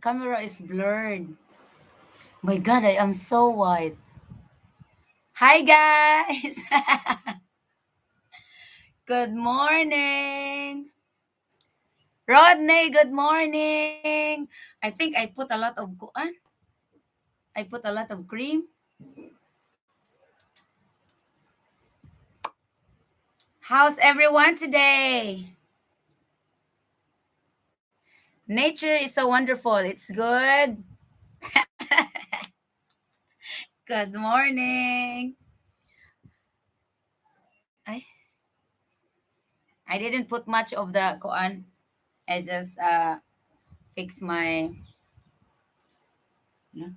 camera is blurred. My God, I am so white. Hi, guys. Good morning. Rodney, good morning. I think I put a lot of kuan. I put a lot of cream. How's everyone today? Nature is so wonderful. It's good. Good morning. I I didn't put much of the kuan. I just fix my. You know.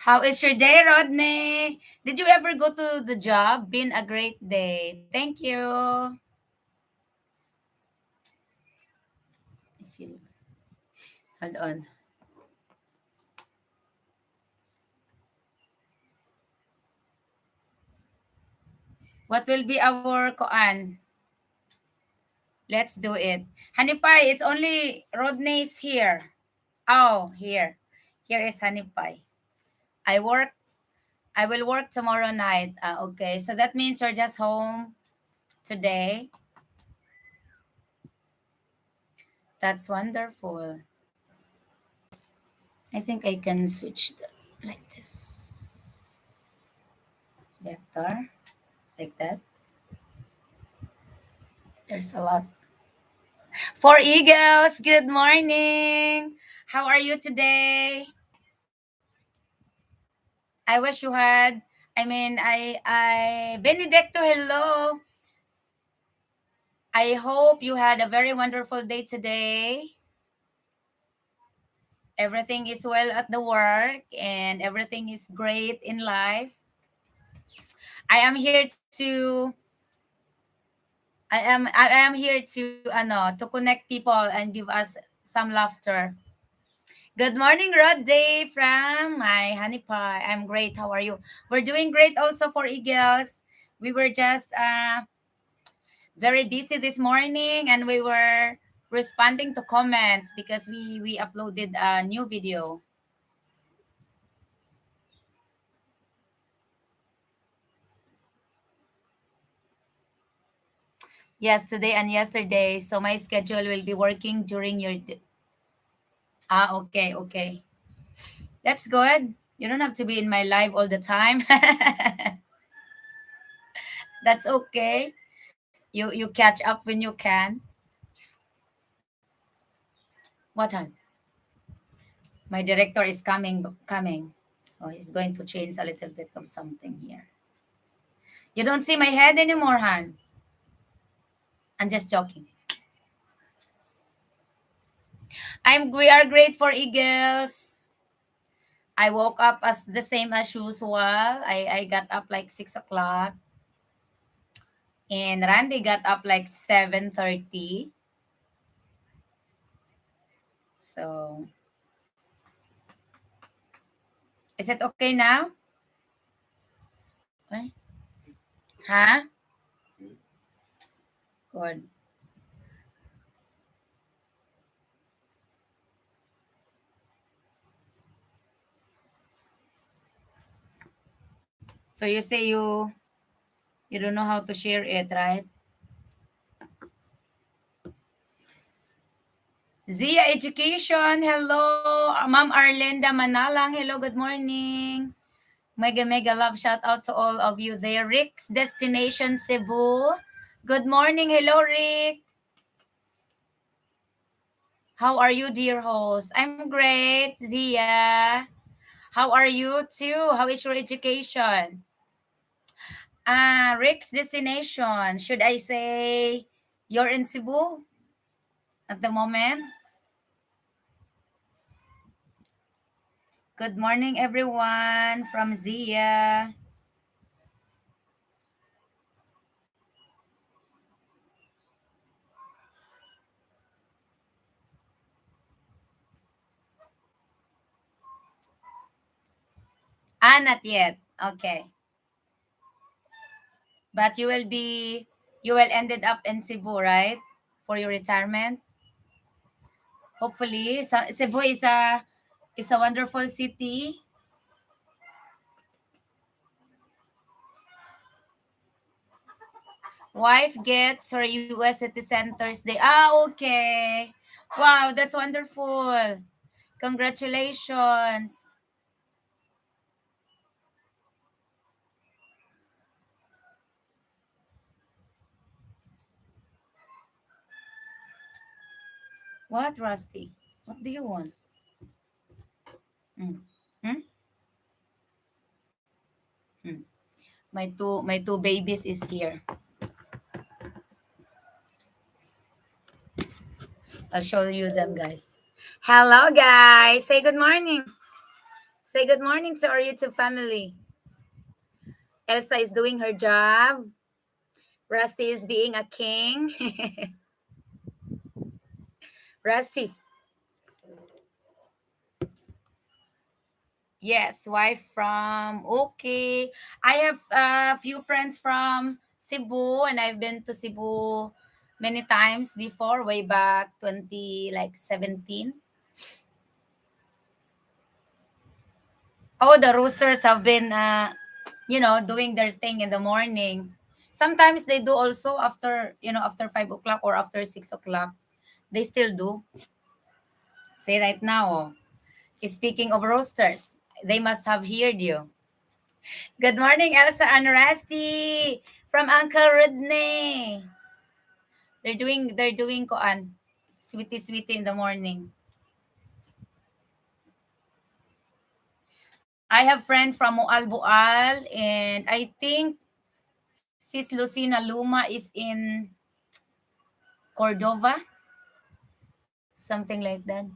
How is your day, Rodney? Did you ever go to the job? Been a great day. Thank you. If you hold on. What will be our koan? Let's do it. Hanipay, it's only Rodney's here. Oh, here. Here is Hanipay. I work. I will work tomorrow night. Okay, so that means you're just home today. That's wonderful. I think I can switch like this. Better. Like that. There's a lot. For Eagles, good morning. How are you today? I wish you had. I Benedicto, hello. I hope you had a very wonderful day today. Everything is well at the work and everything is great in life. I am here to I am here to connect people and give us some laughter. Good morning, Rod Day from my honey pie. I'm great. How are you? We're doing great also for Eagles. We were just very busy this morning and we were responding to comments because we uploaded a new video. Yes, today and yesterday. So my schedule will be working during your okay, okay. That's good. You don't have to be in my live all the time. That's okay. You catch up when you can. What time? My director is coming. So he's going to change a little bit of something here. You don't see my head anymore, Han. I'm just joking. We are great for Eagles. I woke up as the same as usual. I got up like 6 o'clock. And Randy got up like 7:30. So is it okay now? Okay. Huh? Good. So you say you don't know how to share it, right? Zia Education, hello. Ma'am Arlinda Manalang, hello, good morning. Mega mega love shout out to all of you there. Rick's Destination Cebu. Good morning. Hello, Rick. How are you, dear host? I'm great, Zia. How are you too? How is your education? Rick's Destination. Should I say you're in Cebu at the moment? Good morning, everyone from Zia. Not yet. Okay. But You will ended up in Cebu, right? For your retirement. Hopefully, Cebu is a wonderful city. Wife gets her US citizen Thursday. Ah, okay. Wow, that's wonderful. Congratulations. What, Rusty? What do you want? Mm. Hmm? Hmm. My two babies is here. I'll show you them, guys. Hello, guys. Say good morning. Say good morning to our YouTube family. Elsa is doing her job. Rusty is being a king. Rusty, yes, wife from okay. I have a few friends from Cebu, and I've been to Cebu many times before, way back 20 like 17. Oh, the roosters have been doing their thing in the morning. Sometimes they do also after, after 5 o'clock or after 6 o'clock. They still do. Say right now. Speaking of roosters, they must have heard you. Good morning, Elsa and Rusty from Uncle Rodney. They're doing koan. Sweetie sweetie in the morning. I have friend from Mual Bual, and I think Sis Lucina Luma is in Cordova, something like that.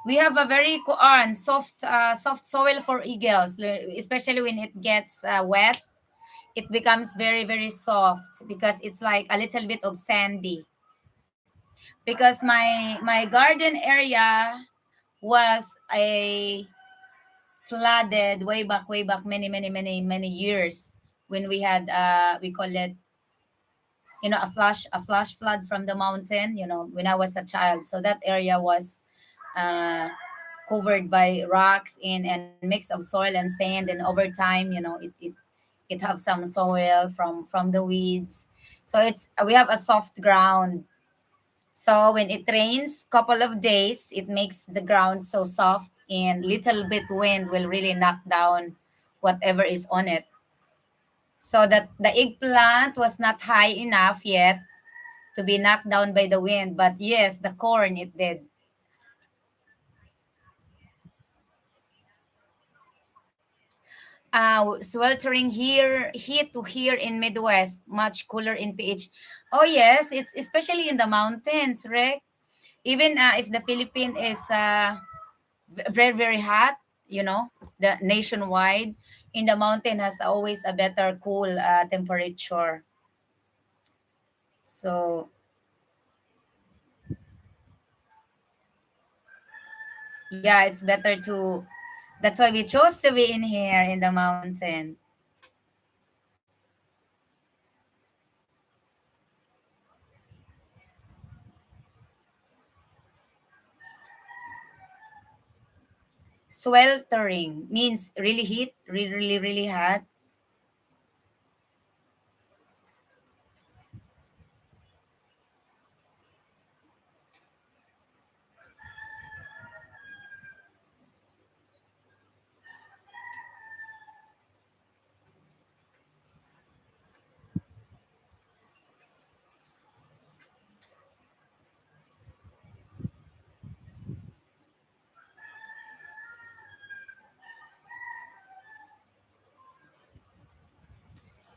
We have a very soft soil for eagles, especially when it gets wet. It becomes very very soft because it's like a little bit of sandy. Because my garden area was a flooded way back many years when we had we call it, a flash flood from the mountain, when I was a child. So that area was uh, covered by rocks and mix of soil and sand, and over time, it have some soil from the weeds. So we have a soft ground. So when it rains couple of days, it makes the ground so soft, and little bit wind will really knock down whatever is on it. So that the eggplant was not high enough yet to be knocked down by the wind, but yes, the corn it did. Sweltering here, heat to here in Midwest, much cooler in PH. Oh yes, it's especially in the mountains, right? Even if the Philippines is very very hot, the nationwide, in the mountain has always a better cool temperature. So yeah, it's better to, that's why we chose to be in here in the mountain. Sweltering means really heat, really really really hot.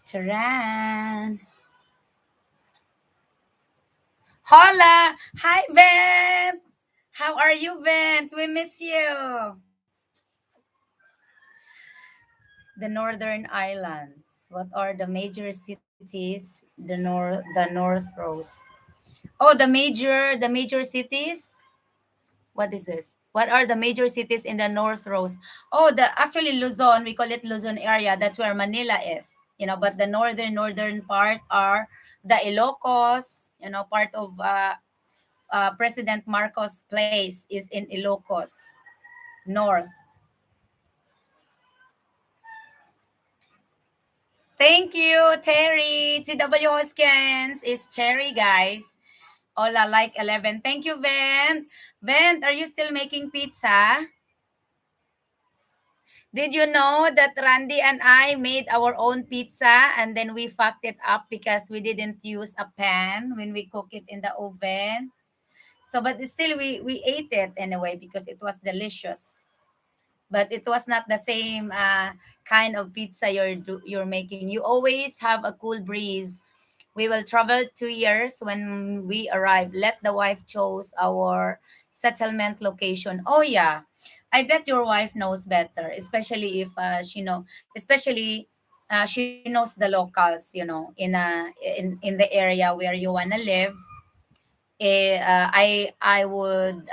Charan. Hola, hi Ben. How are you, Ben? We miss you. The Northern Islands. What are the major cities? The North Rose. Oh, the major cities. What is this? What are the major cities in the North, Rose? Oh, the actually Luzon, we call it Luzon area. That's where Manila is. But the northern part are the Ilocos. Part of President Marcos' place is in Ilocos North. Thank you, Terry. TW Hoskins is Terry, guys. Ola like 11. Thank you, Vent. Vent, are you still making pizza? Did you know that Randy and I made our own pizza and then we fucked it up because we didn't use a pan when we cook it in the oven? So, but still, we ate it anyway because it was delicious. But it was not the same kind of pizza you're making. You always have a cool breeze. We will travel 2 years when we arrive. Let the wife chose our settlement location. Oh yeah, I bet your wife knows better, especially if especially she knows the locals. In the area where you wanna live. I would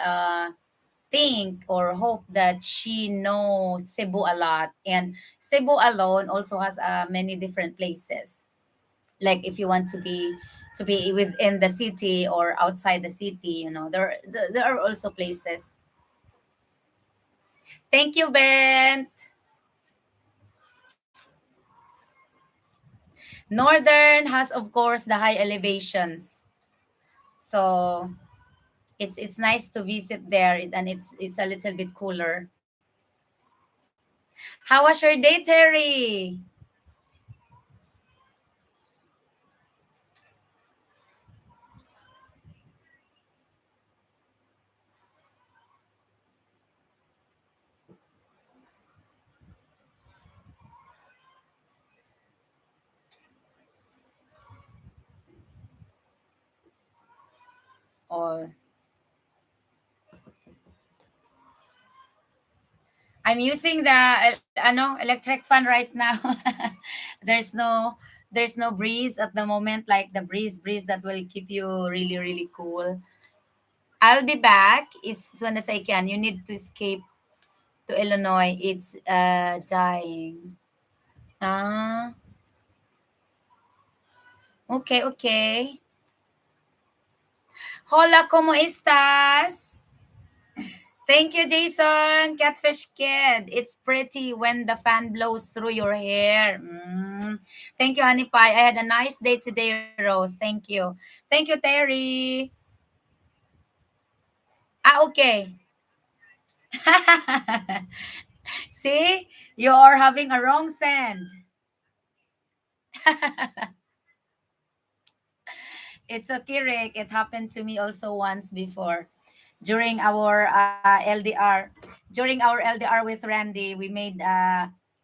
think or hope that she knows Cebu a lot, and Cebu alone also has many different places. Like if you want to be within the city or outside the city, there are also places. Thank you, Ben. Northern has of course the high elevations, so it's nice to visit there, and it's a little bit cooler. How was your day, Terry? Oh, I'm using the electric fan right now. there's no there's no breeze at the moment, like the breeze that will keep you really really cool. I'll be back as soon as I can. You need to escape to Illinois. It's dying. Ah, okay, okay. Hola, ¿cómo estás? Thank you, Jason. Catfish Kid. It's pretty when the fan blows through your hair. Thank you, Honey Pie. I had a nice day today, Rose. Thank you. Thank you, Terry. Ah, okay. See, you are having a wrong send. It's okay, Rick. It happened to me also once before. During our LDR. During our LDR with Randy, we made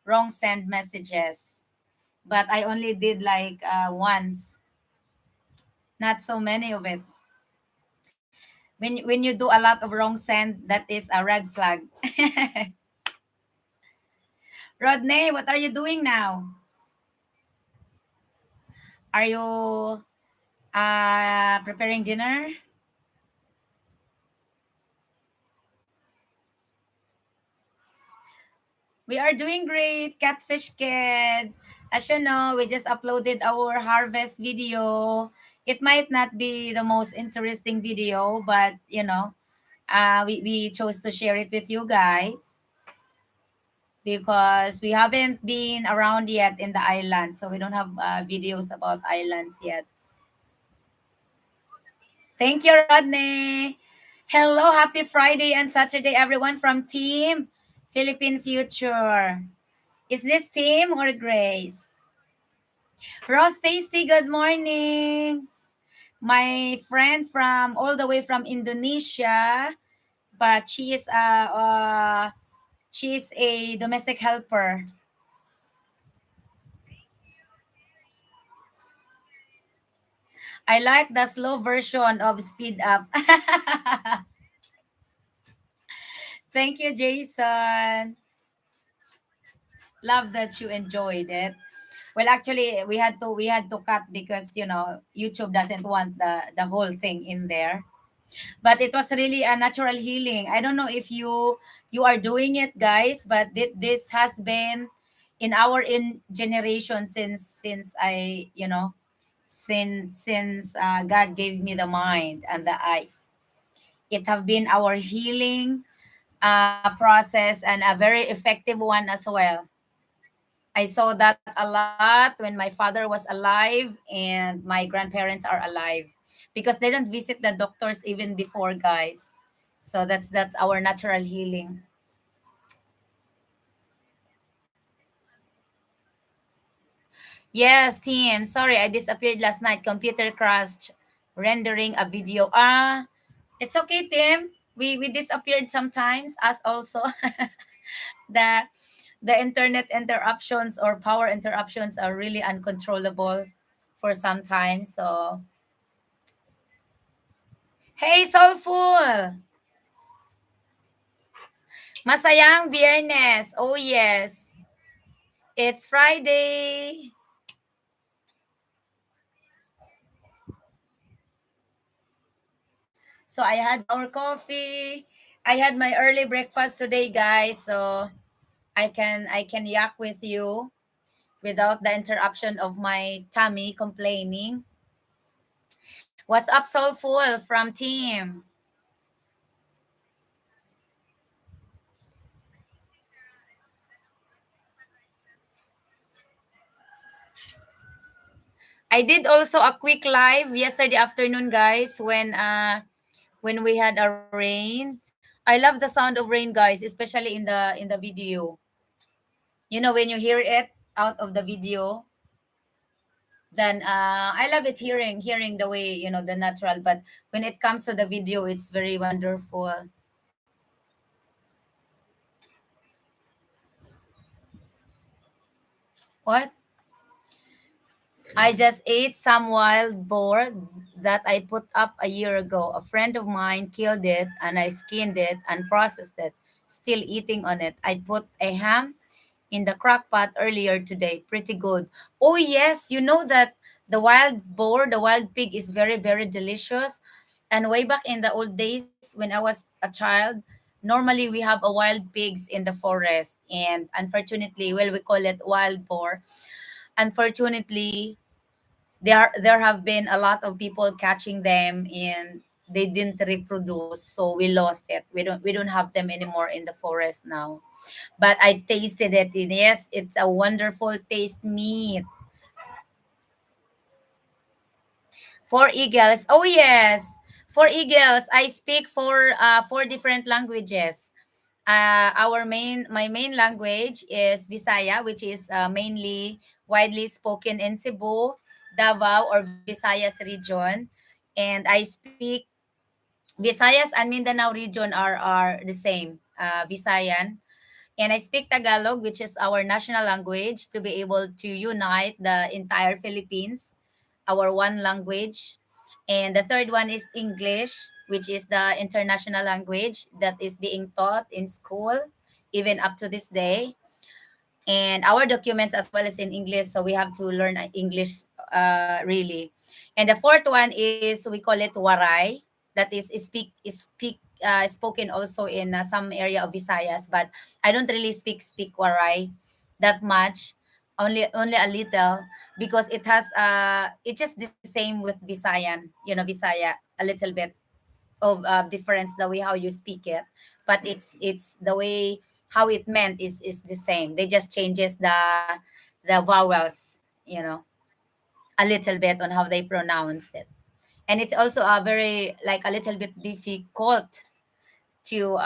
wrong send messages. But I only did like once, not so many of it. When you do a lot of wrong send, that is a red flag. Rodney, what are you doing now? Are you preparing dinner? We are doing great, Catfish Kid. As you know, we just uploaded our harvest video. It might not be the most interesting video, but we chose to share it with you guys because we haven't been around yet in the islands, so we don't have videos about islands yet. Thank you, Rodney. Hello, happy Friday and Saturday, everyone from Team Philippine Future. Is this Team or Grace? Ross Tasty, good morning. My friend from all the way from Indonesia, but she is a domestic helper. I like the slow version of Speed Up. Thank you, Jason. Love that you enjoyed it. Well, actually, we had to cut because YouTube doesn't want the whole thing in there. But it was really a natural healing. I don't know if you are doing it, guys, but this has been in our in generation since I, since God gave me the mind and the eyes. It have been our healing process and a very effective one as well. I saw that a lot when my father was alive and my grandparents are alive, because they don't visit the doctors even before, guys. So that's our natural healing. Yes, team. Sorry, I disappeared last night. Computer crashed rendering a video. It's okay, Tim. We disappeared sometimes, us also. the the internet interruptions or power interruptions are really uncontrollable for some time. So, hey, Soulful! Masayang Biyernes. Oh, yes. It's Friday. So, I had our coffee. I had my early breakfast today, guys. So, I can yak with you without the interruption of my tummy complaining. What's up, Soulful from team? I did also a quick live yesterday afternoon, guys, when we had a rain. I love the sound of rain, guys, especially in the video. You know, when you hear it out of the video, then I love it hearing the way, the natural. But when it comes to the video, it's very wonderful. What? I just ate some wild boar that I put up a year ago. A friend of mine killed it and I skinned it and processed it. Still eating on it. I put a ham in the crock pot earlier today. Pretty good. Oh, yes. You know that the wild boar, the wild pig is very, very delicious. And way back in the old days when I was a child, normally we have a wild pigs in the forest. And unfortunately, well, we call it wild boar. Unfortunately, there have been a lot of people catching them and they didn't reproduce, so we lost it. We don't have them anymore in the forest now, but I tasted it, and yes, it's a wonderful taste meat. For eagles, oh yes, for eagles I speak four different languages. My main language is Visaya, which is mainly widely spoken in Cebu, Davao, or Visayas region. And I speak Visayas and Mindanao region are the same, Visayan. And I speak Tagalog, which is our national language, to be able to unite the entire Philippines, our one language. And the third one is English, which is the international language that is being taught in school, even up to this day. And our documents as well as in English, so we have to learn English really. And the fourth one is, we call it Waray, that is spoken also in some area of Visayas, but I don't really speak Waray that much, only a little, because it's just the same with Visayan, Visaya, a little bit of difference the way how you speak it, but it's the way how it meant is the same. They just changes the vowels, a little bit on how they pronounced it. And it's also a very, like, a little bit difficult to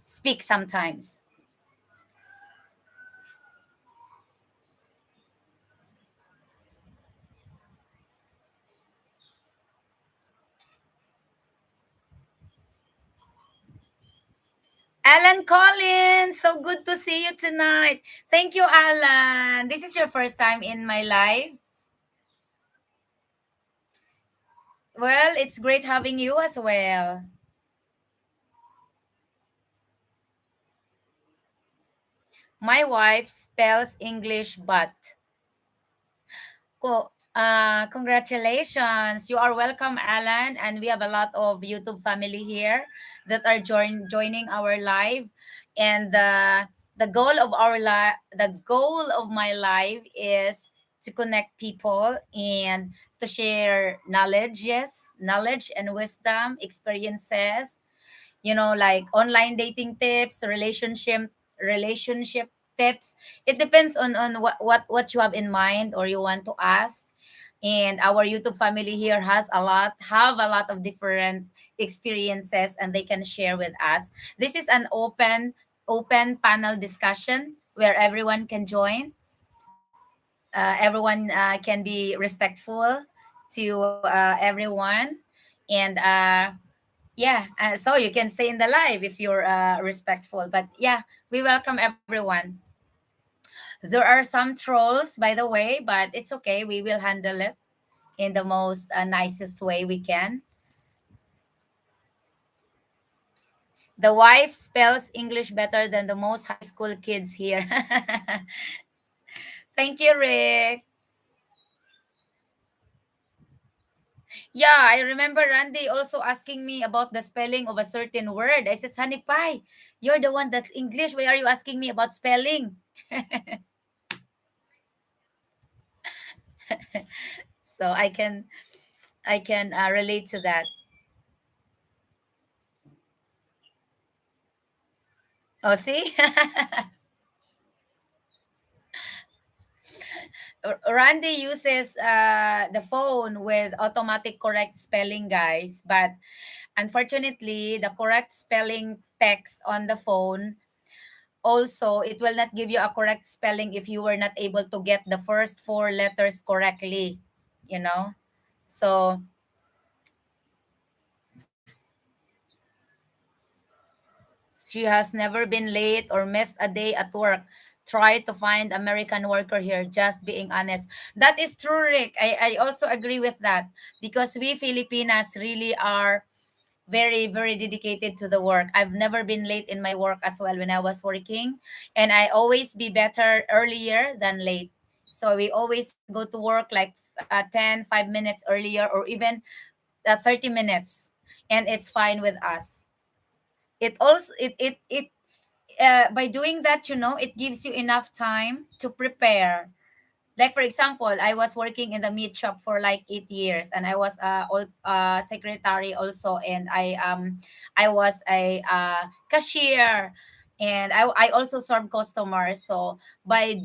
speak sometimes. Alan Collins, so good to see you tonight. Thank you, Alan. This is your first time in my live. Well, it's great having you as well. My wife spells English but. Congratulations. You are welcome, Alan. And we have a lot of YouTube family here that are joining our live. And the goal of the goal of my life is to connect people and to share knowledge, yes, knowledge and wisdom, experiences, like online dating tips, relationship tips. It depends on what you have in mind or you want to ask. And our YouTube family here have a lot of different experiences, and they can share with us. This is an open panel discussion where everyone can join. Everyone can be respectful to everyone. And yeah, so you can stay in the live if you're respectful. But yeah, we welcome everyone. There are some trolls, by the way, but it's okay. We will handle it in the most nicest way we can. The wife spells English better than the most high school kids here. Thank you, Rick. Yeah, I remember Randy also asking me about the spelling of a certain word. I said, Sunny Pie, you're the one that's English. Why are you asking me about spelling? So I can relate to that. Oh, see, Randy uses the phone with automatic correct spelling, guys. But unfortunately, the correct spelling text on the phone also it will not give you a correct spelling if you were not able to get the first four letters correctly. You know, so she has never been late or missed a day at work. Try to find American worker here, just being honest. That is true, Rick. I also agree with that because we Filipinas really are very, very dedicated to the work. I've never been late in my work as well when I was working. And I always be better earlier than late. So we always go to work like 5 minutes earlier or even 30 minutes. And it's fine with us. It also, it by doing that, it gives you enough time to prepare. Like for example, I was working in the meat shop for like 8 years, and I was secretary also, and I was a cashier, and I also serve customers. So by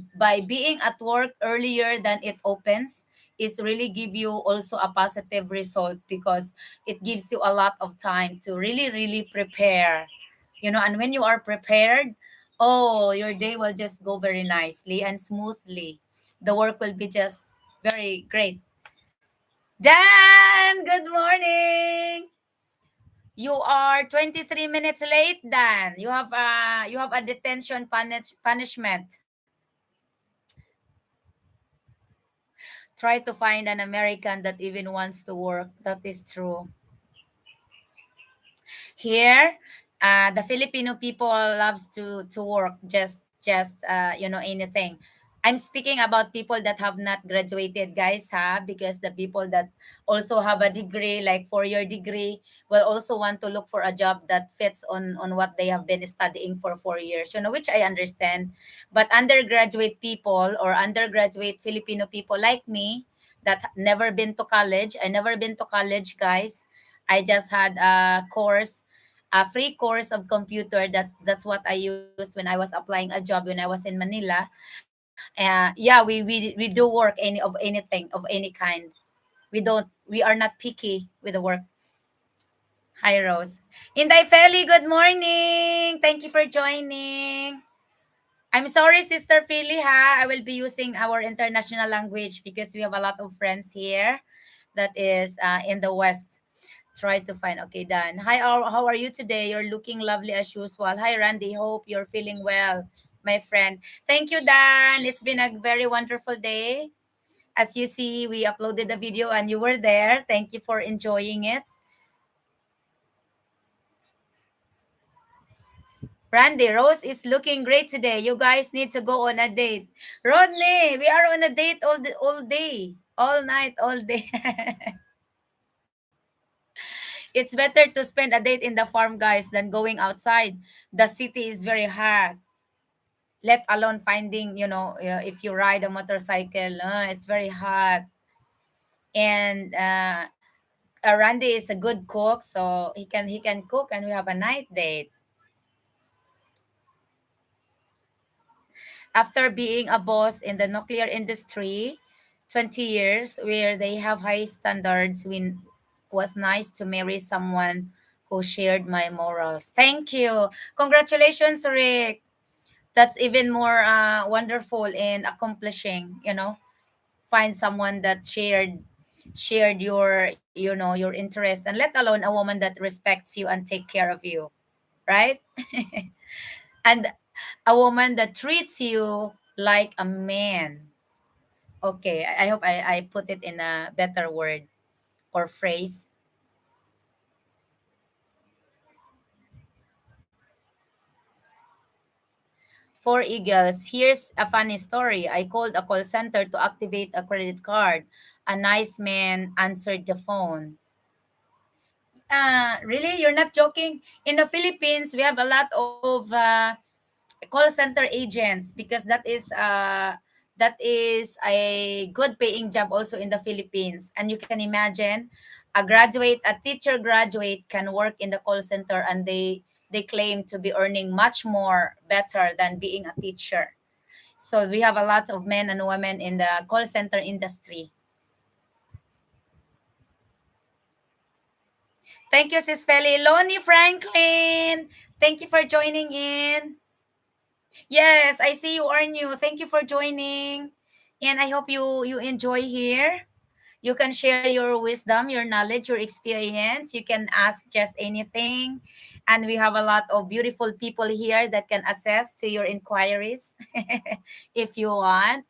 being at work earlier than it opens is really give you also a positive result because it gives you a lot of time to really prepare. And when you are prepared, oh, your day will just go very nicely and smoothly. The work will be just very great. Dan, good morning. You are 23 minutes late, Dan. You have a detention punishment. Try to find an American that even wants to work. That is true. Here, the Filipino people loves to work, just anything. I'm speaking about people that have not graduated, guys, because the people that also have a degree, like 4-year degree, will also want to look for a job that fits on what they have been studying for 4 years, which I understand. But undergraduate people or undergraduate Filipino people like me that never been to college, I never been to college, guys. I just had a free course of computer. That's what I used when I was applying a job when I was in Manila. Yeah, we do work of anything of any kind. We are not picky with the work. Hi, Rose. Inday Feli, good morning. Thank you for joining. I'm sorry, Sister Philly, I will be using our international language because we have a lot of friends here that is in the West. Try to find. Okay, done. Hi, how are you today? You're looking lovely as usual. Hi, Randy. Hope you're feeling well, my friend. Thank you, Dan. It's been a very wonderful day. As you see, we uploaded the video and you were there. Thank you for enjoying it. Randy, Rose is looking great today. You guys need to go on a date. Rodney, we are on a date all day. all night, all day. It's better to spend a date in the farm, guys, than going outside. The city is very hot. Let alone finding, if you ride a motorcycle, it's very hot. And Randy is a good cook, so he can cook, and we have a night date. After being a boss in the nuclear industry, 20 years, where they have high standards, was nice to marry someone who shared my morals. Thank you. Congratulations, Rick. That's even more wonderful in accomplishing, find someone that shared your interest, and let alone a woman that respects you and take care of you, right? And a woman that treats you like a man. Okay, I hope I put it in a better word or phrase. For Eagles, here's a funny story. I called a call center to activate a credit card. A nice man answered the phone. Really? You're not joking? In the Philippines, we have a lot of call center agents, because that is a good paying job also in the Philippines. And you can imagine, a teacher graduate can work in the call center, and they claim to be earning much more better than being a teacher. So we have a lot of men and women in the call center industry. Thank you, Sis Feli. Lonnie Franklin, thank you for joining in. Yes, I see you are new. Thank you for joining. And I hope you enjoy here. You can share your wisdom, your knowledge, your experience. You can ask just anything. And we have a lot of beautiful people here that can assess to your inquiries if you want.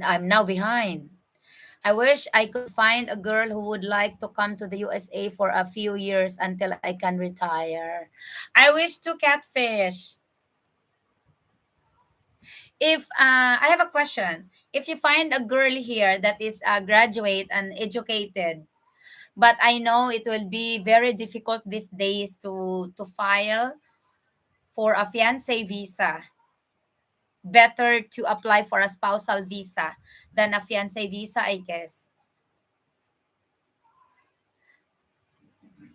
I'm now behind. I wish I could find a girl who would like to come to the USA for a few years until I can retire. I wish to catfish. If I have a question, if you find a girl here that is a graduate and educated, but I know it will be very difficult these days to file for a fiance visa. Better to apply for a spousal visa than a fiance visa, I guess.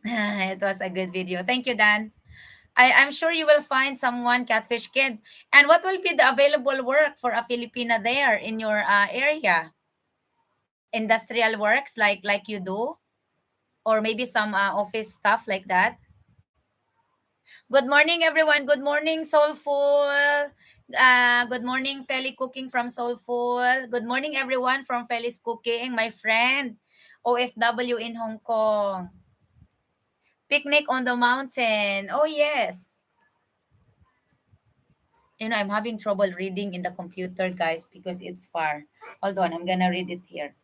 It was a good video. Thank you, Dan. I'm sure you will find someone, Catfish Kid. And what will be the available work for a Filipina there in your area? Industrial works like you do, or maybe some office stuff like that. Good morning, everyone. Good morning, Soulful. Good morning, Feli Cooking from Soulful. Good morning, everyone from Feli's Cooking, my friend, OFW in Hong Kong. Picnic on the mountain. Oh, yes. I'm having trouble reading in the computer, guys, because it's far. Hold on, I'm gonna read it here.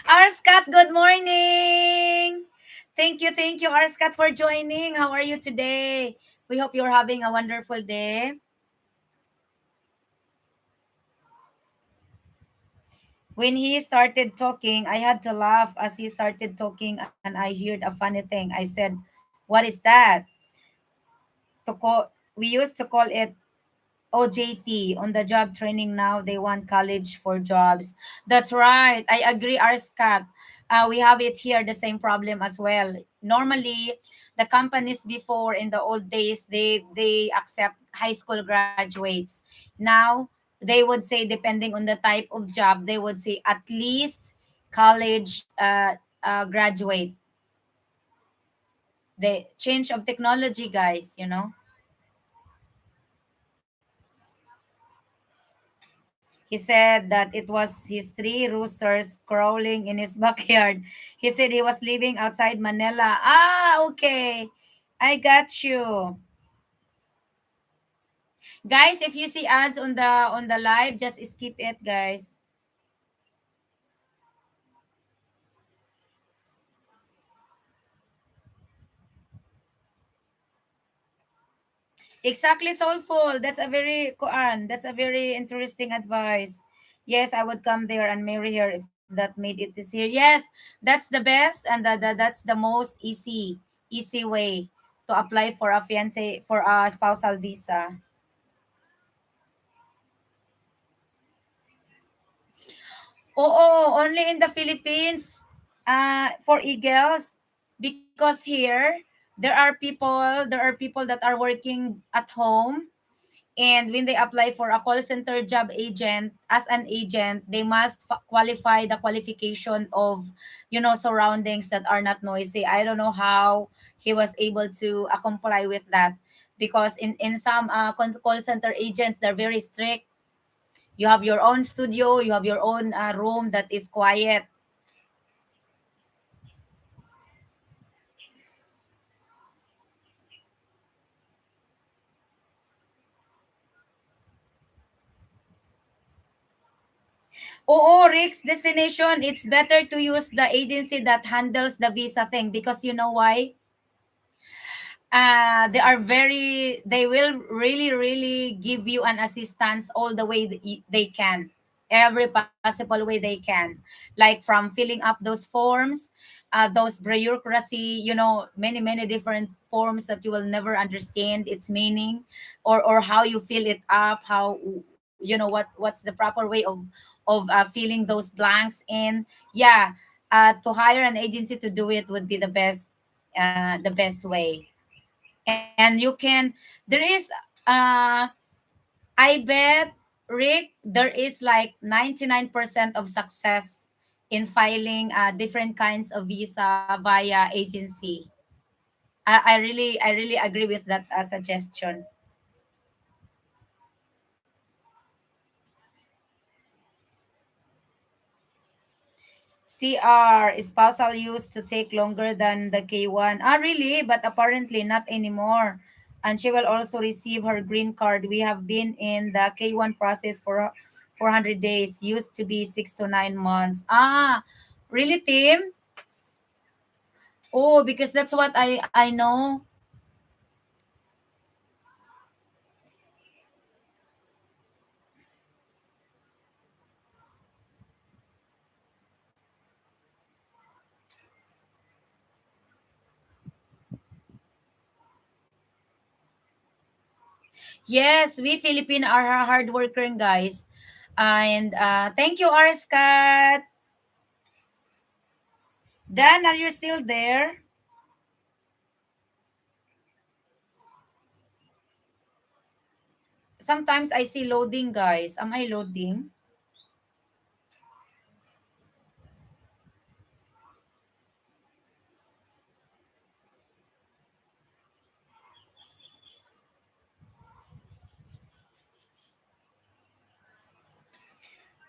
Arscat, good morning. Thank you, Arscat, for joining. How are you today? We hope you're having a wonderful day. When he started talking, I had to laugh as he started talking, and I heard a funny thing. I said, "What is that?" We used to call it OJT, on the job training. Now they want college for jobs. That's right. I agree, Arscat. We have it here, the same problem as well. Normally, the companies before, in the old days, they accept high school graduates. Now they would say, depending on the type of job, they would say at least college graduate. The change of technology, guys. He said that it was his three roosters crawling in his backyard. He said he was living outside Manila. Ah, okay. I got you. Guys, if you see ads on the live, just skip it, guys. Exactly, soulful. That's a very interesting advice. Yes, I would come there and marry her if that made it easier. Yes, that's the best, and that's the most easy way to apply for a fiance for a spousal visa. Oo, only in the Philippines, for eagles, because here there are people that are working at home, and when they apply for a call center job agent as an agent, they must qualify the qualification of, surroundings that are not noisy. I don't know how he was able to comply with that, because in some call center agents, they're very strict. You have your own studio, you have your own room that is quiet. Oo, Rick's destination, it's better to use the agency that handles the visa thing, because you know why? They will really give you an assistance all the way that they can, every possible way they can, like from filling up those forms, those bureaucracy, many different forms that you will never understand its meaning, or how you fill it up, how, what's the proper way of filling those blanks in. Yeah, to hire an agency to do it would be the best way. And you can, there is, uh I bet, Rick, there is like 99% of success in filing different kinds of visa via agency. I really agree with that suggestion. CR spousal used to take longer than the K1. Ah, really? But apparently not anymore. And she will also receive her green card. We have been in the K1 process for 400 days. Used to be 6 to 9 months. Ah, really, Tim? Oh, because that's what I know. Yes, we Filipino are hard worker, guys. And thank you, R. Scott. Dan, are you still there? Sometimes I see loading, guys. Am I loading?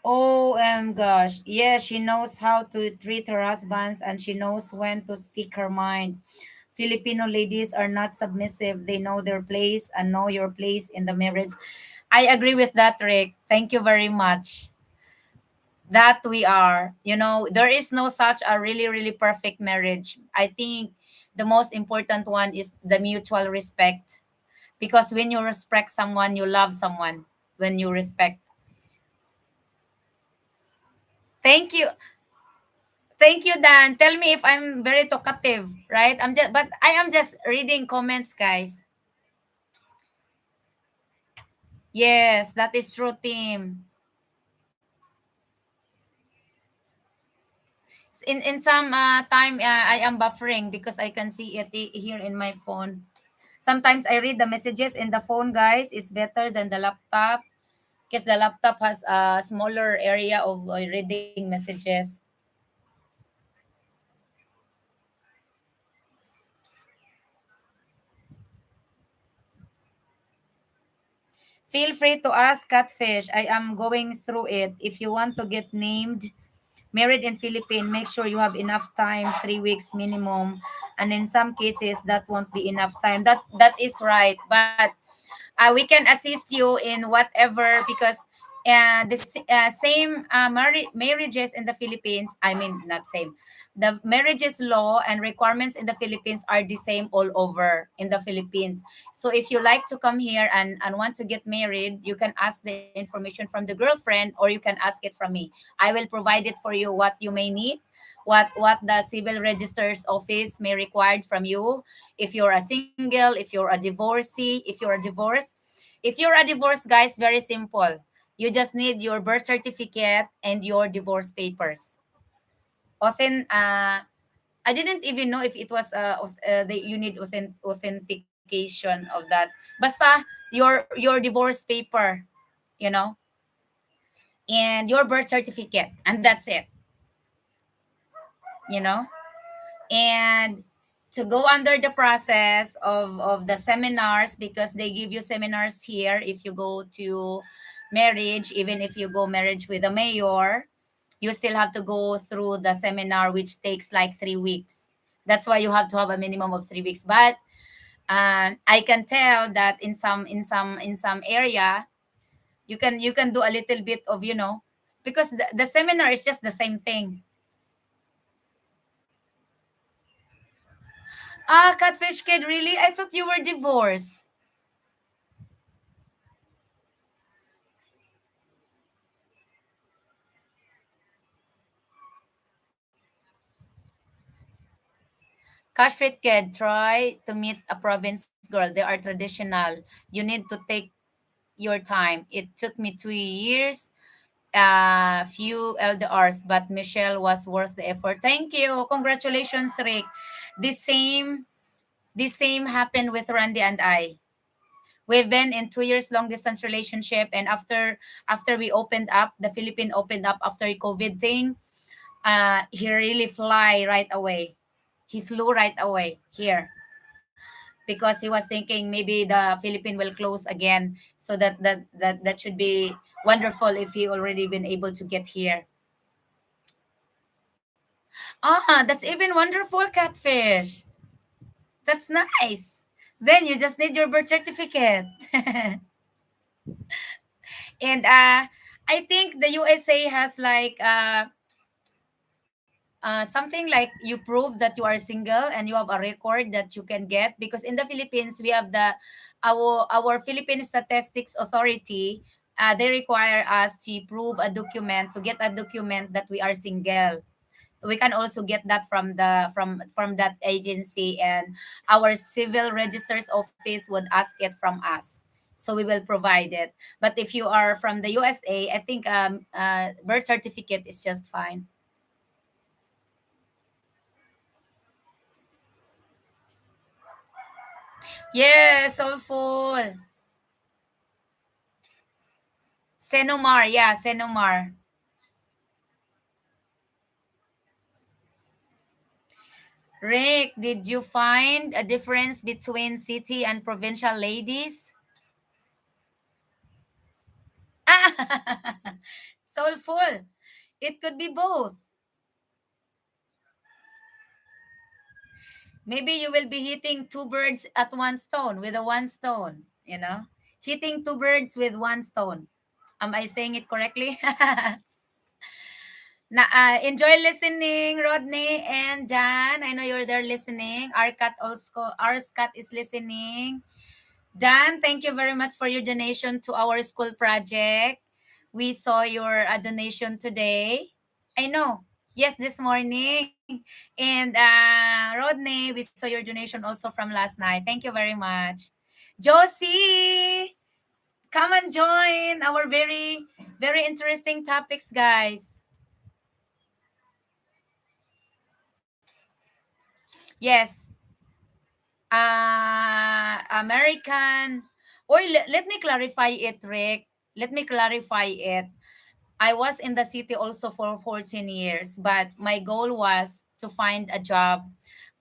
Oh, gosh. Yeah, she knows how to treat her husbands, and she knows when to speak her mind. Filipino ladies are not submissive. They know their place and know your place in the marriage. I agree with that, Rick. Thank you very much. That we are. There is no such a really perfect marriage. I think the most important one is the mutual respect, because when you respect someone, you love someone. When you respect. Thank you. Thank you, Dan. Tell me if I'm very talkative, right? But I am just reading comments, guys. Yes, that is true, team. In some time, I am buffering because I can see it here in my phone. Sometimes I read the messages in the phone, guys. Is better than the laptop, because the laptop has a smaller area of reading messages. Feel free to ask Catfish. I am going through it. If you want to get named married in Philippines, make sure you have enough time, 3 weeks minimum. And in some cases, that won't be enough time. That is right. But we can assist you in whatever, because And the same marriages in the Philippines, I mean, not same. The marriages law and requirements in the Philippines are the same all over in the Philippines. So if you like to come here and want to get married, you can ask the information from the girlfriend or you can ask it from me. I will provide it for you what you may need, what the civil register's office may require from you. If you're a single, if you're a divorcee, if you're a divorce. If you're a divorce, guys, very simple. You just need your birth certificate and your divorce papers. Often, I didn't even know if it was you need authentication of that. Basta your divorce paper, you know, and your birth certificate, and that's it. You know, and to go under the process of the seminars, because they give you seminars here if you go to marriage. Even if you go marriage with a mayor, you still have to go through the seminar, which takes like 3 weeks. That's why you have to have a minimum of 3 weeks. But I can tell that in some area, you can do a little bit of, because the seminar is just the same thing. Ah, Catfish Kid, really? I thought you were divorced. Catfish Kid, try to meet a province girl. They are traditional. You need to take your time. It took me 2 years, few LDRs, but Michelle was worth the effort. Thank you. Congratulations, Rick. The same, the same happened with Randy and I. We've been in 2 years long distance relationship, and after we opened up, the Philippine opened up after COVID thing. He really fly right away. He flew right away here because he was thinking maybe the Philippine will close again. So that should be wonderful if he already been able to get here. Ah, that's even wonderful, Catfish. That's nice. Then you just need your birth certificate. And I think the USA has like something like you prove that you are single and you have a record that you can get, because in the Philippines we have the our Philippine Statistics Authority. They require us to prove a document, to get a document that we are single. We can also get that from that agency, and our civil registers office would ask it from us, so we will provide it. But if you are from the USA, I think birth certificate is just fine. Yes, soulful. Senomar, yeah, Senomar. Rick, did you find a difference between city and provincial ladies? Soulful. It could be both. Maybe you will be hitting two birds at one stone with a one stone, you know? Hitting two birds with one stone. Am I saying it correctly? Enjoy listening, Rodney and Dan. I know you're there listening. Arcat also, Arscat is listening. Dan, thank you very much for your donation to our school project. We saw your donation today. I know. Yes, this morning. And Rodney, we saw your donation also from last night. Thank you very much. Josie, come and join our very, very interesting topics, guys. Yes, American. Or let me clarify it, Rick. Let me clarify it. I was in the city also for 14 years, but my goal was to find a job,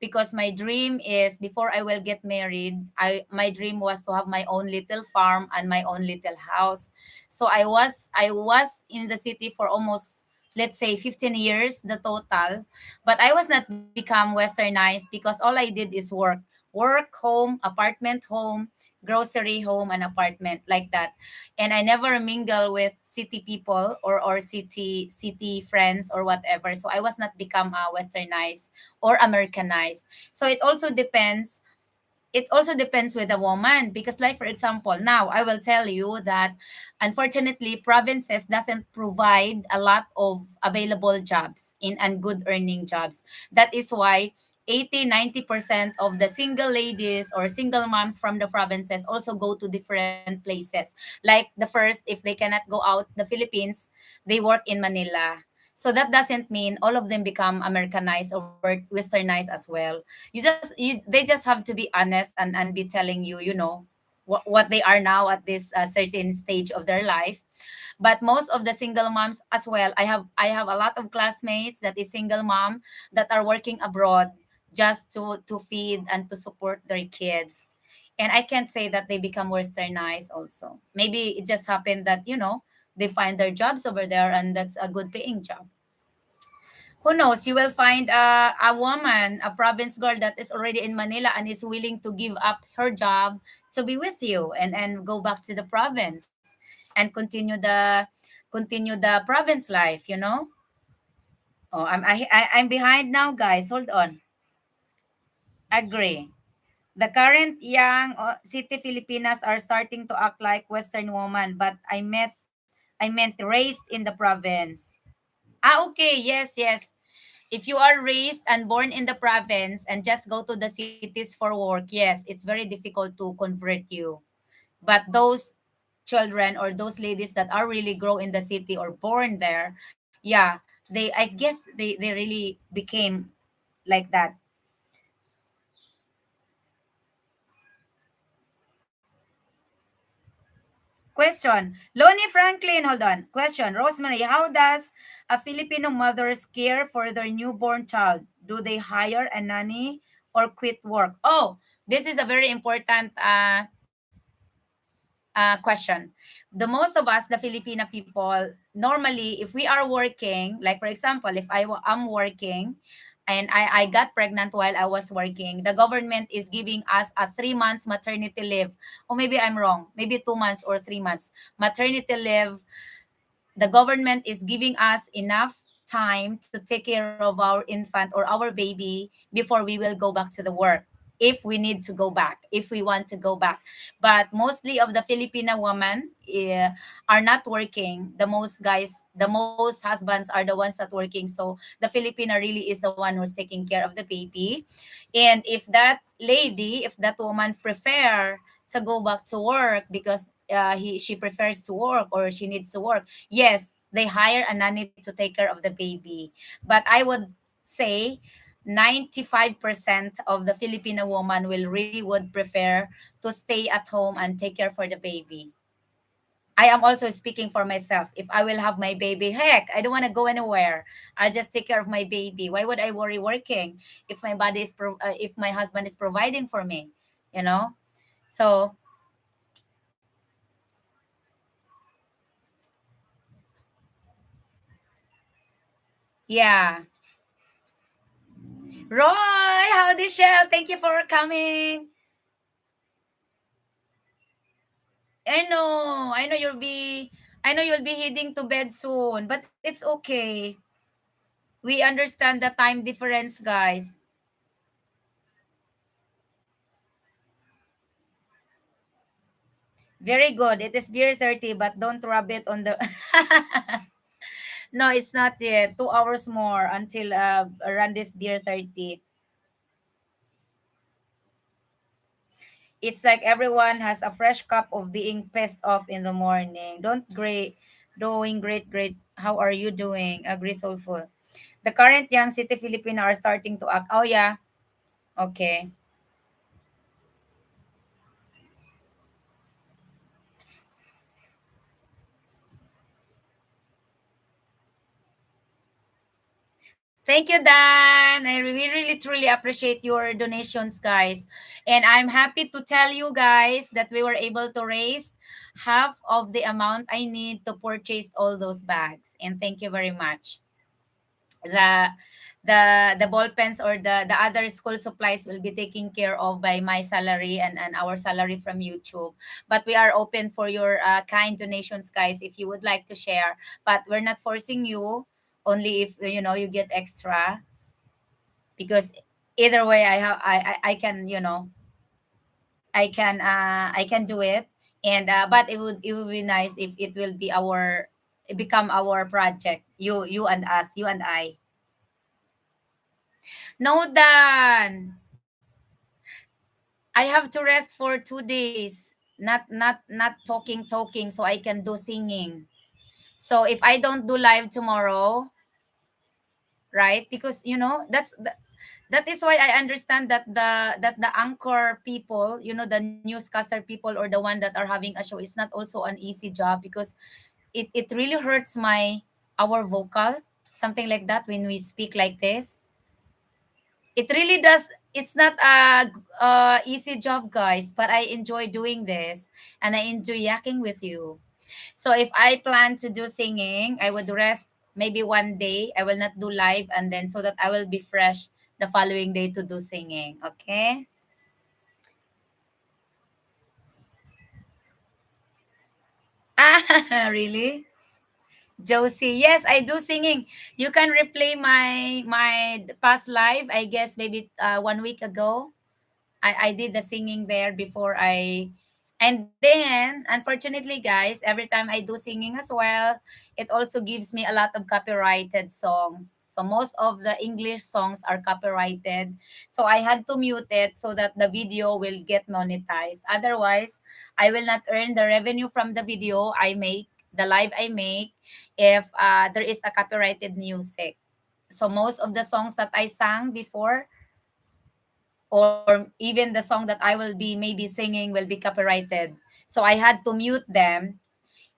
because my dream is, before I will get married, my dream was to have my own little farm and my own little house. So I was in the city for almost, let's say, 15 years the total, but I was not become westernized because all I did is work. work, home, apartment, home, grocery, home, and apartment, like that. And I never mingle with city people, or city friends or whatever. So I was not become westernized or Americanized. So it also depends with the woman, because like for example, now I will tell you that unfortunately provinces doesn't provide a lot of available jobs in and good earning jobs. That is why 80-90% of the single ladies or single moms from the provinces also go to different places. Like the first, if they cannot go out the Philippines, they work in Manila. So that doesn't mean all of them become Americanized or westernized as well. They just have to be honest, and be telling you, what they are now at this certain stage of their life. But most of the single moms as well, I have a lot of classmates that is single mom that are working abroad just to feed and to support their kids. And I can't say that they become westernized also. Maybe it just happened that they find their jobs over there, and that's a good paying job. Who knows, you will find a woman, a province girl that is already in Manila and is willing to give up her job to be with you, and go back to the province and continue the province life. Oh, I'm behind now, guys. Hold on. Agree. The current young city Filipinas are starting to act like Western woman, but I meant raised in the province. Okay, yes, yes. If you are raised and born in the province and just go to the cities for work, yes, it's very difficult to convert you. But those children or those ladies that are really grow in the city or born there, yeah, I guess they really became like that. Question. Lonnie Franklin, hold on. Question. Rosemary, how does a Filipino mothers care for their newborn child? Do they hire a nanny or quit work? Oh, this is a very important question. The most of us, the Filipina people, normally, if we are working, like for example, if am working and I got pregnant while I was working, the government is giving us a 3 months maternity leave. Or maybe I'm wrong, maybe 2 months or 3 months maternity leave. The government is giving us enough time to take care of our infant or our baby before we will go back to the work, if we need to go back, if we want to go back. But mostly of the Filipino women are not working. The most husbands are the ones that working. So the Filipina really is the one who's taking care of the baby. And if that lady, if that woman prefer to go back to work because she prefers to work or she needs to work, yes, they hire a nanny to take care of the baby. But I would say 95% of the Filipino woman will really would prefer to stay at home and take care for the baby. I am also speaking for myself. If I will have my baby, heck, I don't want to go anywhere. I'll just take care of my baby. Why would I worry working if if my husband is providing for me? You know. So yeah, Roy, howdy, Shell. Thank you for coming. I know you'll be heading to bed soon, but it's okay. We understand the time difference, guys. Very good. It is beer 30, but don't rub it on the. No, it's not yet. 2 hours more until around this beer 30. It's like everyone has a fresh cup of being pissed off in the morning. Don't great, doing great, great. How are you doing? Agree, soulful. The current young city Filipino are starting to act. Oh yeah, okay. Thank you, Dan. We really truly appreciate your donations, guys. And I'm happy to tell you guys that we were able to raise half of the amount I need to purchase all those bags. And thank you very much. The the ball pens or the other school supplies will be taken care of by my salary and our salary from YouTube. But we are open for your kind donations, guys, if you would like to share. But we're not forcing you, only if you get extra, because either way I can I can do it. And but it would be nice if it will be our it become our project, you and us, you and I. No, Dan, I have to rest for 2 days, not talking, so I can do singing. So if I don't do live tomorrow, right? Because that is why I understand that the anchor people, the newscaster people, or the one that are having a show, is not also an easy job, because it really hurts our vocal, something like that, when we speak like this. It really does. It's not a easy job, guys, but I enjoy doing this, and I enjoy yakking with you. So if I plan to do singing, I would rest maybe one day. I will not do live, and then so that I will be fresh the following day to do singing. Okay? Ah, really? Josie, yes, I do singing. You can replay my past live. I guess maybe 1 week ago. I did the singing there before and then unfortunately, guys, every time I do singing as well, it also gives me a lot of copyrighted songs. So most of the English songs are copyrighted. So I had to mute it so that the video will get monetized. Otherwise, I will not earn the revenue from the video I make, the live I make, if there is a copyrighted music. So most of the songs that I sang before, or even the song that I will be maybe singing, will be copyrighted. So I had to mute them.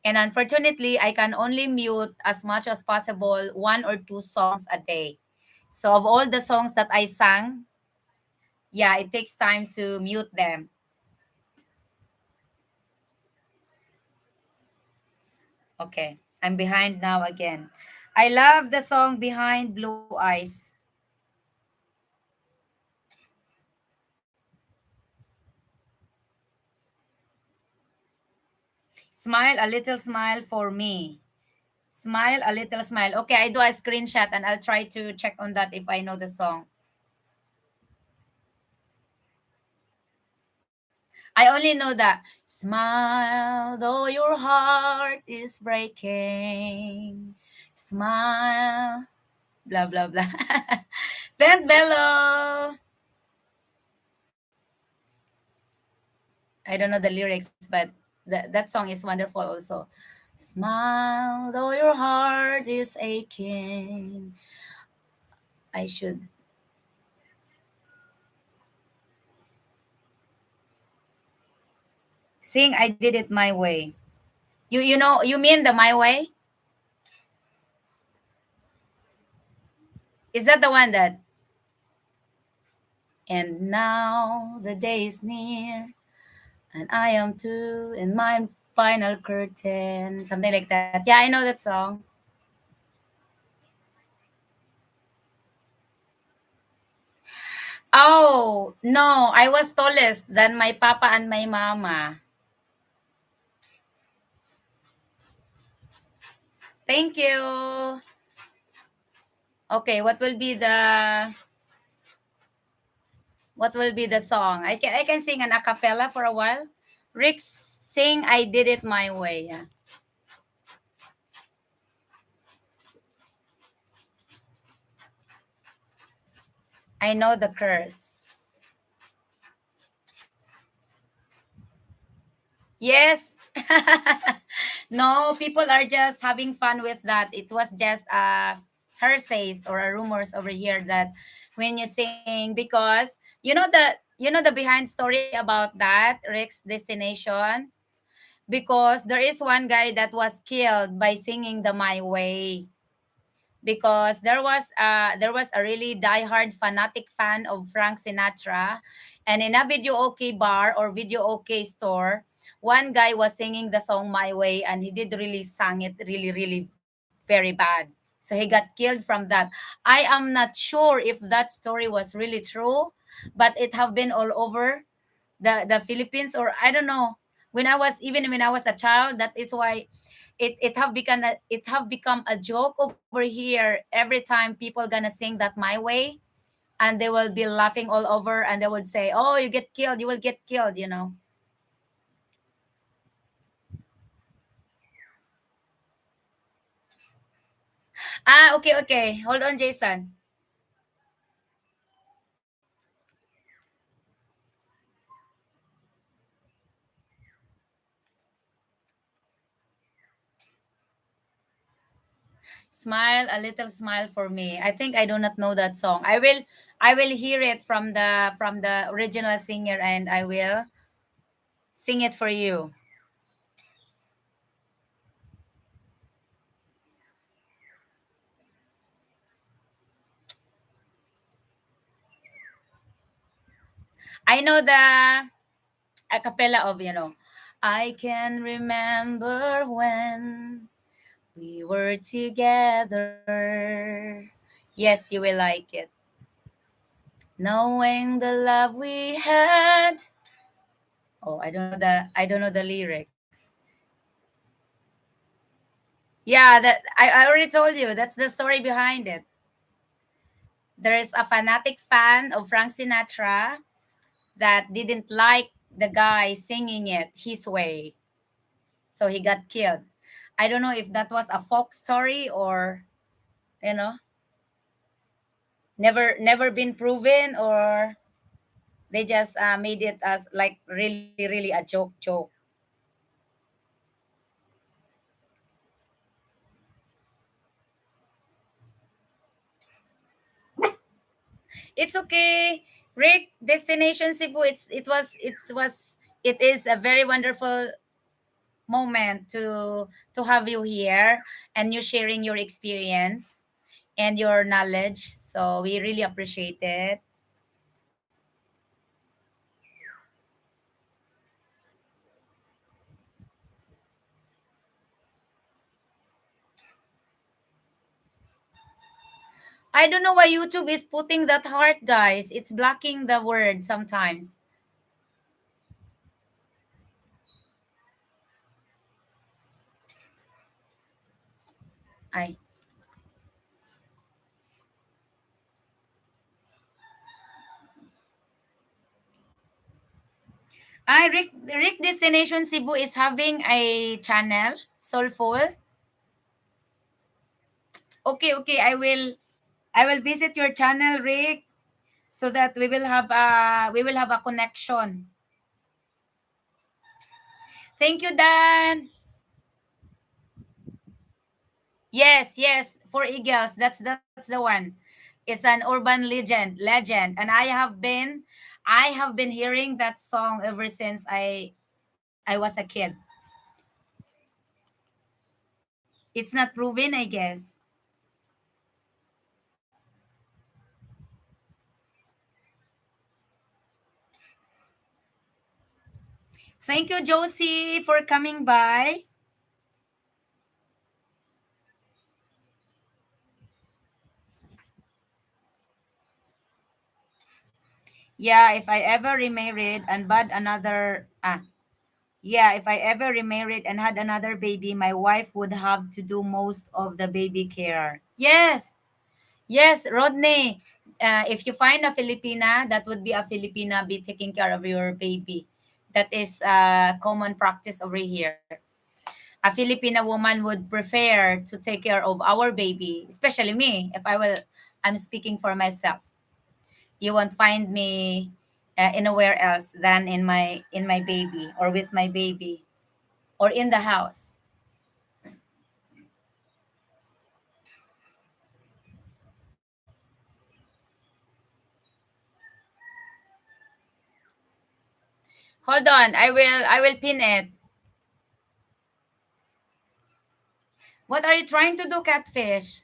And unfortunately, I can only mute as much as possible 1 or 2 songs a day. So of all the songs that I sang, yeah, it takes time to mute them. Okay, I'm behind now again. I love the song Behind Blue Eyes. Smile a little smile for me. Smile a little smile. Okay, I do a screenshot and I'll try to check on that if I know the song. I only know that smile though your heart is breaking. Smile, blah blah blah. Bent Bello. I don't know the lyrics, but that song is wonderful also. Smile though your heart is aching. I should sing I did it my way. You mean the my way? Is that the one that and now the day is near and I am too in my final curtain, something like that. Yeah, I know that song. Oh no, I was tallest than my papa and my mama. Thank you. Okay, what will be the song? I can sing an acapella for a while. Rick, sing I did it my way. Yeah. I know the curse. Yes. No, people are just having fun with that. It was just hearsays or a rumors over here that when you sing, because the behind story about that Rick's destination, because there is one guy that was killed by singing the My Way, because there was a really diehard fanatic fan of Frank Sinatra, and in a video okay bar or video okay store, one guy was singing the song My Way, and he did really sang it really really very bad. So he got killed from that. I am not sure if that story was really true, but it have been all over the Philippines, or I don't know. When I was, even when I was a child, that is why it have become a joke over here. Every time people gonna sing that my way, and they will be laughing all over, and they would say, "Oh, you get killed, you will get killed," you know. Ah, okay, okay. Hold on, Jason. Smile, a little smile for me. I think I do not know that song. I will hear it from the original singer, and I will sing it for you. I know the a cappella of, I can remember when we were together. Yes, you will like it. Knowing the love we had. Oh, I don't know the lyrics. Yeah, that I already told you. That's the story behind it. There's a fanatic fan of Frank Sinatra that didn't like the guy singing it his way, so he got killed. I don't know if that was a folk story, or you know, never been proven, or they just made it as like really a joke. It's okay, Rick. Destination Cebu. It is a very wonderful moment to have you here, and you sharing your experience and your knowledge. So we really appreciate it. I don't know why YouTube is putting that heart, guys. It's blocking the word sometimes. I Rick Destination Cebu is having a channel, Soulful. Okay, okay. I will visit your channel, Rick, so that we will have a connection. Thank you, Dan. Yes, yes, for Eagles. That's the one. It's an urban legend, and I have been hearing that song ever since I was a kid. It's not proven, I guess. Thank you, Josie, for coming by. Yeah, if I ever remarried and had another yeah, if I ever remarried and had another baby, my wife would have to do most of the baby care. Yes, yes, Rodney. If you find a Filipina, that would be a Filipina be taking care of your baby. That is common practice over here. A Filipina woman would prefer to take care of our baby, especially me. If I will, I'm speaking for myself. You won't find me anywhere else than in my baby, or with my baby, or in the house. Hold on, I will pin it. What are you trying to do, Catfish?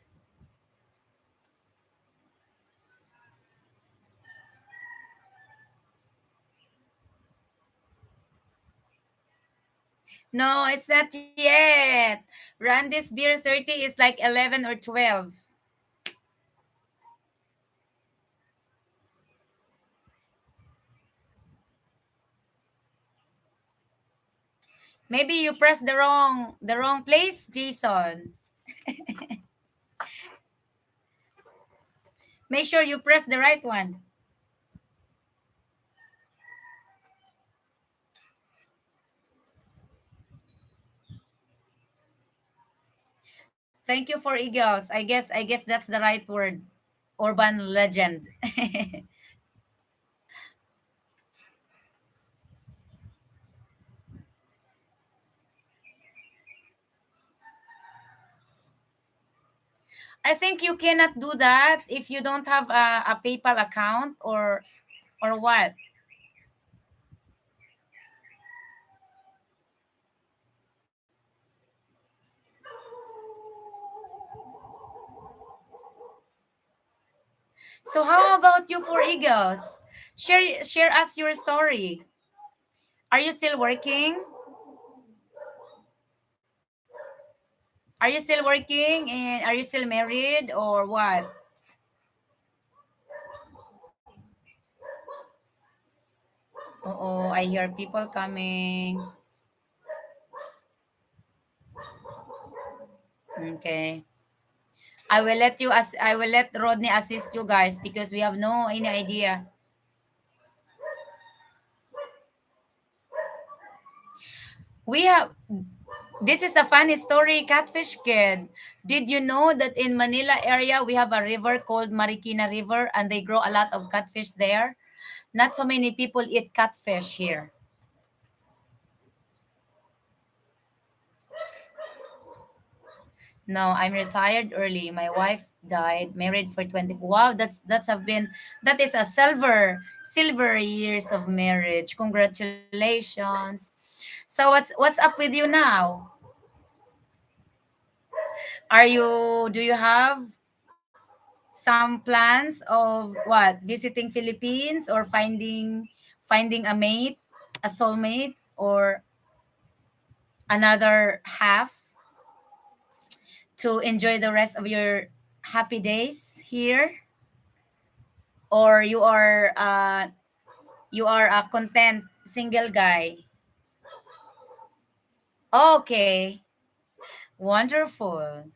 No, it's not yet. Randy's beer 30 is like 11 or 12. Maybe you pressed the wrong place, Jason. Make sure you press the right one. Thank you for Eagles. I guess that's the right word. Urban legend. I think you cannot do that if you don't have a PayPal account or what. So how about you for Eagles? Share us your story. Are you still working? Are you still working and are you still married or what? Oh, I hear people coming. Okay. I will let Rodney assist you guys because we have no any idea. We have This is a funny story, Catfish Kid. Did you know that in Manila area we have a river called Marikina River and they grow a lot of catfish there? Not so many people eat catfish here. No, I'm retired early. My wife died, married for 20. Wow, that is a silver years of marriage. Congratulations. So what's up with you now? Do you have some plans of what? Visiting Philippines or finding a mate, a soulmate or another half to enjoy the rest of your happy days here? Or you are a content single guy? Okay, wonderful.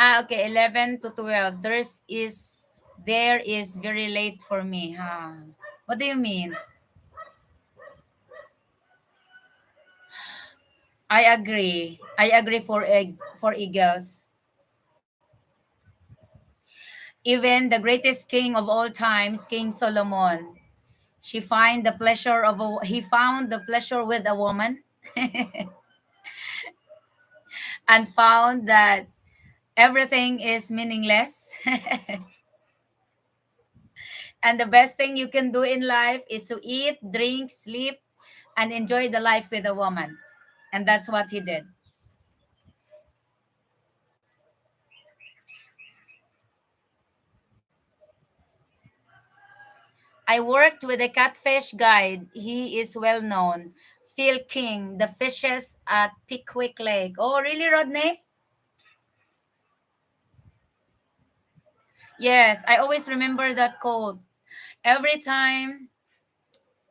Okay, 11 to 12. There is very late for me, huh? What do you mean? I agree for Eagles. Even the greatest king of all times, King Solomon, he found the pleasure with a woman and found that everything is meaningless. And the best thing you can do in life is to eat, drink, sleep, and enjoy the life with a woman. And that's what he did. I worked with a catfish guide. He is well known. Phil King, the fishes at Pickwick Lake. Oh, really, Rodney? Yes, I always remember that quote. Every time,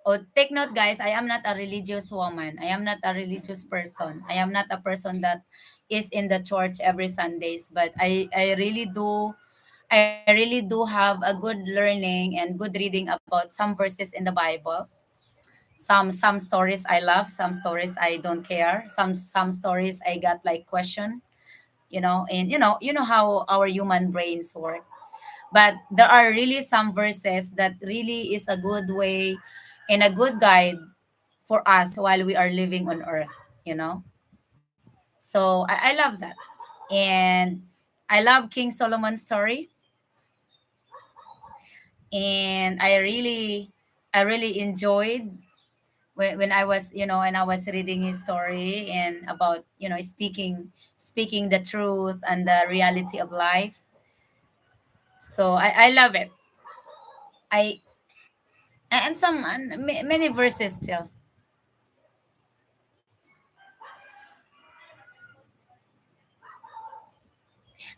oh, take note, guys, I am not a religious woman. I am not a religious person. I am not a person that is in the church every Sundays, but I really do have a good learning and good reading about some verses in the Bible. Some stories I love, some stories I don't care. Some stories I got like question, and you know how our human brains work. But there are really some verses that really is a good way and a good guide for us while we are living on earth, you know. So I love that. And I love King Solomon's story. And I really enjoyed when I was, and I was reading his story and about, speaking the truth and the reality of life. So I love it. I and some and many verses still.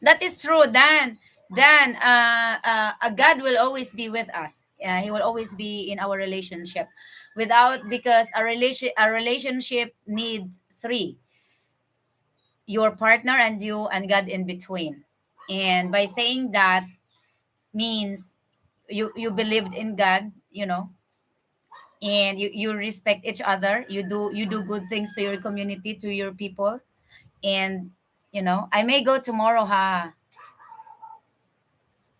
That is true, Dan. Dan, God will always be with us. He will always be in our relationship. Without, because a relationship need three: your partner and you and God in between. And by saying that means you believed in God, and you respect each other. You do good things to your community, to your people, and I may go tomorrow, ha.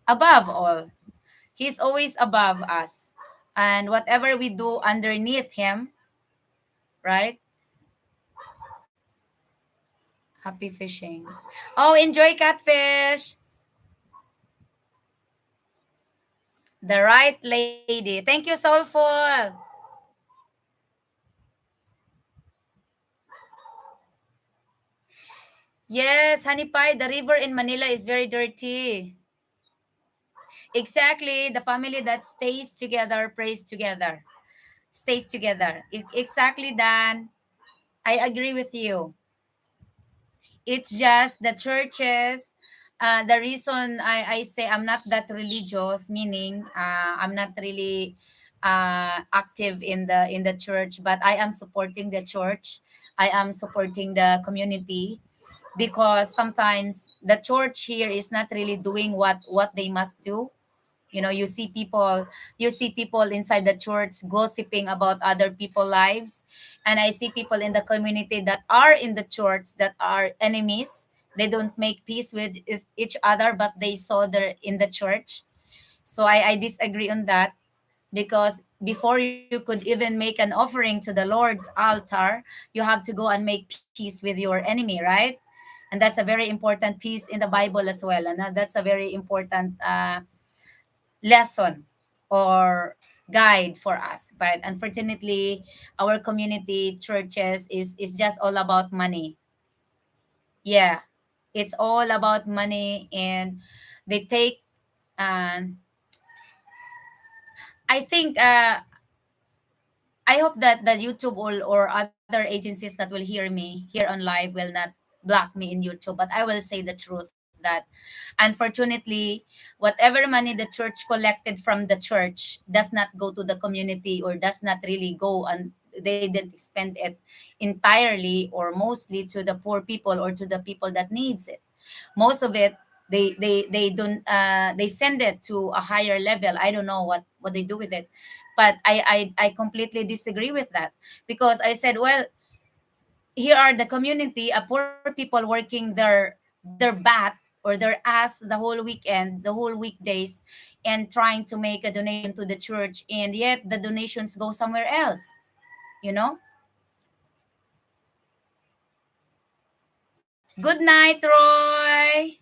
Above all, He's always above us. And whatever we do underneath him, right? Happy fishing. Oh, enjoy catfish. The right lady. Thank you, Soulful. Yes, Honey Pie, the river in Manila is very dirty. Exactly. The family that stays together, prays together, stays together. Exactly, Dan. I agree with you. It's just the churches. The reason I say I'm not that religious, meaning I'm not really active in the church, but I am supporting the church. I am supporting the community, because sometimes the church here is not really doing what they must do. You see people inside the church gossiping about other people's lives, and I see people in the community that are in the church that are enemies. They don't make peace with each other, but they saw their in the church. So I disagree on that, because before you could even make an offering to the Lord's altar, you have to go and make peace with your enemy, right? And that's a very important piece in the Bible as well, and that's a very important lesson or guide for us. But unfortunately, our community churches is just all about money. Yeah, it's all about money, and they take. Um, I think. I hope that YouTube or other agencies that will hear me here on live will not block me in YouTube. But I will say the truth that, unfortunately, whatever money the church collected from the church does not go to the community, or does not really go, and they didn't spend it entirely or mostly to the poor people or to the people that needs it. Most of it, they don't, they send it to a higher level. I don't know what they do with it, but I completely disagree with that, because I said, well, here are the community, poor people working their bat or their ass the whole weekend, the whole weekdays, and trying to make a donation to the church, and yet the donations go somewhere else. You know. Good night, Roy.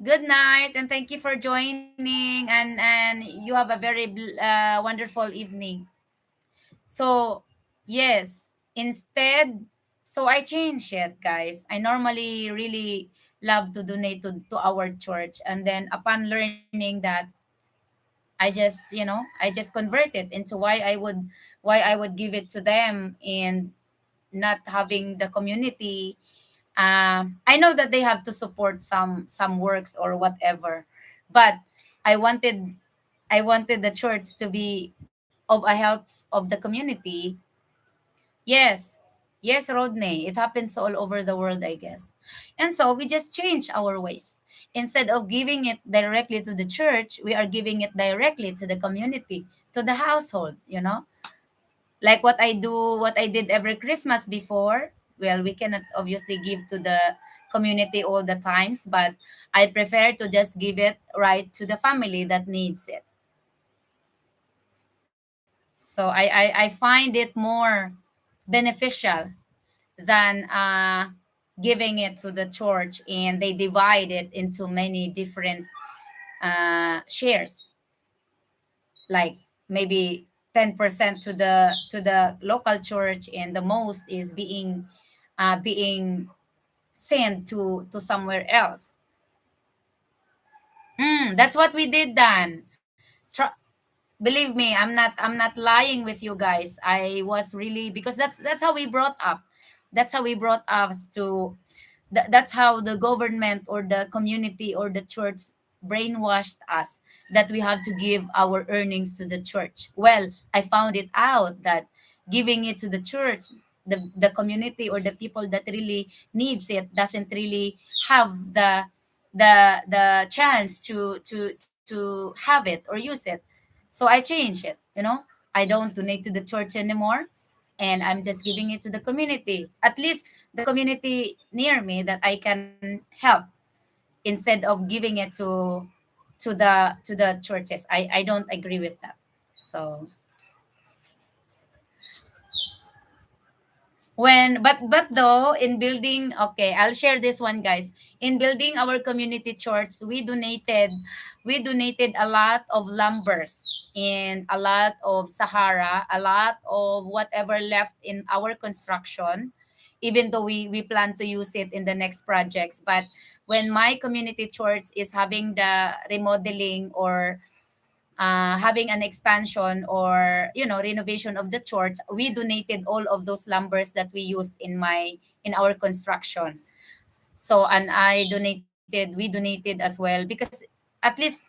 Good night, and thank you for joining, and you have a very wonderful evening. So, yes, instead, so I changed it, guys. I normally really love to donate to our church, and then upon learning that, I just convert it into why I would give it to them, and not having the community. I know that they have to support some works or whatever, but I wanted I wanted the church to be of a help of the community. Yes, yes, Rodney. It happens all over the world, I guess. And so we just change our ways. Instead of giving it directly to the church, we are giving it directly to the community, to the household. Like what I did every Christmas before. Well, we cannot obviously give to the community all the times, but I prefer to just give it right to the family that needs it. So I find it more beneficial than giving it to the church, and they divide it into many different shares, like maybe 10% to the local church, and the most is being sent to somewhere else. That's what we did, Dan. Believe me, I'm not lying with you guys. I was really, because that's how we brought up. That's how we brought us to, that's how the government or the community or the church brainwashed us that we have to give our earnings to the church. Well, I found it out that giving it to the church, the community or the people that really needs it doesn't really have the chance to have it or use it. So I changed it, I don't donate to the church anymore, and I'm just giving it to the community. At least the community near me that I can help, instead of giving it to the churches. I don't agree with that. So but though, in building, okay, I'll share this one, guys. In building our community church, we donated a lot of lumbers and a lot of sahara, a lot of whatever left in our construction, even though we plan to use it in the next projects. But when my community church is having the remodeling, or having an expansion, or renovation of the church, we donated all of those lumbers that we used in our construction. So, and we donated as well, because at least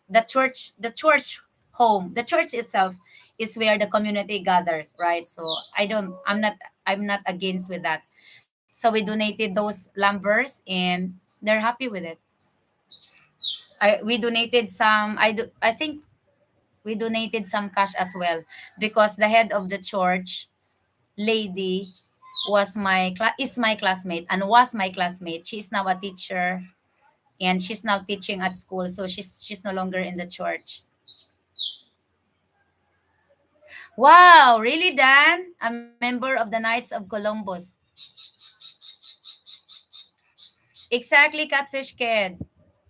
the church home, the church itself is where the community gathers, right? So I'm not against with that. So we donated those lumbers, and they're happy with it. We donated some. I think we donated some cash as well, because the head of the church lady is my classmate, and was my classmate. She's now a teacher, and she's now teaching at school, so she's no longer in the church. Wow, really, Dan? A member of the Knights of Columbus. Exactly, Catfish Kid.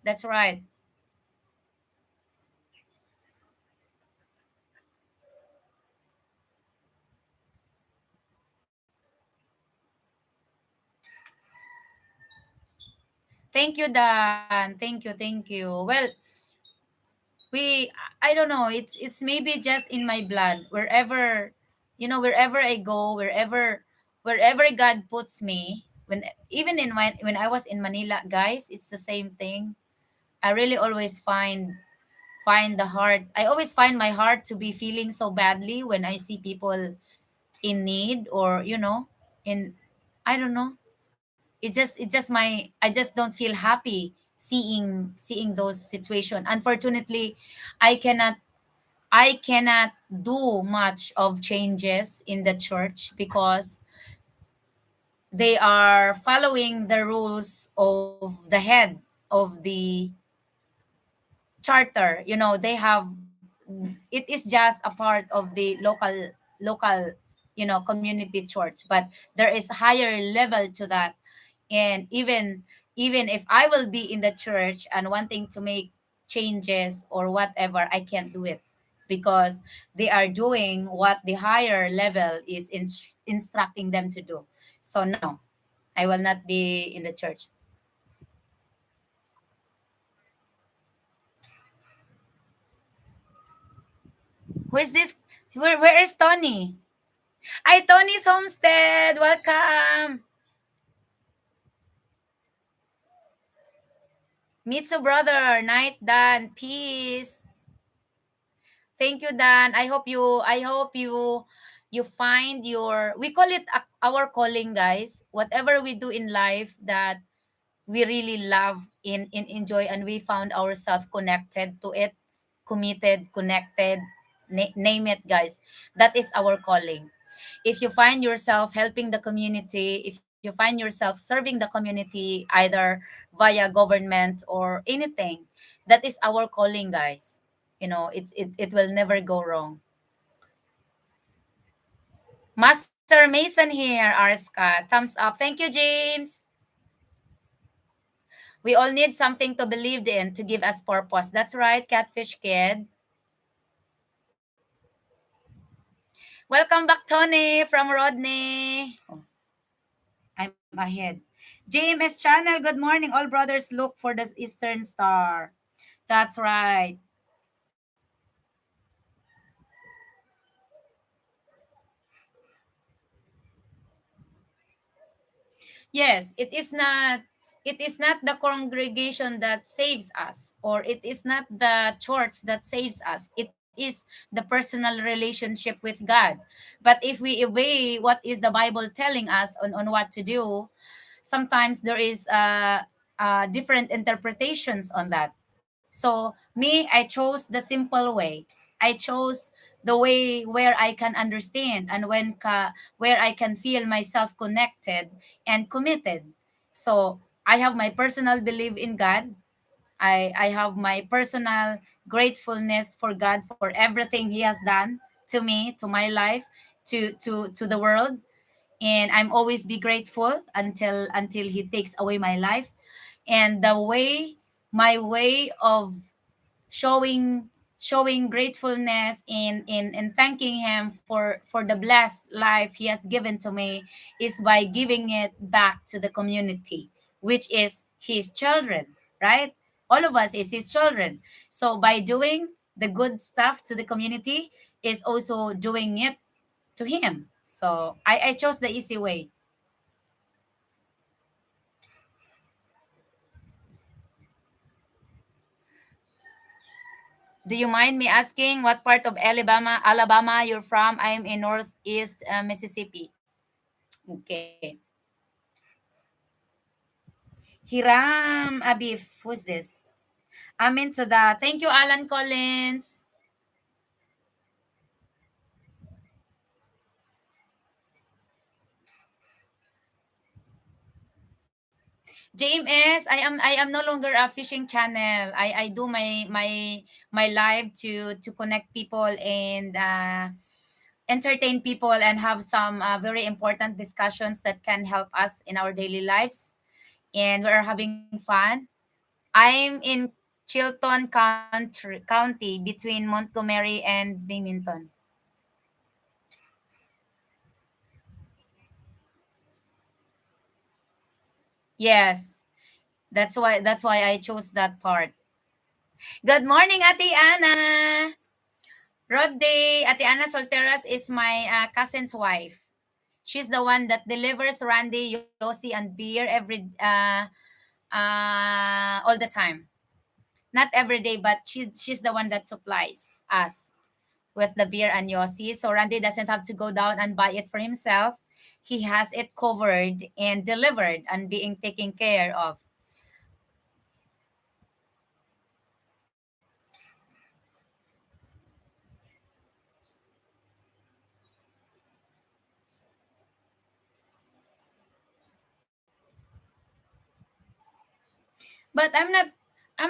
That's right. Thank you, Dan. Thank you. Well, we I don't know, it's maybe just in my blood. Wherever I go, wherever God puts me, even when I was in Manila, guys, it's the same thing. I really always find the heart. I always find my heart to be feeling so badly when I see people in need, or in, I don't know. It just my I just don't feel happy seeing those situations. Unfortunately, I cannot I cannot do much of changes in the church, because they are following the rules of the head of the charter. They have, it is just a part of the local community church, but there is a higher level to that. And even if I will be in the church and wanting to make changes or whatever, I can't do it, because they are doing what the higher level is instructing them to do. So no, I will not be in the church. Who is this? Where is Tony? Hi, Tony's Homestead. Welcome. Mitsu brother. Night Dan. Peace. Thank you, Dan. I hope you find your, we call it our calling, guys. Whatever we do in life that we really love, in enjoy, and we found ourselves connected to it, committed, connected, name it, guys. That is our calling. If you find yourself helping the community, if you find yourself serving the community, either via government or anything, that is our calling, guys. It will never go wrong. Master Mason here, Arska. Thumbs up. Thank you, James. We all need something to believe in to give us purpose. That's right, Catfish Kid. Welcome back, Tony from Rodney. Oh, I'm ahead. JMS channel, good morning. All brothers look for the Eastern Star. That's right. Yes, it is not the congregation that saves us, or it is not the church that saves us. It is the personal relationship with God. But if we obey what is the Bible telling us on what to do, sometimes there is different interpretations on that. So me, I chose the simple way. I chose the way where I can understand, and where I can feel myself connected and committed. So I have my personal belief in God. I have my personal gratefulness for God for everything He has done to me, to my life, to the world, and I'm always be grateful until He takes away my life. And the way, my way of showing gratefulness in thanking Him for the blessed life He has given to me is by giving it back to the community, which is His children, right? All of us is His children. So by doing the good stuff to the community is also doing it to Him. So I chose the easy way. Do you mind me asking what part of Alabama you're from? I'm in Northeast Mississippi. Okay. Hiram Abif. Who's this? Amin to that. Thank you, Alan Collins. JMS, I am no longer a fishing channel. I do my live to connect people and entertain people and have some very important discussions that can help us in our daily lives. And we're having fun. I'm in County between Montgomery and Binghamton. Yes, that's why I chose that part. Good morning, Ate Ana. Rod Day. Ate Ana Solteras is my cousin's wife. She's the one that delivers Randy, Yossi, and beer all the time. Not every day, but she's the one that supplies us with the beer and Yossi. So Randy doesn't have to go down and buy it for himself. He has it covered and delivered and being taken care of. But I'm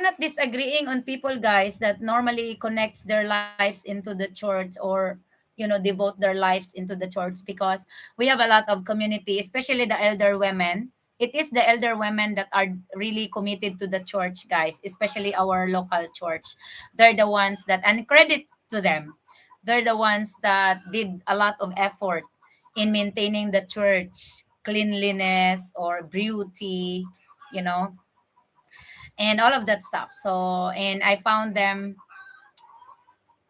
not disagreeing on people, guys, that normally connects their lives into the church, or devote their lives into the church, because we have a lot of community, especially the elder women. It is the elder women that are really committed to the church, guys, especially our local church. They're the ones that, and credit to them, they're the ones that did a lot of effort in maintaining the church cleanliness or beauty, you know and all of that stuff. So, and I found them,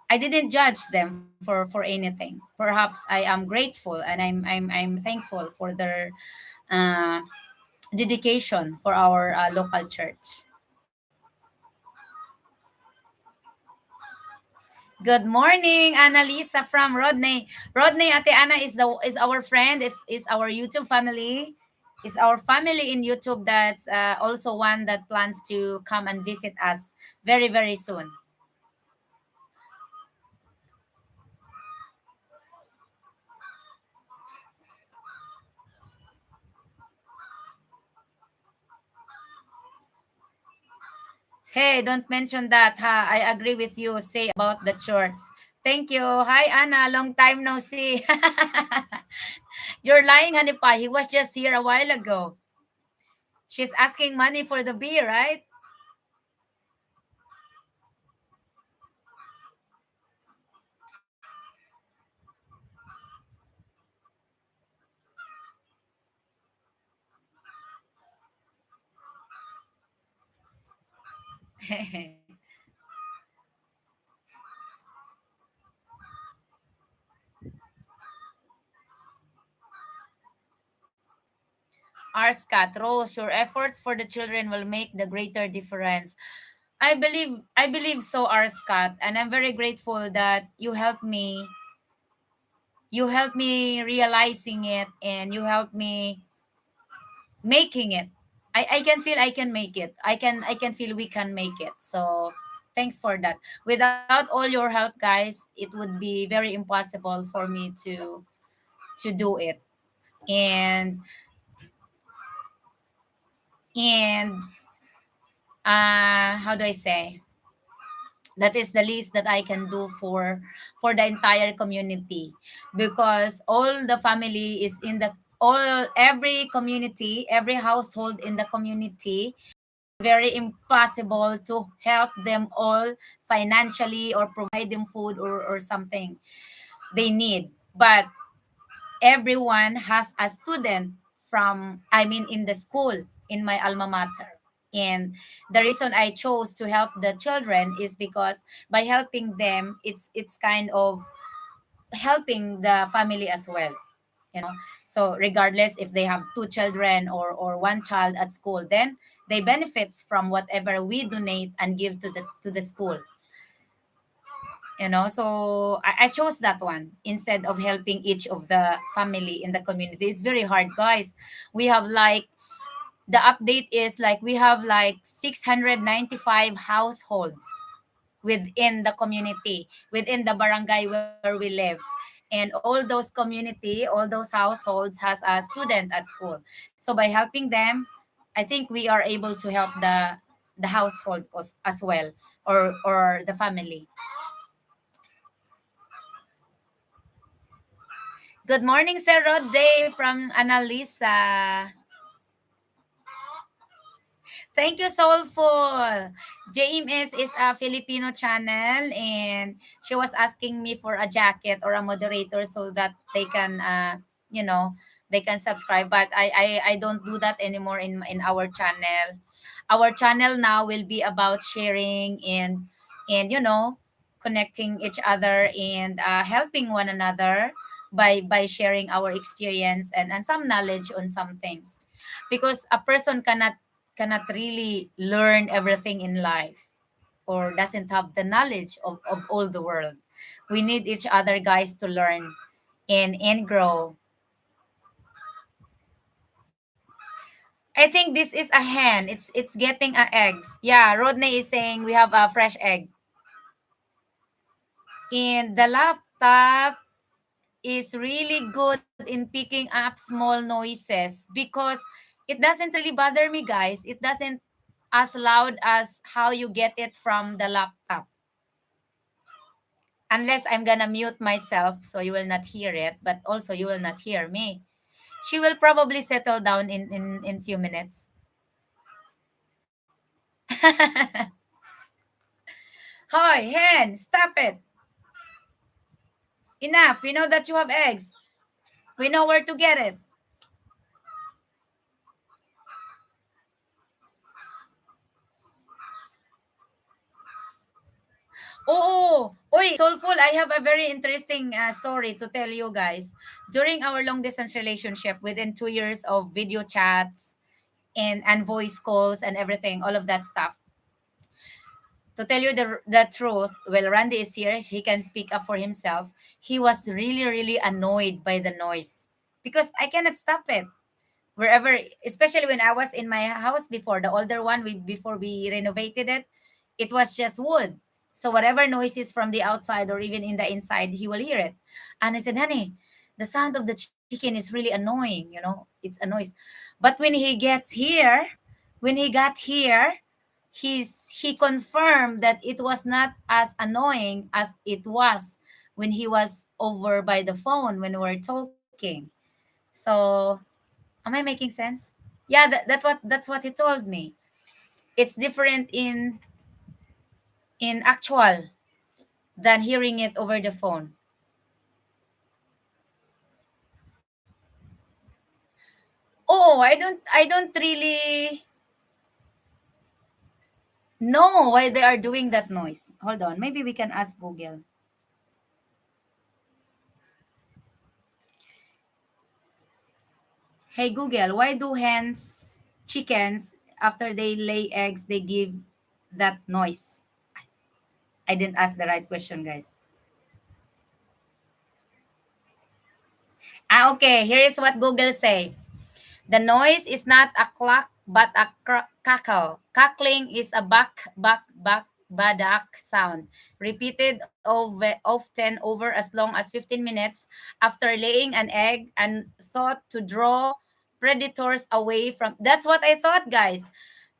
I didn't judge them for anything. Perhaps I am grateful, and I'm thankful for their uh, dedication for our local church. Good morning, Annalisa from Rodney. Rodney, Ate Ana is our friend. Is our YouTube family. Is our family in YouTube that's also one that plans to come and visit us very very soon. Hey, don't mention that, ha. I agree with you. Say about the church. Thank you. Hi, Anna. Long time no see. You're lying, honey pie. He was just here a while ago. She's asking money for the beer, right? Arskat, Rose, your efforts for the children will make the greater difference. I believe so, Arskat, and I'm very grateful that you helped me realizing it, and you helped me making it. I can feel I can make it. I can feel we can make it. So thanks for that. Without all your help, guys, it would be very impossible for me to do it. And and how do I say? That is the least that I can do for the entire community, because all the family is in the all every community, every household in the community, very impossible to help them all financially or provide them food or something they need. But everyone has a student from, I mean, in the school, in my alma mater. And the reason I chose to help the children is because by helping them, it's kind of helping the family as well, you know. So regardless if they have two children or one child at school, then they benefits from whatever we donate and give to the school, you know. So I chose that one instead of helping each of the family in the community. It's very hard, guys. We have like, the update is like, we have like 695 households within the community, within the barangay where we live. And all those community, all those households has a student at school. So by helping them, I think we are able to help the household as well, or the family. Good morning, Sir Rod Day from Annalisa. Thank you, Soulful. JMS is a Filipino channel, and she was asking me for a jacket or a moderator so that they can, you know, they can subscribe. But I don't do that anymore in our channel. Our channel now will be about sharing and connecting each other and helping one another by sharing our experience and some knowledge on some things, because a person cannot really learn everything in life, or doesn't have the knowledge of all the world. We need each other, guys, to learn and grow. I think this is a hen. It's getting eggs. Yeah, Rodney is saying we have a fresh egg. And the laptop is really good in picking up small noises, because it doesn't really bother me, guys. It doesn't as loud as how you get it from the laptop. Unless I'm gonna mute myself so you will not hear it, but also you will not hear me. She will probably settle down in few minutes. Hoy, hen, stop it. Enough. We know that you have eggs. We know where to get it. Oh, oy, Soulful, I have a very interesting story to tell you guys. During our long distance relationship, within 2 years of video chats and voice calls and everything, all of that stuff, to tell you the truth, well, Randy is here, he can speak up for himself. He was really, really annoyed by the noise because I cannot stop it. Wherever, especially when I was in my house before, the older one, before we renovated it, it was just wood. So whatever noises from the outside or even in the inside, he will hear it. And I said, honey, the sound of the chicken is really annoying, it's a noise. But when he got here, he confirmed that it was not as annoying as it was when he was over by the phone when we were talking. So am I making sense? Yeah, that's what he told me. It's different in actual than hearing it over the phone. Oh, I don't really know why they are doing that noise. Hold on, maybe we can ask Google. Hey Google, why do hens, chickens, after they lay eggs, they give that noise? I didn't ask the right question, guys. Okay, here is what Google say. The noise is not a clock but a cackle. Cackling is a badak sound, repeated often over as long as 15 minutes after laying an egg and thought to draw predators away from. That's what I thought, guys.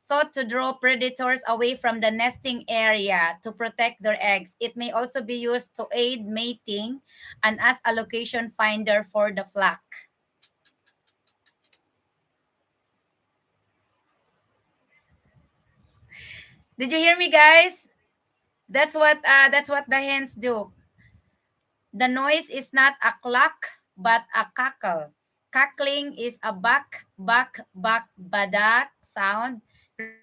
Thought to draw predators away from the nesting area to protect their eggs. It may also be used to aid mating and as a location finder for the flock. Did you hear me, guys? That's what the hens do. The noise is not a cluck but a cackle. Cackling is a back badak sound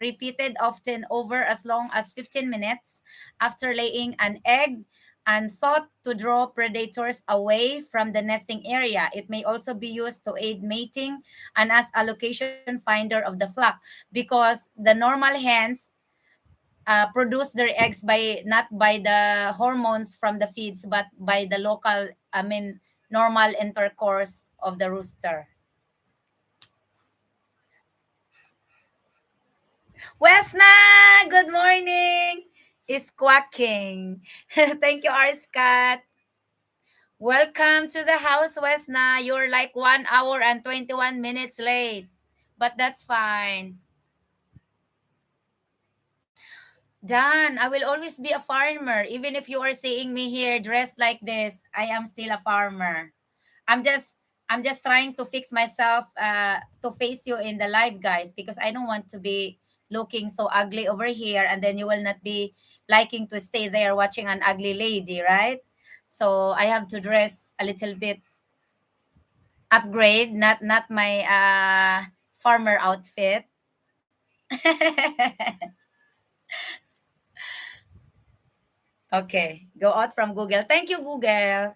repeated often over as long as 15 minutes after laying an egg and thought to draw predators away from the nesting area. It may also be used to aid mating and as a location finder of the flock because the normal hens produce their eggs by not by the hormones from the feeds but by the local, I mean, normal intercourse of the rooster. Wesna, good morning, is quacking. Thank you, R. Scott. Welcome to the house, Wesna. You're like 1 hour and 21 minutes late, but that's fine. Dan, I will always be a farmer. Even if you are seeing me here dressed like this, I am still a farmer. I'm just I'm just trying to fix myself to face you in the live, guys, because I don't want to be looking so ugly over here and then you will not be liking to stay there watching an ugly lady, right? So I have to dress a little bit upgrade, not my farmer outfit. Okay, go out from Google. Thank you, Google.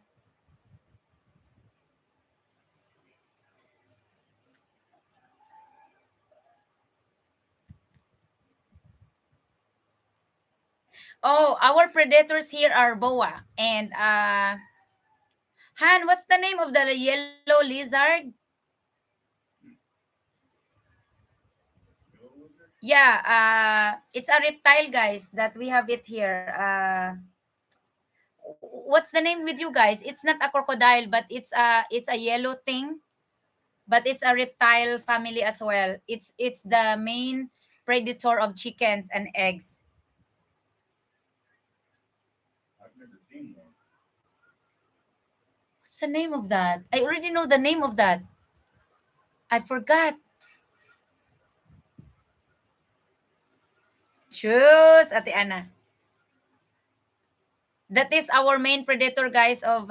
Oh, our predators here are boa and Han, what's the name of the yellow lizard? Yeah, it's a reptile, guys, that we have it here. What's the name with you guys? It's not a crocodile, but it's a yellow thing, but it's a reptile family as well. It's the main predator of chickens and eggs. What's the name of that? I already know the name of that. I forgot. Choose, Ate Ana. That is our main predator, guys, of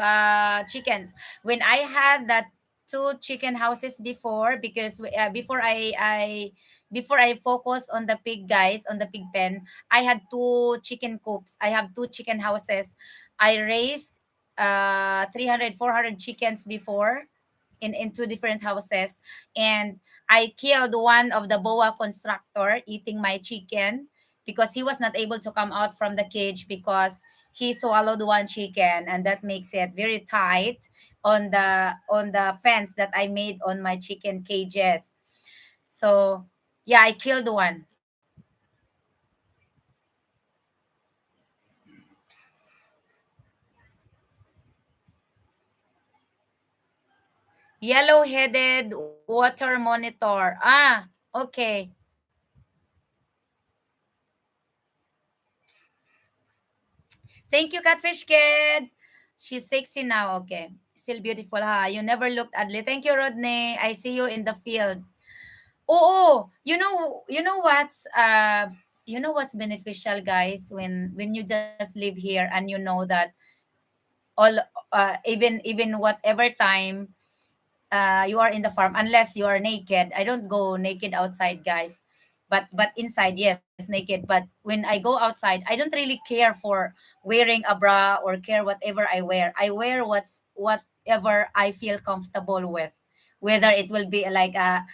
chickens. When I had that two chicken houses before, because before I focus on the pig, guys, on the pig pen, I had two chicken coops. I have two chicken houses. I raised 300 400 chickens before in two different houses, and I killed one of the boa constructor eating my chicken because he was not able to come out from the cage because he swallowed one chicken, and that makes it very tight on the fence that I made on my chicken cages. So yeah, I killed one. Yellow-headed water monitor. Okay. Thank you, Catfish Kid. She's sexy now. Okay. Still beautiful, huh? You never looked ugly. Thank you, Rodney. I see you in the field. Oh, you know what's beneficial, guys, when you just live here and you know that all even whatever time you are in the farm, unless you are naked. I don't go naked outside, guys, but inside, yes, naked. But when I go outside, I don't really care for wearing a bra or care whatever I wear. I wear whatever I feel comfortable with, whether it will be like a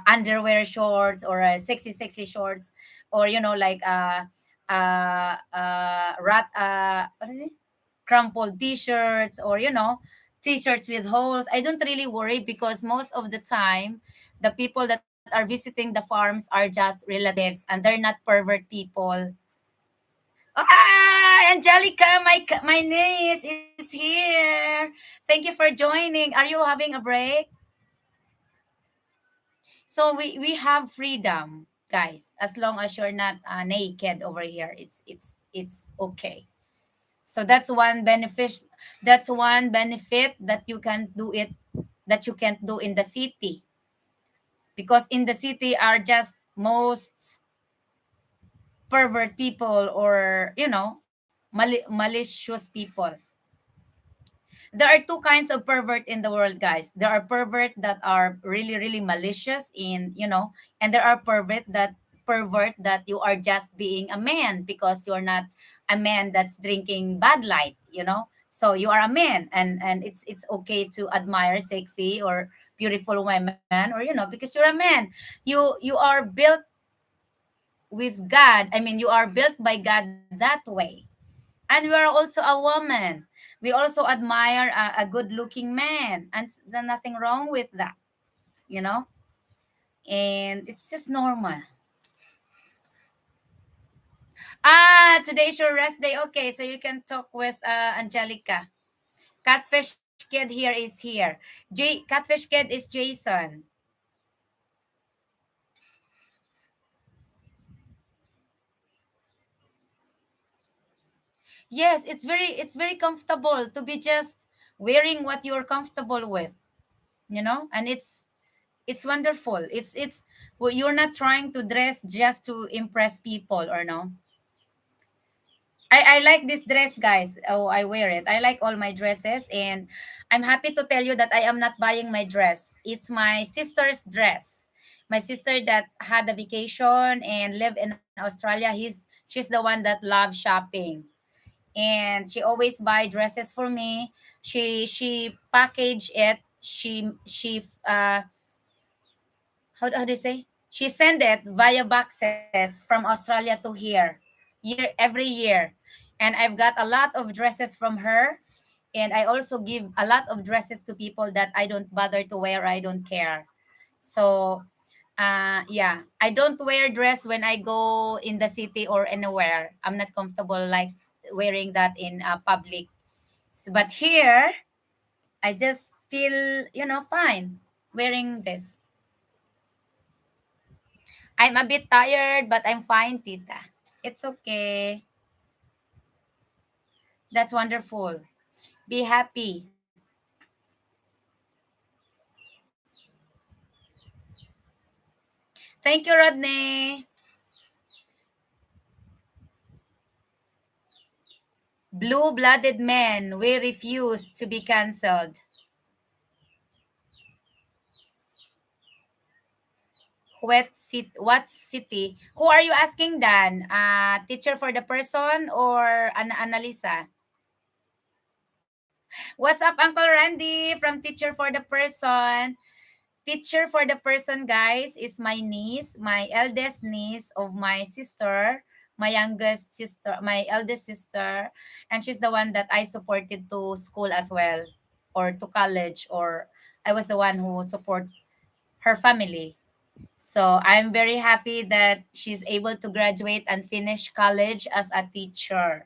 underwear shorts or a sexy shorts, or like rat what is it, crumpled t-shirts, or t-shirts with holes. I don't really worry because most of the time the people that are visiting the farms are just relatives and they're not pervert people. Ah, Angelica, my niece is here. Thank you for joining. Are you having a break? So we have freedom, guys. As long as you're not naked over here, it's okay. So that's one benefit that you can do it, that you can't do in the city, because in the city are just most pervert people, or malicious people. There are two kinds of pervert in the world, guys. There are pervert that are really malicious and there are pervert that you are just being a man because you're not a man that's drinking Bud Light. So you are a man, and it's okay to admire sexy or beautiful women, or because you're a man. You are built with God. I mean, you are built by God that way. And we are also a woman. We also admire a good looking man, and there's nothing wrong with that, you know and it's just normal. Today's your rest day. Okay, so you can talk with Angelica. Catfish Kid here is here. Catfish Kid is Jason. Yes, it's very comfortable to be just wearing what you're comfortable with, and it's wonderful. It's well, you're not trying to dress just to impress people, or no. I like this dress, guys. Oh, I wear it. I like all my dresses, and I'm happy to tell you that I am not buying my dress. It's my sister's dress. My sister that had a vacation and lived in Australia. She's the one that loves shopping, and she always buy dresses for me. She package it. She how do you say? She send it via boxes from Australia to here, every year, and I've got a lot of dresses from her, and I also give a lot of dresses to people that I don't bother to wear. I don't care. So, yeah, I don't wear dress when I go in the city or anywhere. I'm not comfortable like wearing that in public. But here, I just feel fine wearing this. I'm a bit tired, but I'm fine, Tita. It's okay. That's wonderful. Be happy. Thank you, Rodney. Blue blooded men, we refuse to be cancelled. What city? Who are you asking, Dan? Teacher for the person or Annalisa? What's up, Uncle Randy from Teacher for the Person? Teacher for the Person, guys, is my niece, my eldest niece of my sister, my youngest sister, my eldest sister, and she's the one that I supported to school as well, or to college, or I was the one who support her family. So I'm very happy that she's able to graduate and finish college as a teacher.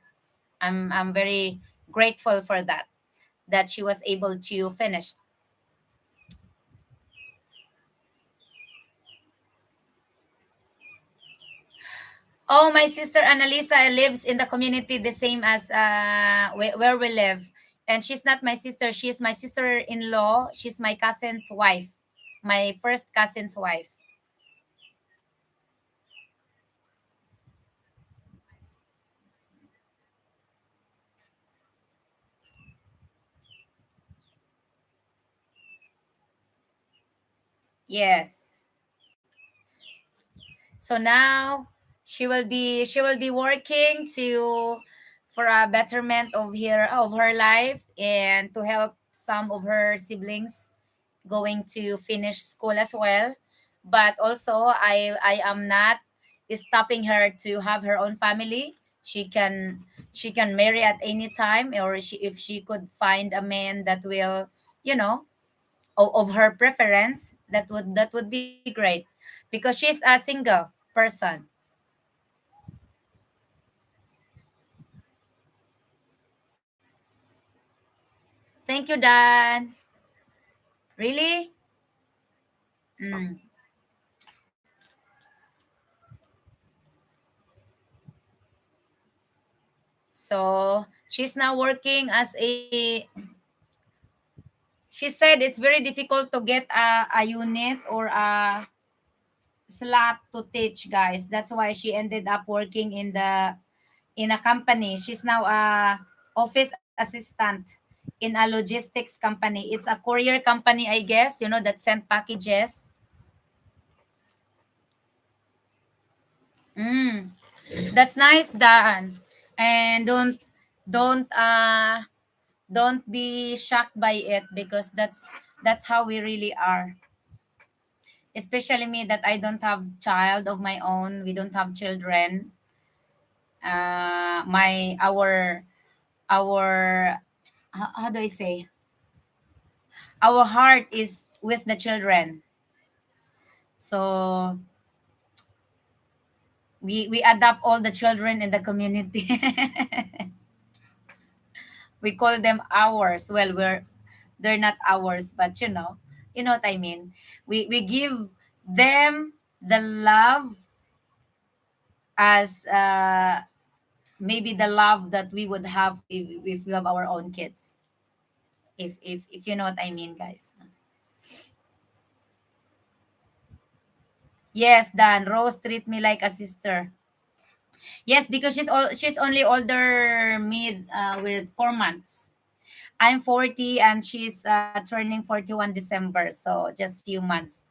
I'm very grateful for that she was able to finish. Oh, my sister Annalisa lives in the community the same as where we live. And she's not my sister. She's my sister-in-law. She's my cousin's wife. My first cousin's wife. Yes. So now she will be working to for a betterment of her life and to help some of her siblings going to finish school as well. But also I am not stopping her to have her own family. She can marry at any time, or if she could find a man that will, you know, of her preference, that would be great, because she's a single person. Thank you, Dan. Really? Mm. So she's now working as a. She said it's very difficult to get a unit or a slot to teach, guys. That's why she ended up working in a company. She's now a office assistant in a logistics company. It's a courier company, I guess, that send packages. Mm, that's nice, Dan. And don't be shocked by it, because that's how we really are. Especially me, that I don't have child of my own. We don't have children. My our how do I say, our heart is with the children. So we adopt all the children in the community. We call them ours. Well, they're not ours, but you know what I mean. We give them the love as maybe the love that we would have if we have our own kids. If you know what I mean, guys. Yes, Dan. Rose treat me like a sister. Yes, because she's only older me with 4 months. I'm 40 and she's turning 41 December, so just few months.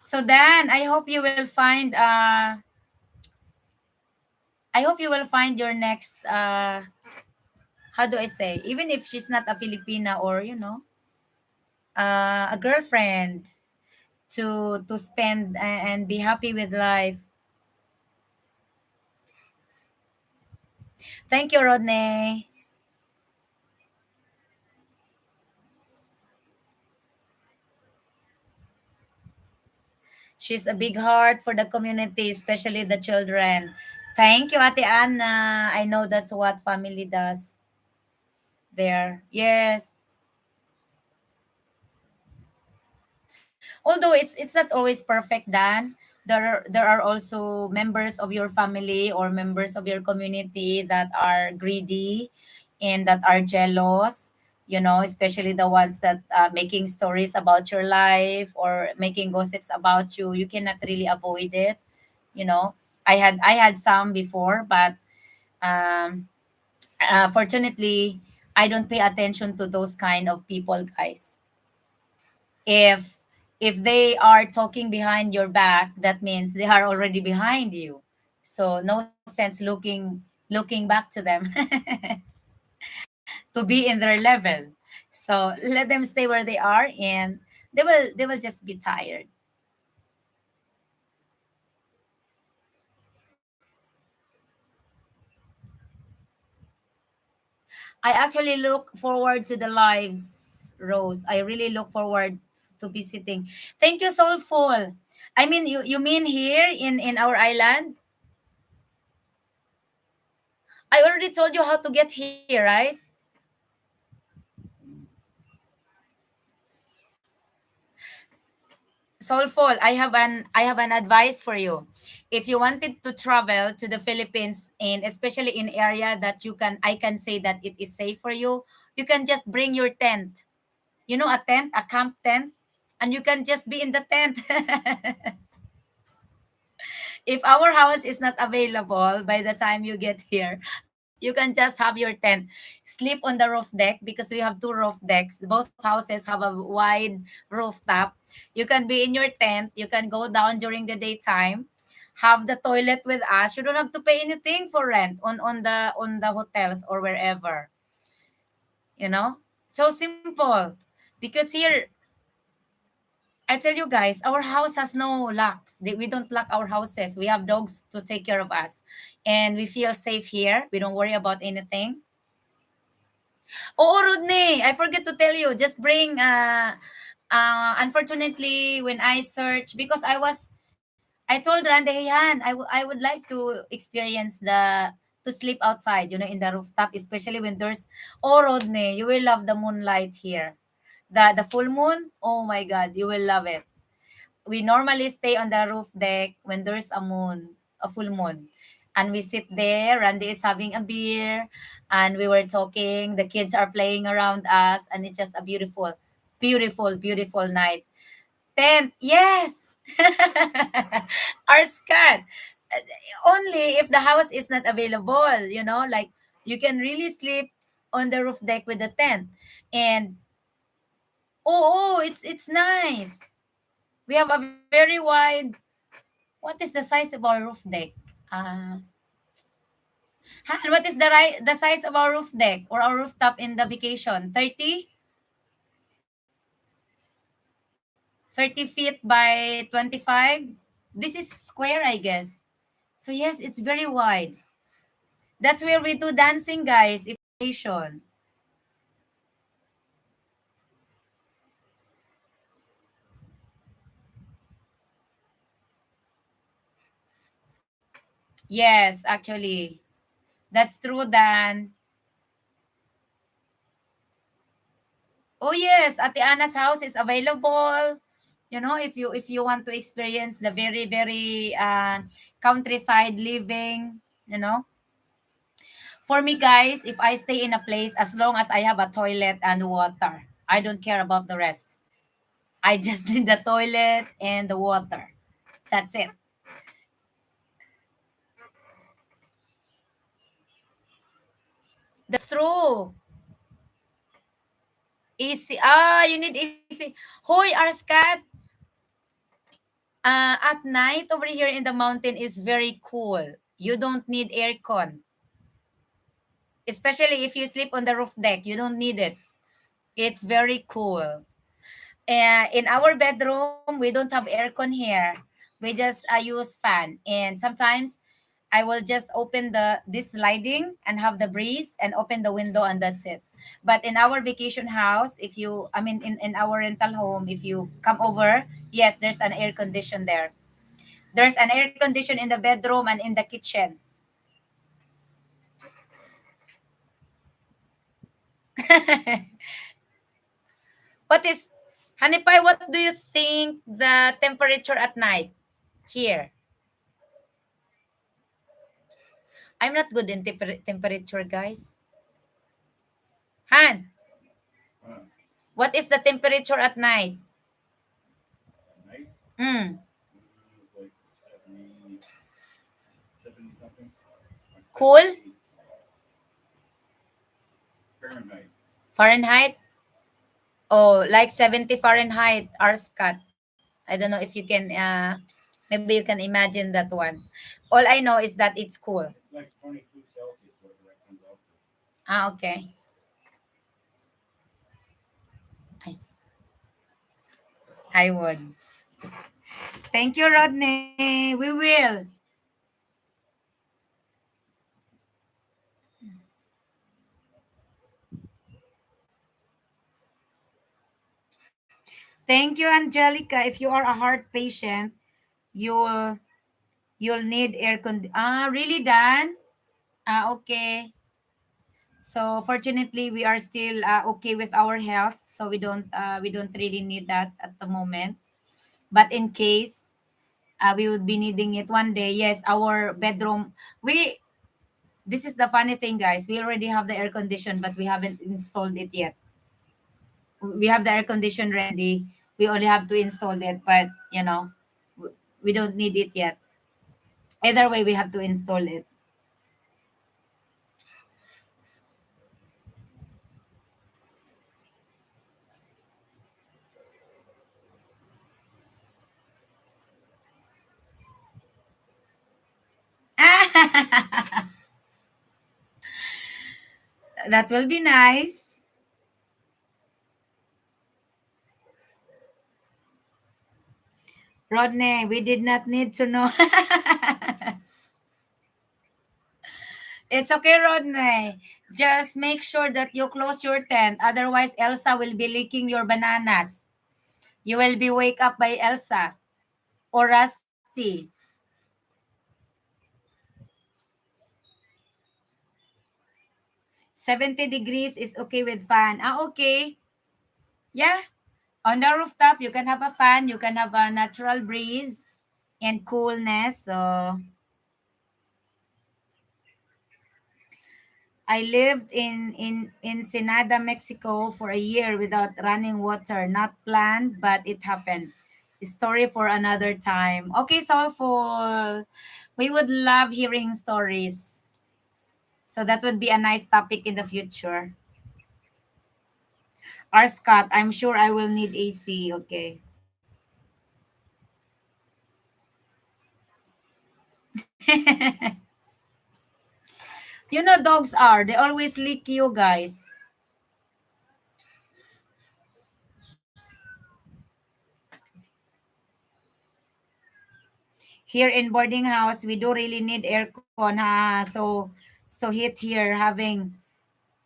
So Dan, I hope you will find your next how do I say, even if she's not a Filipina, or a girlfriend to spend and be happy with life. Thank you, Rodney. She's a big heart for the community, especially the children. Thank you, Ate Anna. I know that's what family does there. Yes. Although it's not always perfect, Dan. There are also members of your family or members of your community that are greedy and that are jealous, especially the ones that making stories about your life or making gossips about you. You cannot really avoid it. you know I had some before, but um fortunately I don't pay attention to those kind of people, guys. If if they are talking behind your back, that means they are already behind you. So no sense looking back to them to be in their level. So let them stay where they are, and they will just be tired. I actually look forward to the lives, Rose. I really look forward to visiting. Thank you, Soulful. I mean, you mean here in our island? I already told you how to get here, right? Soulful, I have an advice for you. If you wanted to travel to the Philippines, and especially in area that I can say that it is safe for you, you can just bring your tent. A tent, a camp tent, and you can just be in the tent. If our house is not available by the time you get here, you can just have your tent, sleep on the roof deck because we have two roof decks. Both houses have a wide rooftop. You can be in your tent. You can go down during the daytime, have the toilet with us. You don't have to pay anything for rent on the hotels or wherever. So simple. Because here, I tell you guys, our house has no locks. We don't lock our houses. We have dogs to take care of us. And we feel safe here. We don't worry about anything. Oh, Rodney, I forget to tell you. Just bring, unfortunately, when I search, because I told Rande, hey, Han, I would like to experience to sleep outside, in the rooftop, especially when there's, oh, Rodney, you will love the moonlight here. The full moon, oh my God, you will love it. We normally stay on the roof deck when there's a full moon. And we sit there, Randy is having a beer, and we were talking, the kids are playing around us, and it's just a beautiful, beautiful, beautiful night. Tent, yes! Our scat. Only if the house is not available, like you can really sleep on the roof deck with the tent. And oh, it's nice. We have a very wide. What is the size of our roof deck? Uh, Han, what is the size of our roof deck or our rooftop in the vacation? 30 feet by 25? This is square, I guess. So yes, it's very wide. That's where we do dancing, guys. If vacation. Yes, actually. That's true, Dan. Oh yes, Ate Anna's house is available. If you want to experience the very very countryside living, for me guys, if I stay in a place, as long as I have a toilet and water, I don't care about the rest. I just need the toilet and the water. That's it. That's true. Easy. You need easy. Hoy, Arskat, at night over here in the mountain is very cool. You don't need aircon. Especially if you sleep on the roof deck, you don't need it. It's very cool. In our bedroom, we don't have aircon here. We just use fan, and sometimes I will just open this sliding and have the breeze and open the window, and that's it. But in our vacation house, in our rental home, if you come over, yes, there's an air condition there. There's an air condition in the bedroom and in the kitchen. What is, Hanipay, what do you think the temperature at night here? I'm not good in temperature, guys. Han, what is the temperature at night? Mm, cool? Fahrenheit? Oh, like 70 Fahrenheit, Arscat. I don't know if you can, maybe you can imagine that one. All I know is that it's cool. Ah, okay. I, I would. Thank you, Rodney. We will. Thank you, Angelica. If you are a heart patient, you'll you'll need air con. Really, Dan? Okay. So fortunately, we are still okay with our health, so we don't really need that at the moment. But in case we would be needing it one day, yes, our bedroom. We This is the funny thing, guys. We already have the air condition, but we haven't installed it yet. We have the air condition ready. We only have to install it, but we don't need it yet. Either way, we have to install it. That will be nice. Rodney, we did not need to know. It's okay, Rodney. Just make sure that you close your tent. Otherwise, Elsa will be licking your bananas. You will be wake up by Elsa or Rusty. 70 degrees is okay with fan. Ah, okay. Yeah. On the rooftop, you can have a fan. You can have a natural breeze and coolness. So I lived in Ensenada, Mexico for a year without running water. Not planned, but it happened. Story for another time. Okay, Soulful. We would love hearing stories. So that would be a nice topic in the future. R. Scott, I'm sure I will need AC. Okay. You know, dogs are. They always lick you guys. Here in boarding house, we do really need aircon, ha. So heat here having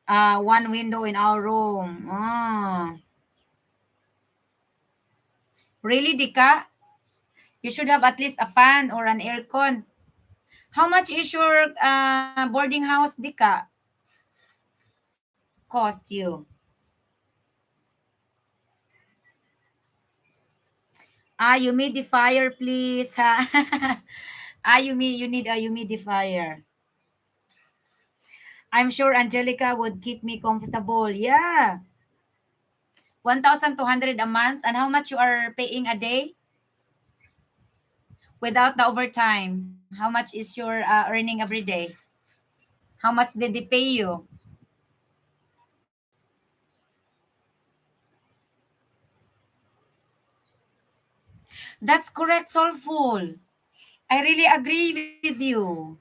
one window in our room. Oh, really, Dika? You should have at least a fan or an aircon. How much is your boarding house, Dika? Cost you? Humidifier, please. Ha? You need a humidifier. I'm sure Angelica would keep me comfortable. Yeah. 1,200 a month. And how much you are paying a day without the overtime? How much is your earning every day? How much did they pay you? That's correct, Soulful. I really agree with you.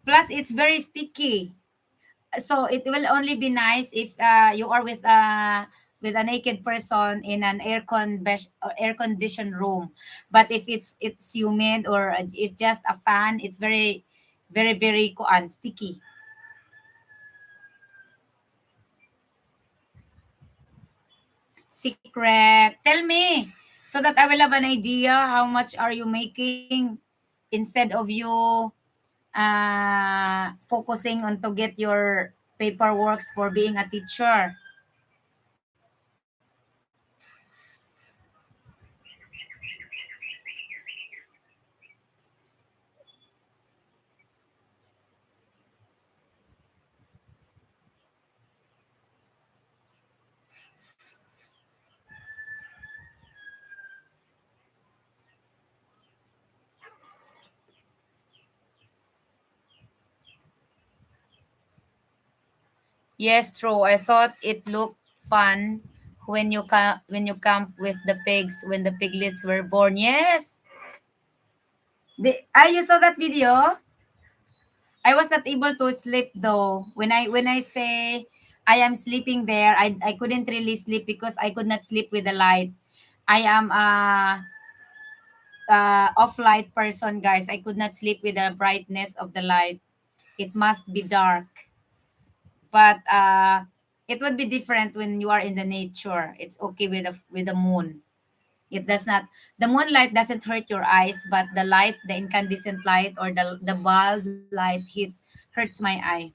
Plus, it's very sticky. So it will only be nice if you are with a naked person in an air conditioned room. But if it's humid or it's just a fan, it's very sticky. Secret. Tell me so that I will have an idea how much are you making instead of you focusing on to get your paperwork for being a teacher. Yes, true. I thought it looked fun when you camp with the pigs when the piglets were born. Yes. You saw that video? I was not able to sleep though. When I say I am sleeping there, I couldn't really sleep because I could not sleep with the light. I am off light person, guys. I could not sleep with the brightness of the light. It must be dark. But it would be different when you are in the nature. It's okay with the moon. It does not, the moonlight doesn't hurt your eyes, but the light, the incandescent light or the bulb light hurts my eye.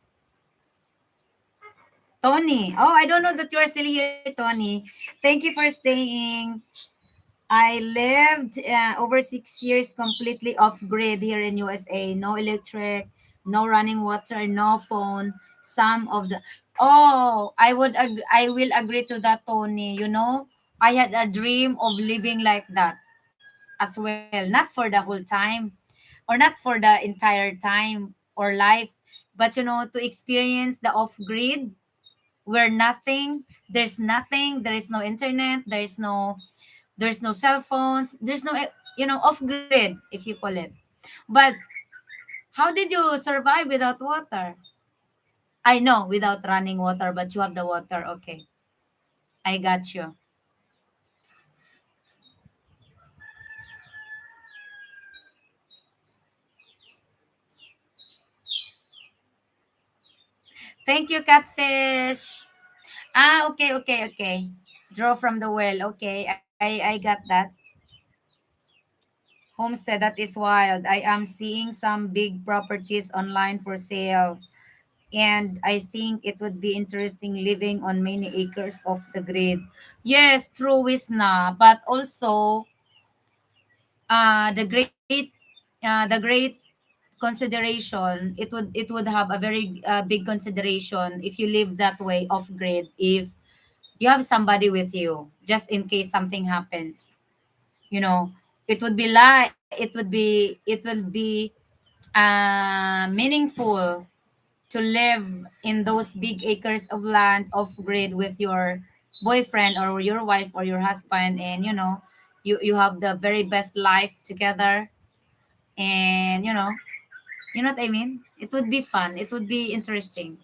Tony, oh, I don't know that you are still here, Tony. Thank you for staying. I lived over 6 years completely off grid here in USA. No electric, no running water, no phone. Some of the I will agree to that, Tony. You know, I had a dream of living like that. as well, not for the whole time or not for the entire time or life, but to experience the off grid where nothing, there is no internet, there's no cell phones, there's no off grid, if you call it. But how did you survive without water? I know without running water, but you have the water. Okay, I got you. Thank you, catfish. Ah, okay, okay, okay. Draw from the well. Okay, I got that. Homestead, that is wild. I am seeing some big properties online for sale, and I think it would be interesting living on many acres of the grid. Yes, true, Wisna, but also the great consideration, it would have a very big consideration if you live that way off grid, if you have somebody with you just in case something happens. you know it would be like it will be meaningful to live in those big acres of land off grid with your boyfriend or your wife or your husband, and you have the very best life together. And you know what I mean. It would be fun, it would be interesting.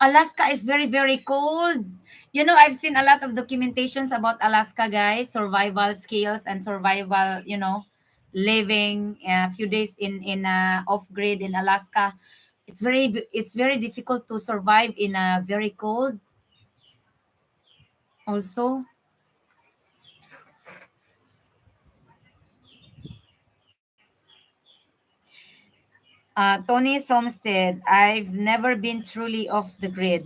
Alaska is very, very cold. I've seen a lot of documentations about Alaska, guys, survival skills and survival, living a few days in off grid in Alaska. It's very difficult to survive in a very cold also. Tony Somstead, I've never been truly off the grid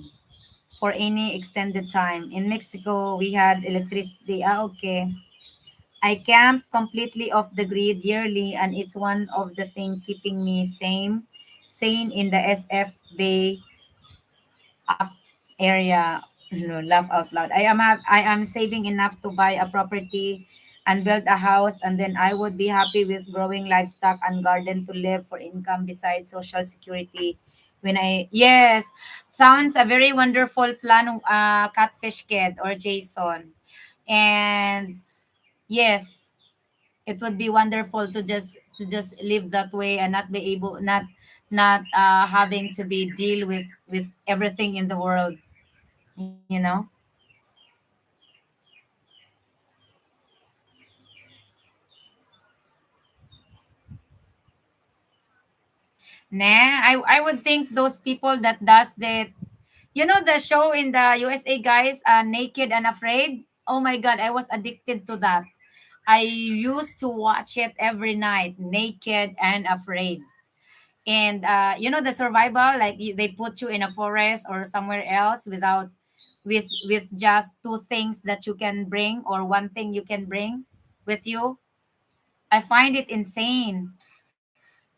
for any extended time. In Mexico, we had electricity. Okay. I camp completely off the grid yearly, and it's one of the things keeping me sane in the SF Bay af- area. No, laugh out loud. I am saving enough to buy a property and build a house, and then I would be happy with growing livestock and garden to live for income besides social security. When I Yes, sounds a very wonderful plan, Catfish Kid or Jason. And yes, it would be wonderful to just live that way and not be able not having to be deal with everything in the world, you know. Nah, I would think those people that does that, the show in the USA, guys, Naked and Afraid. Oh my god, I was addicted to that. I used to watch it every night, Naked and Afraid. And the survival, like they put you in a forest or somewhere else with just two things that you can bring or one thing you can bring with you. I find it insane,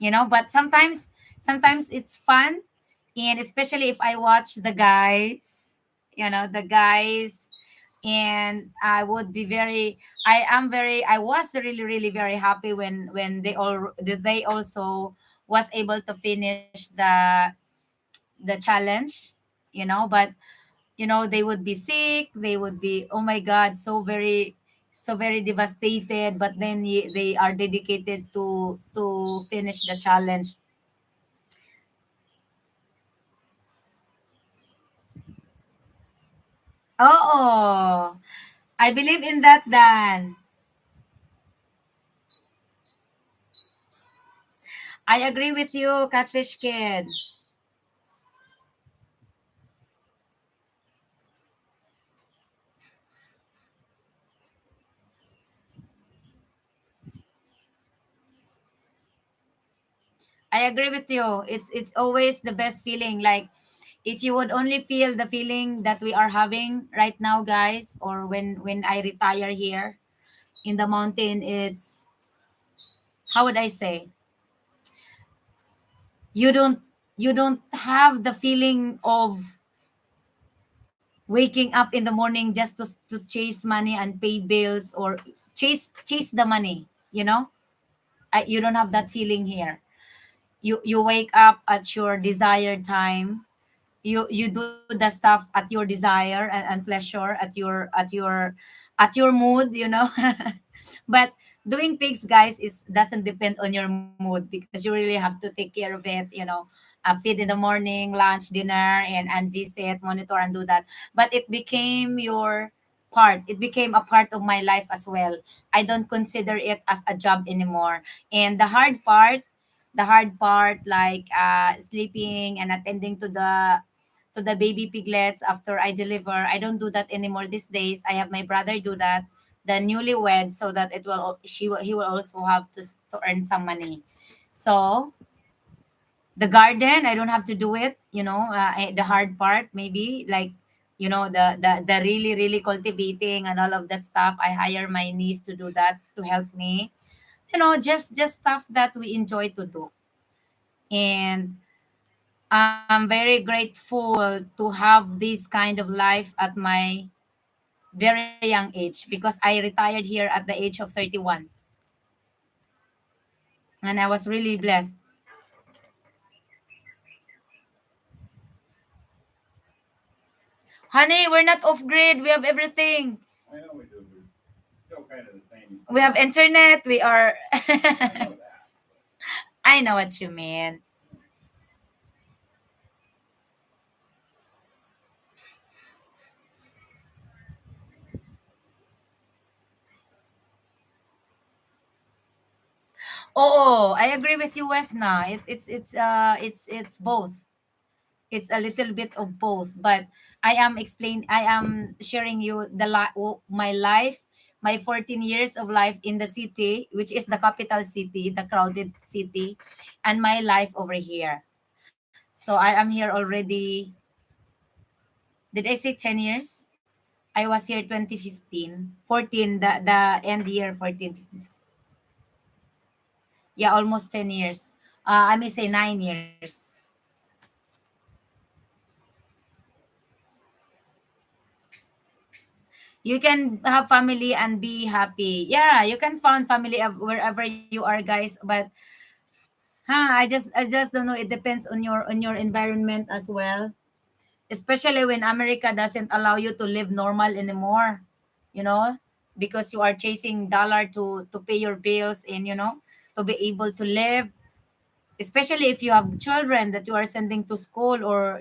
but sometimes it's fun. And especially if I watch the guys, and I was really, really very happy when they also was able to finish the challenge, but they would be sick, they would be, oh my god, so very devastated, but then they are dedicated to finish the challenge. Oh, I believe in that, Dan. I agree with you, Catfish Kid. I agree with you. It's always the best feeling. Like, if you would only feel the feeling that we are having right now, guys, or when I retire here in the mountain, it's, how would I say, you don't have the feeling of waking up in the morning just to chase money and pay bills, or chase the money, you know. You don't have that feeling here. You wake up at your desired time. You do the stuff at your desire and pleasure, at your mood, you know. But doing pigs, guys, is doesn't depend on your mood, because you really have to take care of it, you know. Feed in the morning, lunch, dinner, and visit, monitor, and do that. But it became your part. It became a part of my life as well. I don't consider it as a job anymore. And the hard part, like sleeping and attending to the baby piglets after I deliver. I don't do that anymore these days. I have my brother do that, the newlywed, so that he will also have to earn some money. So the garden, I don't have to do it. The hard part, maybe, like, the really really cultivating and all of that stuff. I hire my niece to do that, to help me. Just stuff that we enjoy to do. And I'm very grateful to have this kind of life at my very young age, because I retired here at the age of 31, and I was really blessed. Honey, we're not off grid. We have everything. I know we do, but it's still kind of the same. We have internet. We are. I know that. I know what you mean. Oh, I agree with you, Wesna. It's both. It's a little bit of both, but I am sharing you my life, my 14 years of life in the city, which is the capital city, the crowded city, and my life over here. So I am here already. Did I say 10 years? I was here 2015, 14, the end year, 14, 15, 16. Yeah, almost 10 years. I may say 9 years. You can have family and be happy. Yeah, you can find family wherever you are, guys. But I just don't know. It depends on your environment as well. Especially when America doesn't allow you to live normal anymore. You know, because you are chasing dollar to pay your bills, and to be able to live. Especially if you have children that you are sending to school, or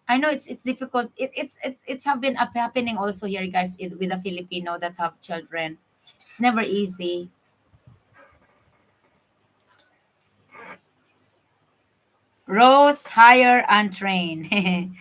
I know it's difficult. It's have been happening also here, guys, with the Filipino that have children. It's never easy. Rose, hire, and train.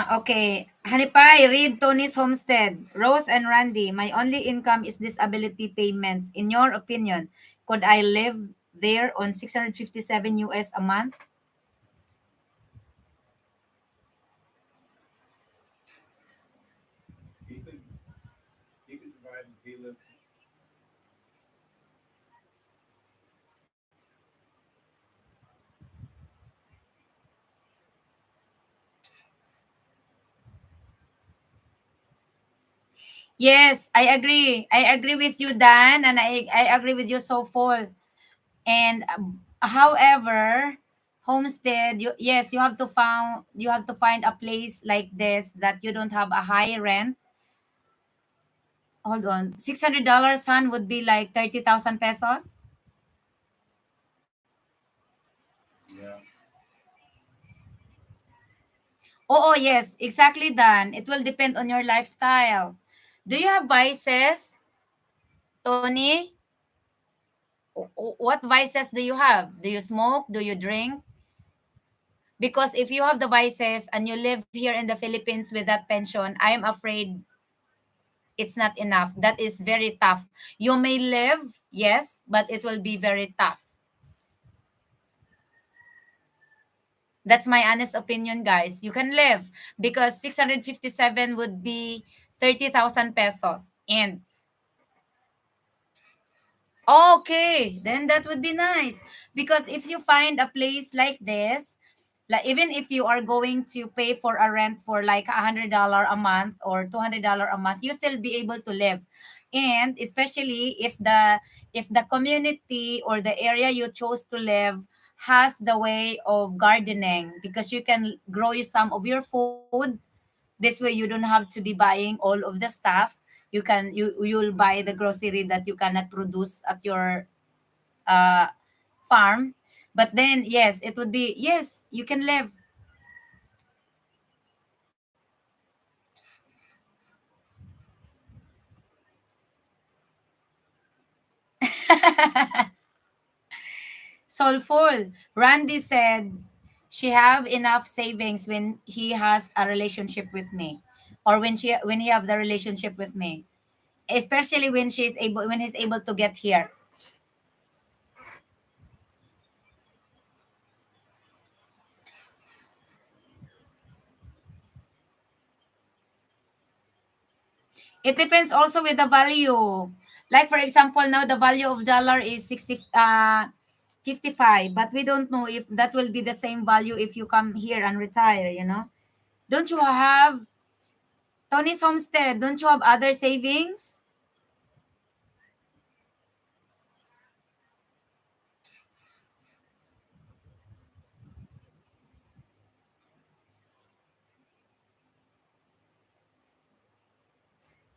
Okay. Hanipay, read Tony's Homestead. Rose and Randy, my only income is disability payments. In your opinion, could I live there on 657 US a month? He could, he could survive if he lived. Yes, I agree. I agree with you, Dan, and I agree with you, so full. And however, homestead, yes, you have to find a place like this that you don't have a high rent. Hold on, $600, son, would be like 30,000 pesos. Yeah. Oh, yes, exactly, Dan. It will depend on your lifestyle. Do you have vices, Tony? What vices do you have? Do you smoke? Do you drink? Because if you have the vices and you live here in the Philippines with that pension, I am afraid it's not enough. That is very tough. You may live, yes, but it will be very tough. That's my honest opinion, guys. You can live because 657 would be 30,000 pesos. And okay, then that would be nice. Because if you find a place like this, like even if you are going to pay for a rent for like $100 a month or $200 a month, you still be able to live. And especially if the community or the area you chose to live has the way of gardening, because you can grow you some of your food. This way you don't have to be buying all of the stuff. You'll buy the grocery that you cannot produce at your uh farm. But then yes, it would be, yes, you can live. Soulful. Randy said she have enough savings when he has a relationship with me, or when he have the relationship with me, especially when he's able to get here. It depends also with the value. Like for example, now the value of dollar is 55, but we don't know if that will be the same value if you come here and retire, you know? Don't you have Tony's Homestead? Don't you have other savings?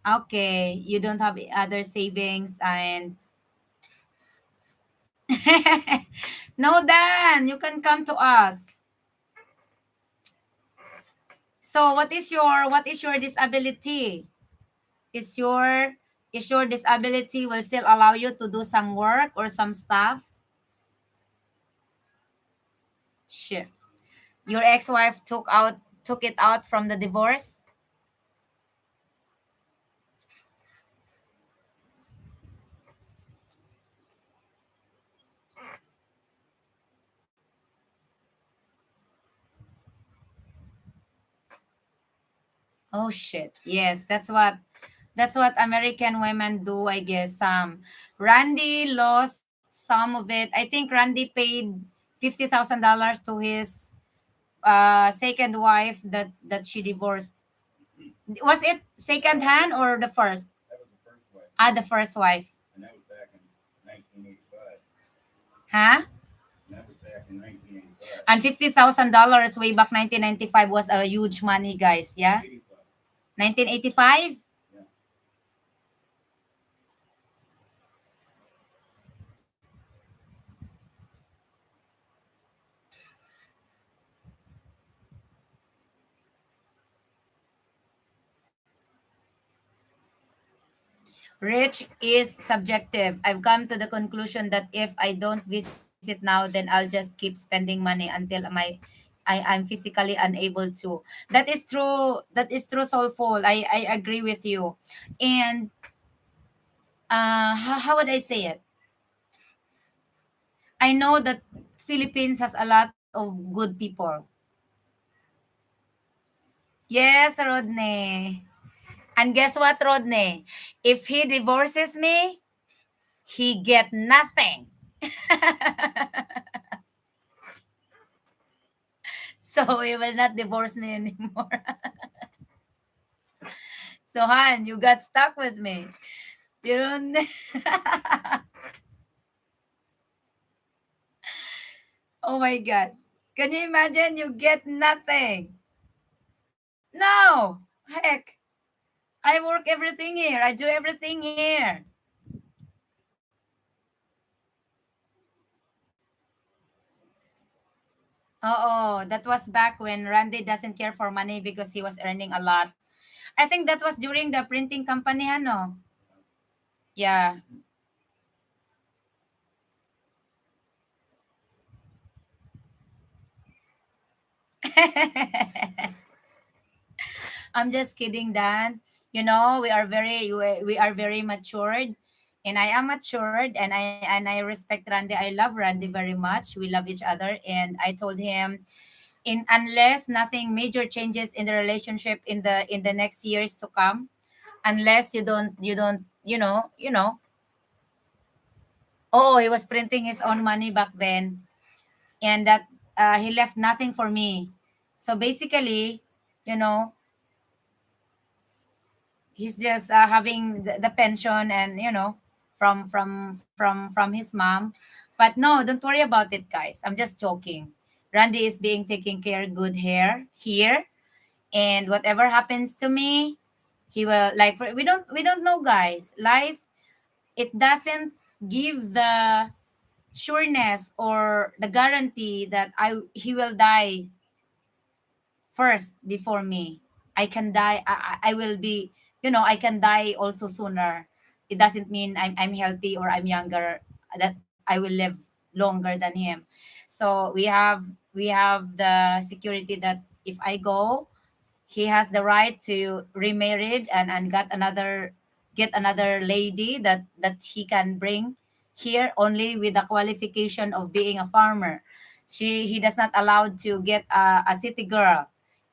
Okay, you don't have other savings and no, Dan, you can come to us. So what is your disability? Is your disability will still allow you to do some work or some stuff? Shit. Your ex-wife took it out from the divorce? Oh shit. Yes, that's what American women do, I guess. Randy lost some of it. I think Randy paid $50,000 to his second wife that she divorced. Was it second hand or the first? That was the first wife, Ah, the first wife. and that was back in 1985. Huh? And that was back in 1985. And $50,000 way back 1995 was a huge money, guys. Yeah, 85. 1985. Yeah. Rich is subjective. I've come to the conclusion that if I don't visit now, then I'll just keep spending money until I'm physically unable to. That is true, soulful. I agree with you. And how would I say it? I know that Philippines has a lot of good people. Yes, Rodney. And guess what, Rodney? If he divorces me, he get nothing. So he will not divorce me anymore. So Han, you got stuck with me. You don't. Oh my god. Can you imagine you get nothing? No. Heck. I work everything here. I do everything here. Oh, that was back when Randy doesn't care for money because he was earning a lot. I think that was during the printing company, ano? Yeah. I'm just kidding, Dan. You know, we are very matured, and I am matured, and I respect Randy. I love Randy very much. We love each other, and I told him, in unless nothing major changes in the relationship in the next years to come, unless you don't oh, he was printing his own money back then, and that he left nothing for me. So basically, you know, he's just having the pension, and from his mom. But no, don't worry about it, guys. I'm just joking. Randy is being taken care, good hair here, and whatever happens to me, he will, like, we don't know, guys. Life, it doesn't give the sureness or the guarantee that I he will die first before me. I can die. I will be. I can die also sooner. It doesn't mean I'm healthy or I'm younger. That I will live longer than him. So we have the security that if I go, he has the right to remarried and get another lady that he can bring here, only with the qualification of being a farmer. He does not allowed to get a city girl,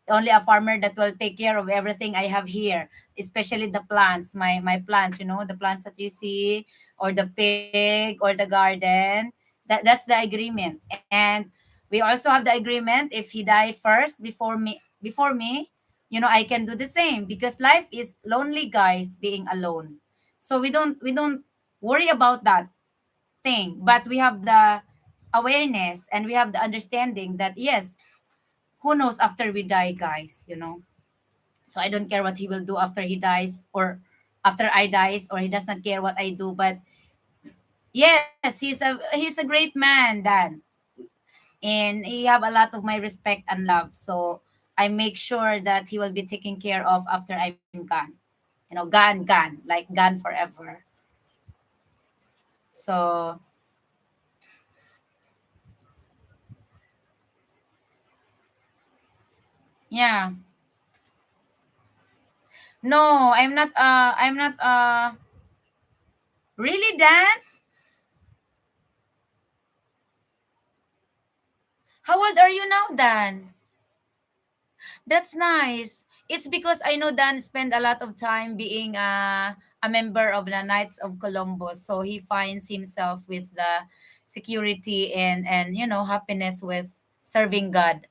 only a farmer that will take care of everything I have here, especially the plants, my plants, the plants that you see, or the pig or the garden. That's the agreement. And we also have the agreement, if he die first before me, I can do the same, because life is lonely, guys, being alone. So we don't worry about that thing, but we have the awareness and we have the understanding that, yes, who knows after we die, guys. So I don't care what he will do after he dies, or after I dies, or he does not care what I do. But yes, he's a great man, Dan, and he have a lot of my respect and love. So I make sure that he will be taken care of after I'm gone. Gone, like gone forever. So yeah. No, I'm not really, Dan. How old are you now, Dan? That's nice. It's because I know Dan spent a lot of time being a member of the Knights of Columbus, so he finds himself with the security and happiness with serving God.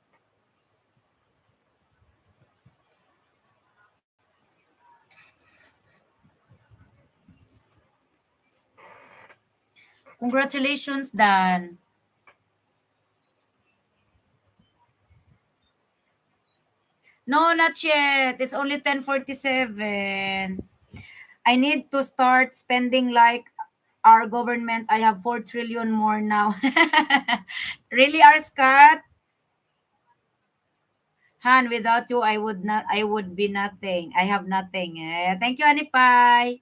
Congratulations, Dan. No, not yet. It's only 10:47. I need to start spending like our government. I have 4 trillion more now. Really, our Scott? Han, without you, I would be nothing. I have nothing. Thank you, Honey Pie.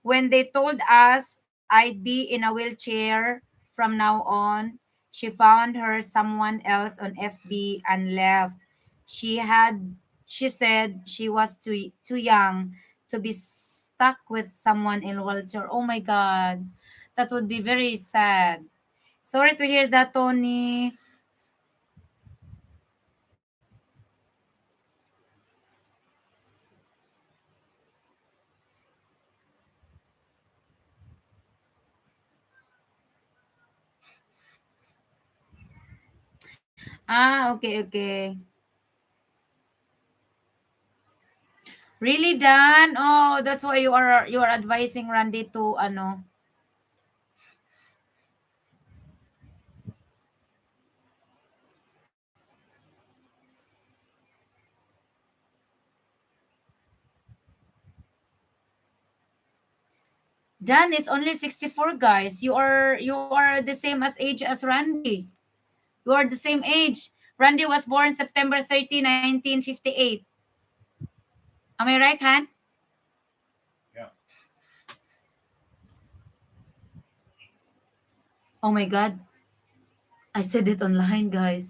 When they told us I'd be in a wheelchair from now on, she found her someone else on FB and left. She said she was too young to be stuck with someone in wheelchair. Oh my God, that would be very sad. Sorry to hear that, Tony. Ah, okay, okay. Really, Dan? Oh, that's why you are advising Randy to Dan is only 64, guys. You are the same as age as Randy. You are the same age. Randy was born September 30, 1958. Am I right, Han? Yeah. Oh my God. I said it online, guys.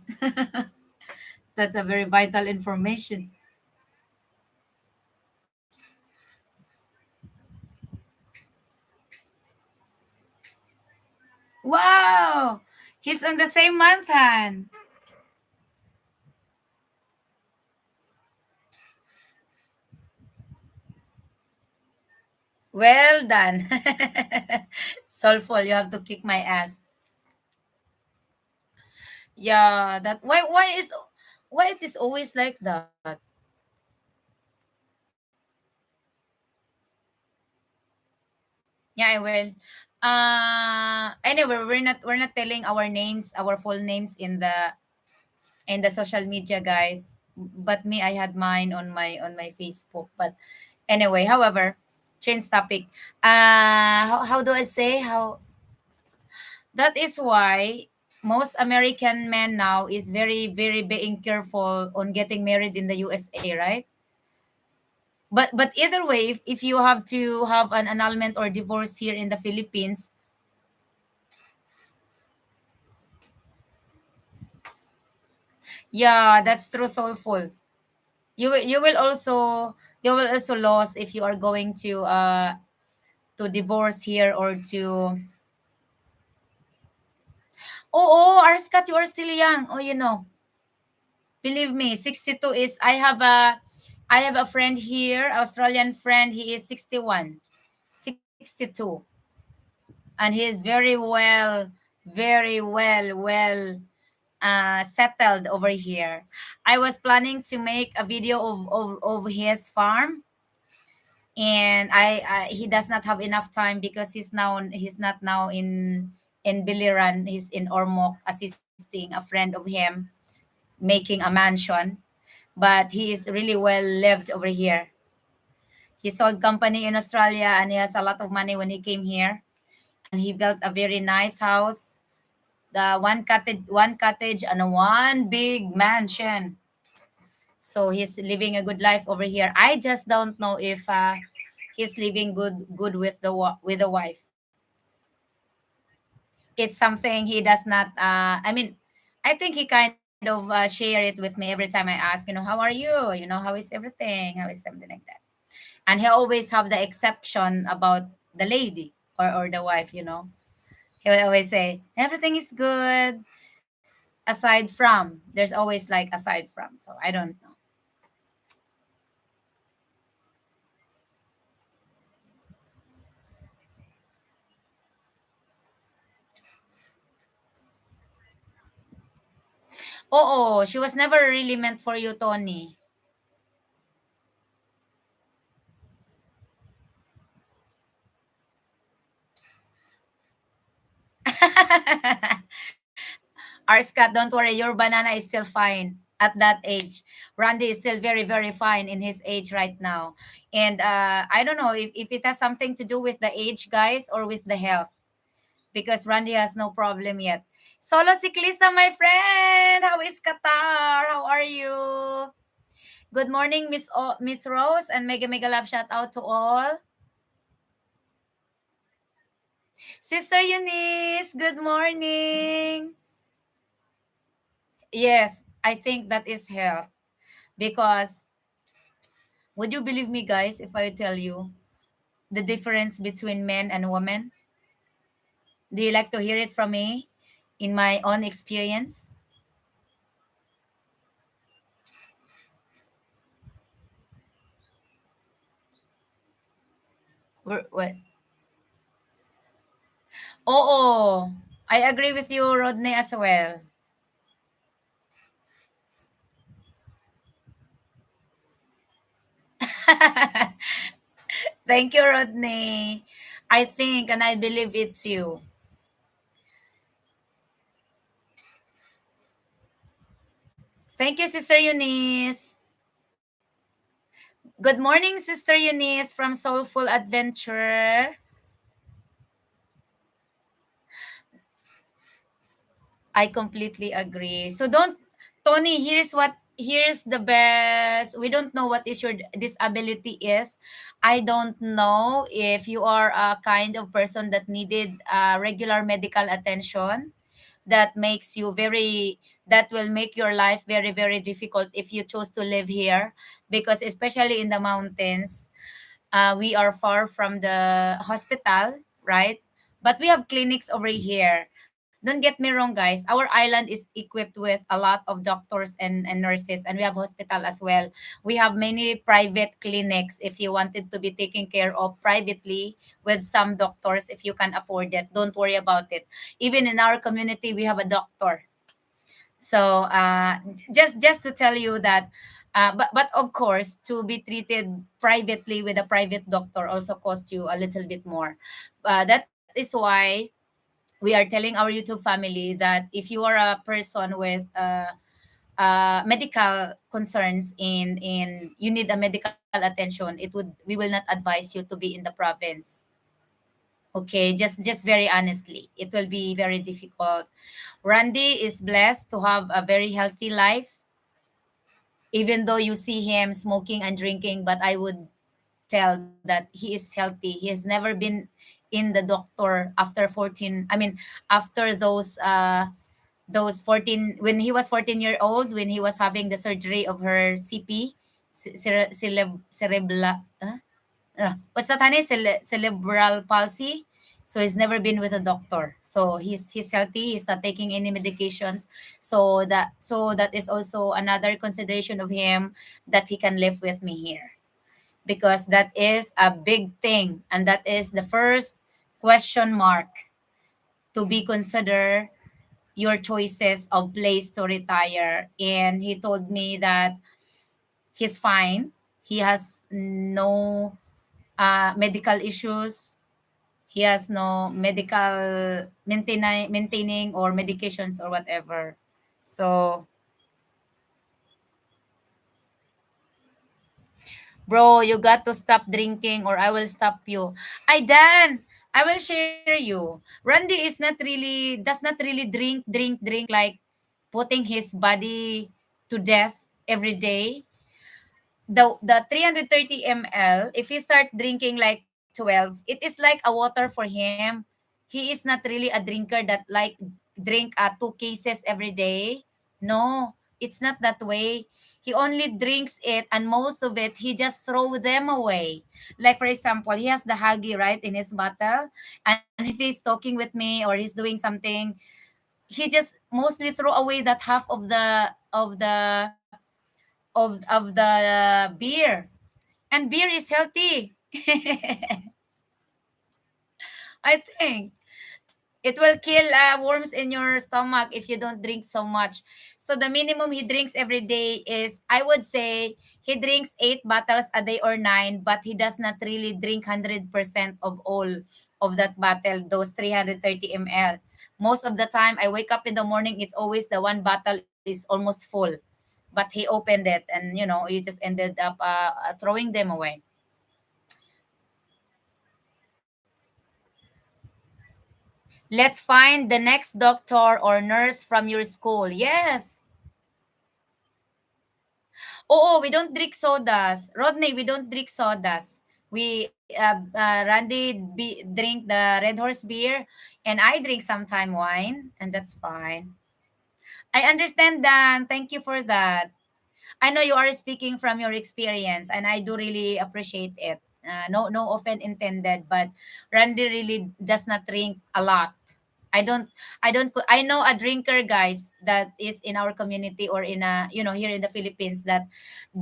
That's a very vital information. Wow. He's on the same month, Han. Well done. Soulful, you have to kick my ass. Yeah, that why it is always like that? Yeah, I will. Anyway, we're not telling our names, our full names in the social media, guys. But me, I had mine on my Facebook. But anyway, however, change topic. How do I say how? That is why most American men now is very being careful on getting married in the USA, right? But either way, if you have to have an annulment or divorce here in the Philippines, yeah, that's true, soulful. You will also lose if you are going to divorce here or to. Oh, Arskat, you are still young. Oh, believe me, 62 is. I have a friend here, Australian friend. He is 61, 62, and he is very well settled over here. I was planning to make a video of his farm, and he does not have enough time because he's not now in Biliran. He's in Ormoc assisting a friend of him making a mansion, but he is really well lived over here. He sold company in Australia and he has a lot of money when he came here, and he built a very nice house, the one cottage and a one big mansion. So he's living a good life over here. I just don't know if he's living good with with the wife. It's something he does not. I mean, I think he kind of share it with me every time I ask. How are you? How is everything? How is something like that? And he always have the exception about the lady or the wife. He will always say everything is good aside from. There's always like aside from. So I don't know. Oh, she was never really meant for you, Tony. Arskat, don't worry, your banana is still fine at that age. Randy is still very fine in his age right now. And I don't know if it has something to do with the age, guys, or with the health, because Randy has no problem yet. Solo Ciclista, my friend. How is Qatar? How are you? Good morning, Miss Rose, and mega love shout out to all. Sister Eunice, good morning. Yes, I think that is health because would you believe me, guys, if I tell you the difference between men and women? Do you like to hear it from me in my own experience? What? Oh, I agree with you, Rodney, as well. Thank you, Rodney. I think and I believe it's you. Thank you, Sister Eunice. Good morning, Sister Eunice from Soulful Adventure. I completely agree. So don't, Tony, here's the best. We don't know what is your disability is. I don't know if you are a kind of person that needed regular medical attention that makes you very that will make your life very difficult if you choose to live here, because especially in the mountains, we are far from the hospital, right? But we have clinics over here. Don't get me wrong, guys. Our island is equipped with a lot of doctors and nurses, and we have hospital as well. We have many private clinics if you wanted to be taken care of privately with some doctors if you can afford it. Don't worry about it. Even in our community, we have a doctor. So just to tell you that, but of course, to be treated privately with a private doctor also costs you a little bit more. That is why we are telling our YouTube family that if you are a person with medical concerns in you need a medical attention, we will not advise you to be in the province. Okay, just very honestly, it will be very difficult. Randy is blessed to have a very healthy life, even though you see him smoking and drinking. But I would tell that he is healthy. He has never been in the doctor after 14. I mean, after those 14, when he was 14-year old, when he was having the surgery of her CP, cerebral, what's that, honey? Cerebral palsy. So he's never been with a doctor. So he's healthy. He's not taking any medications. So that is also another consideration of him that he can live with me here, because that is a big thing, and that is the first question mark to be considered your choices of place to retire. And he told me that he's fine. He has no medical issues. He has no medical maintaining or medications or whatever. So, bro, you got to stop drinking or I will stop you. I Dan, I will share you. Randy is not really does not really drink like putting his body to death every day. The 330 ml, if he start drinking like 12, it is like a water for him. He is not really a drinker that like drink 2 cases every day. No, it's not that way. He only drinks it, and most of it he just throw them away. Like for example, he has the Huggy right in his bottle, and if he's talking with me or he's doing something, he just mostly throw away that half of the beer. And beer is healthy. I think it will kill worms in your stomach if you don't drink so much. So the minimum he drinks every day is, I would say, he drinks 8 bottles a day or nine, but he does not really drink 100% of all of that bottle, those 330 ml. Most of the time, I wake up in the morning, it's always the one bottle is almost full. But he opened it, and you just ended up throwing them away. Let's find the next doctor or nurse from your school. Yes. Oh, we don't drink sodas. Rodney, we don't drink sodas. We Randy drink the Red Horse beer, and I drink sometime wine, and that's fine. I understand, Dan. Thank you for that. I know you are speaking from your experience, and I do really appreciate it. No offense intended, but Randy really does not drink a lot. I don't, I know a drinker, guys, that is in our community or in here in the Philippines that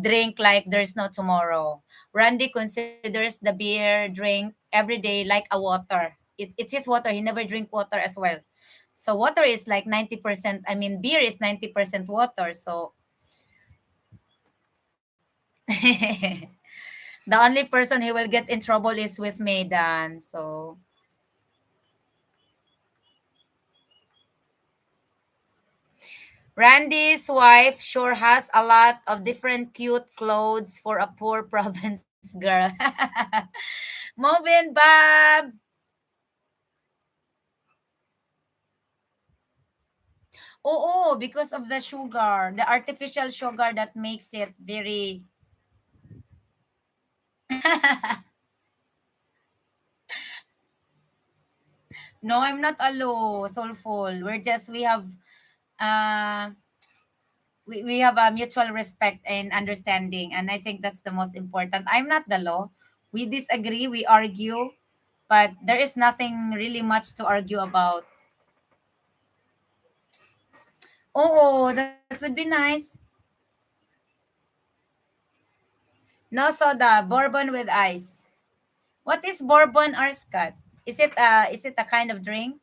drink like there's no tomorrow. Randy considers the beer drink every day like a water. It's his water. He never drink water as well. So water is like 90%. I mean, beer is 90% water. So the only person who will get in trouble is with me, Dan. So Randy's wife sure has a lot of different cute clothes for a poor province girl. Moving, Bob. Oh, because of the sugar, the artificial sugar that makes it very. No, I'm not a low soulful. Uh we have a mutual respect and understanding, and I think that's the most important. I'm not the law. We disagree, we argue, but there is nothing really much to argue about. Oh, that would be nice. No soda, bourbon with ice. What is bourbon or Scott? Is it a kind of drink?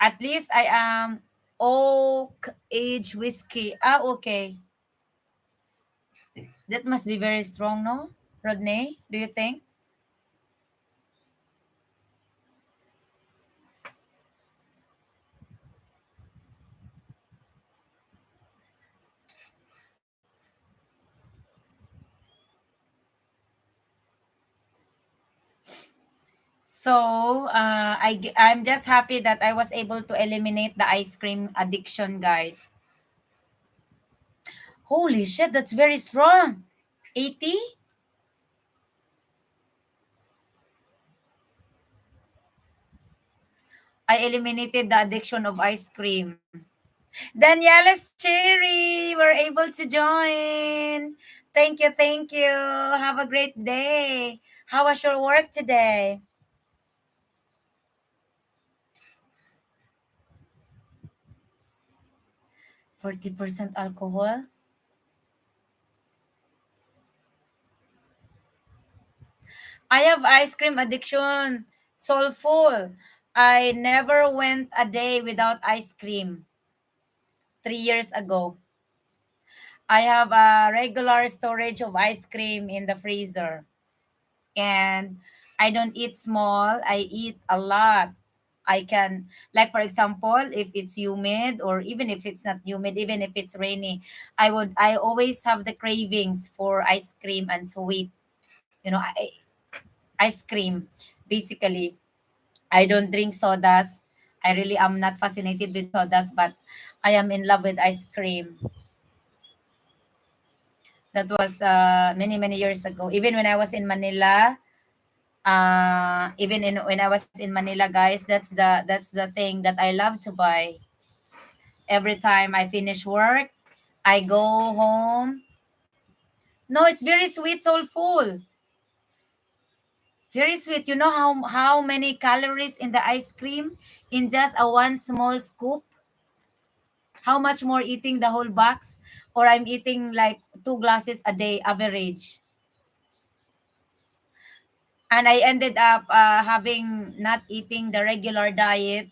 At least I am oak age whiskey. Ah, okay. That must be very strong, no? Rodney, do you think? So, I'm just happy that I was able to eliminate the ice cream addiction, guys. Holy shit, that's very strong. 80? I eliminated the addiction of ice cream. Daniela's Cherry, we're able to join. Thank you, thank you. Have a great day. How was your work today? 40% alcohol? I have ice cream addiction. Soulful. I never went a day without ice cream 3 years ago. I have a regular storage of ice cream in the freezer. And I don't eat small, I eat a lot. I can, like for example, if it's humid or even if it's not humid, even if it's rainy, I always have the cravings for ice cream and sweet. You know, ice cream basically. I don't drink sodas. I really am not fascinated with sodas, but I am in love with ice cream. That was many many years ago. Even when I was in Manila, even in when I was in Manila, guys, that's the thing that I love to buy. Every time I finish work, I go home. No, it's very sweet, soulful. Very sweet. You know how many calories in the ice cream in just a one small scoop? How much more eating the whole box? Or I'm eating like 2 glasses a day average. And I ended up having not eating the regular diet,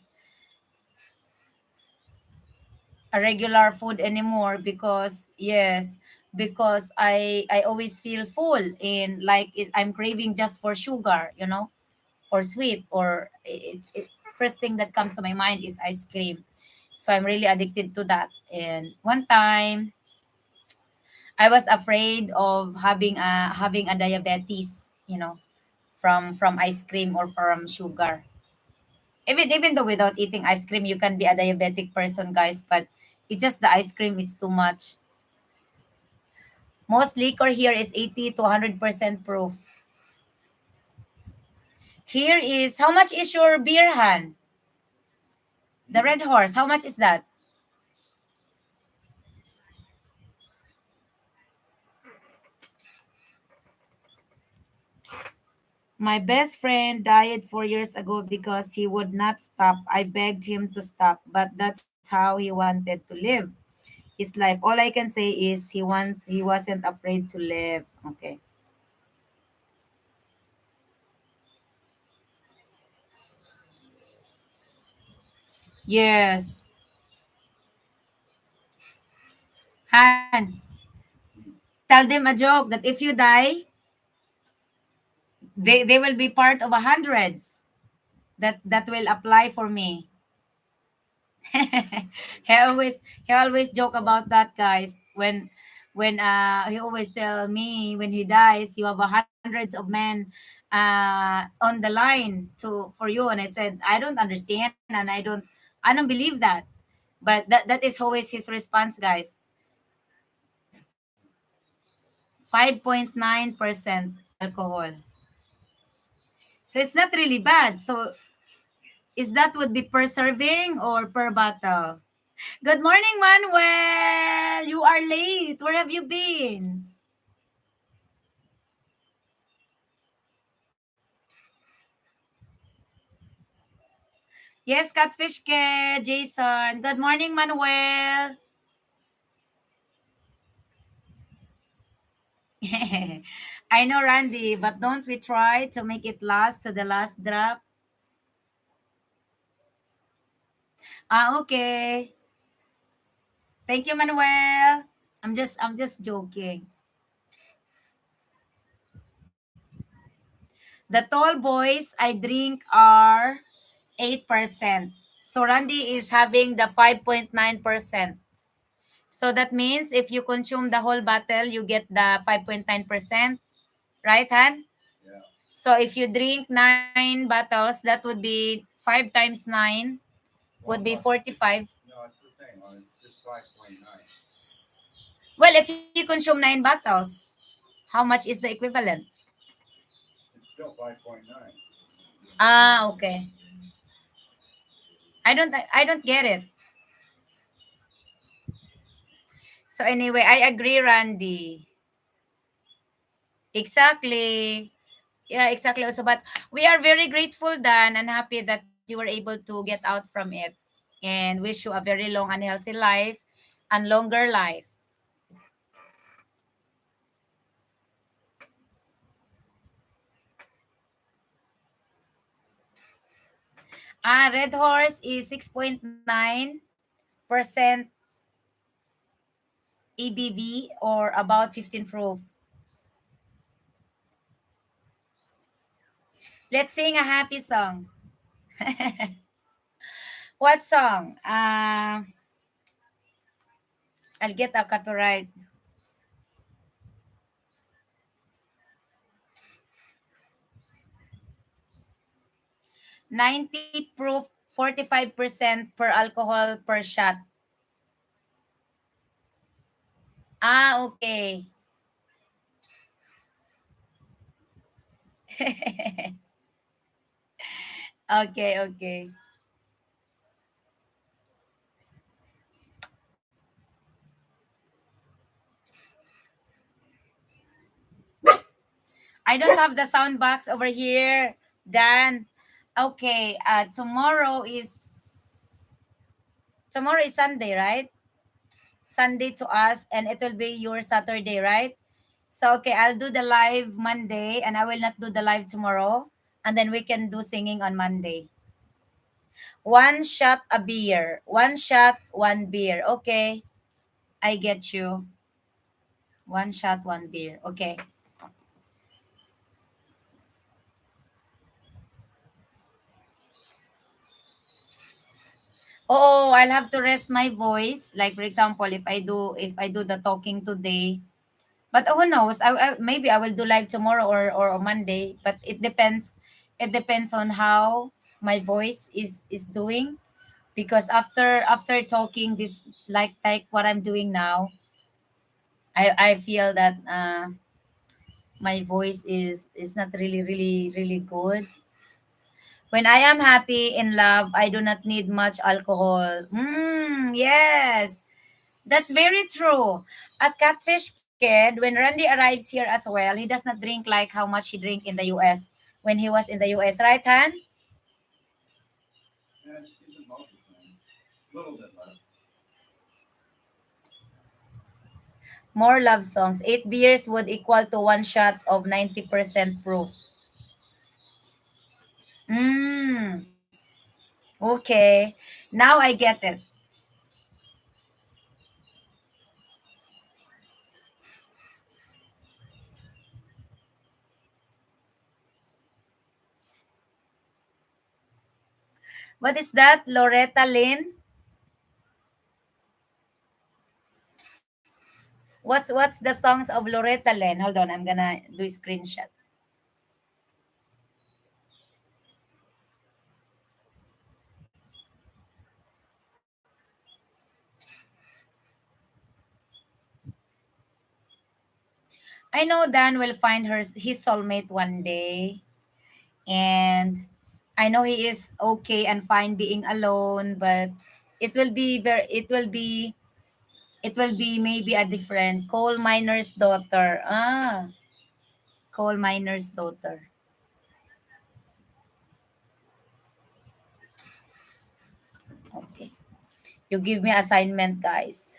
a regular food anymore because yes, because I always feel full and like I'm craving just for sugar, or sweet, or first thing that comes to my mind is ice cream. So I'm really addicted to that. And one time I was afraid of having a diabetes, from ice cream or from sugar. Even though without eating ice cream you can be a diabetic person, guys, but it's just the ice cream, it's too much. Most liquor here is 80 to 100% proof. Here is, how much is your beer, Han? The Red Horse, how much is that? My best friend died 4 years ago because he would not stop. I begged him to stop, but that's how he wanted to live his life. All I can say is he wasn't afraid to live. Okay. Yes. Han, tell them a joke that if you die, they will be part of a hundreds that will apply for me. He always joke about that, guys. When he always tell me when he dies, you have a hundreds of men on the line to for you. And I said, I don't understand, and I don't believe that. But that is always his response, guys. 5.9% alcohol. So it's not really bad. So is that would be per serving or per bottle? Good morning, Manuel. You are late. Where have you been? Yes, Catfish Kid, Jason. Good morning, Manuel. I know, Randy, but don't we try to make it last to the last drop? Ah, okay. Thank you, Manuel. I'm just joking. The tall boys I drink are 8%. So Randy is having the 5.9%. So that means if you consume the whole bottle, you get the 5.9%, right, Han? Yeah. So if you drink 9 bottles, that would be 5 times 9 would Well, be no, 45. no, it's the same one. It's just 5.9. Well, if you consume 9 bottles, how much is the equivalent? It's still 5.9. Ah, okay. I don't get it. So anyway, I agree, Randy. Exactly. Yeah, exactly. Also, but we are very grateful, Dan, and happy that you were able to get out from it, and wish you a very long and healthy life and longer life. Red Horse is 6.9% EBV or about 15 proof. Let's sing a happy song. What song? I'll get a copyright. 90 proof, 45% per alcohol per shot. Ah, okay. Okay, okay. I don't have the sound box over here, Dan. Okay, tomorrow is Sunday, right? Sunday to us, and it will be your Saturday, right? So okay, I'll do the live Monday, and I will not do the live tomorrow, and then we can do singing on Monday. One shot a beer, one shot, one beer. Okay, I get you. One shot, one beer. Okay. Oh, I'll have to rest my voice. Like for example, if I do the talking today, but who knows? Maybe I will do live tomorrow or on Monday. But it depends. It depends on how my voice is doing. Because after talking this like what I'm doing now, I feel that my voice is not really good. When I am happy in love, I do not need much alcohol. Yes, that's very true. At Catfish Kid, when Randy arrives here as well, he does not drink like how much he drink in the US when he was in the US, right, Han? And it's about the same. A little bit less. More love songs. 8 beers would equal to one shot of 90% proof. Mm, okay. Now I get it. What is that, Loretta Lynn? What's the songs of Loretta Lynn? Hold on, I'm gonna do a screenshot. I know Dan will find his soulmate one day. And I know he is okay and fine being alone, but it will be maybe a different coal miner's daughter. Coal miner's daughter. Okay. You give me assignment, guys.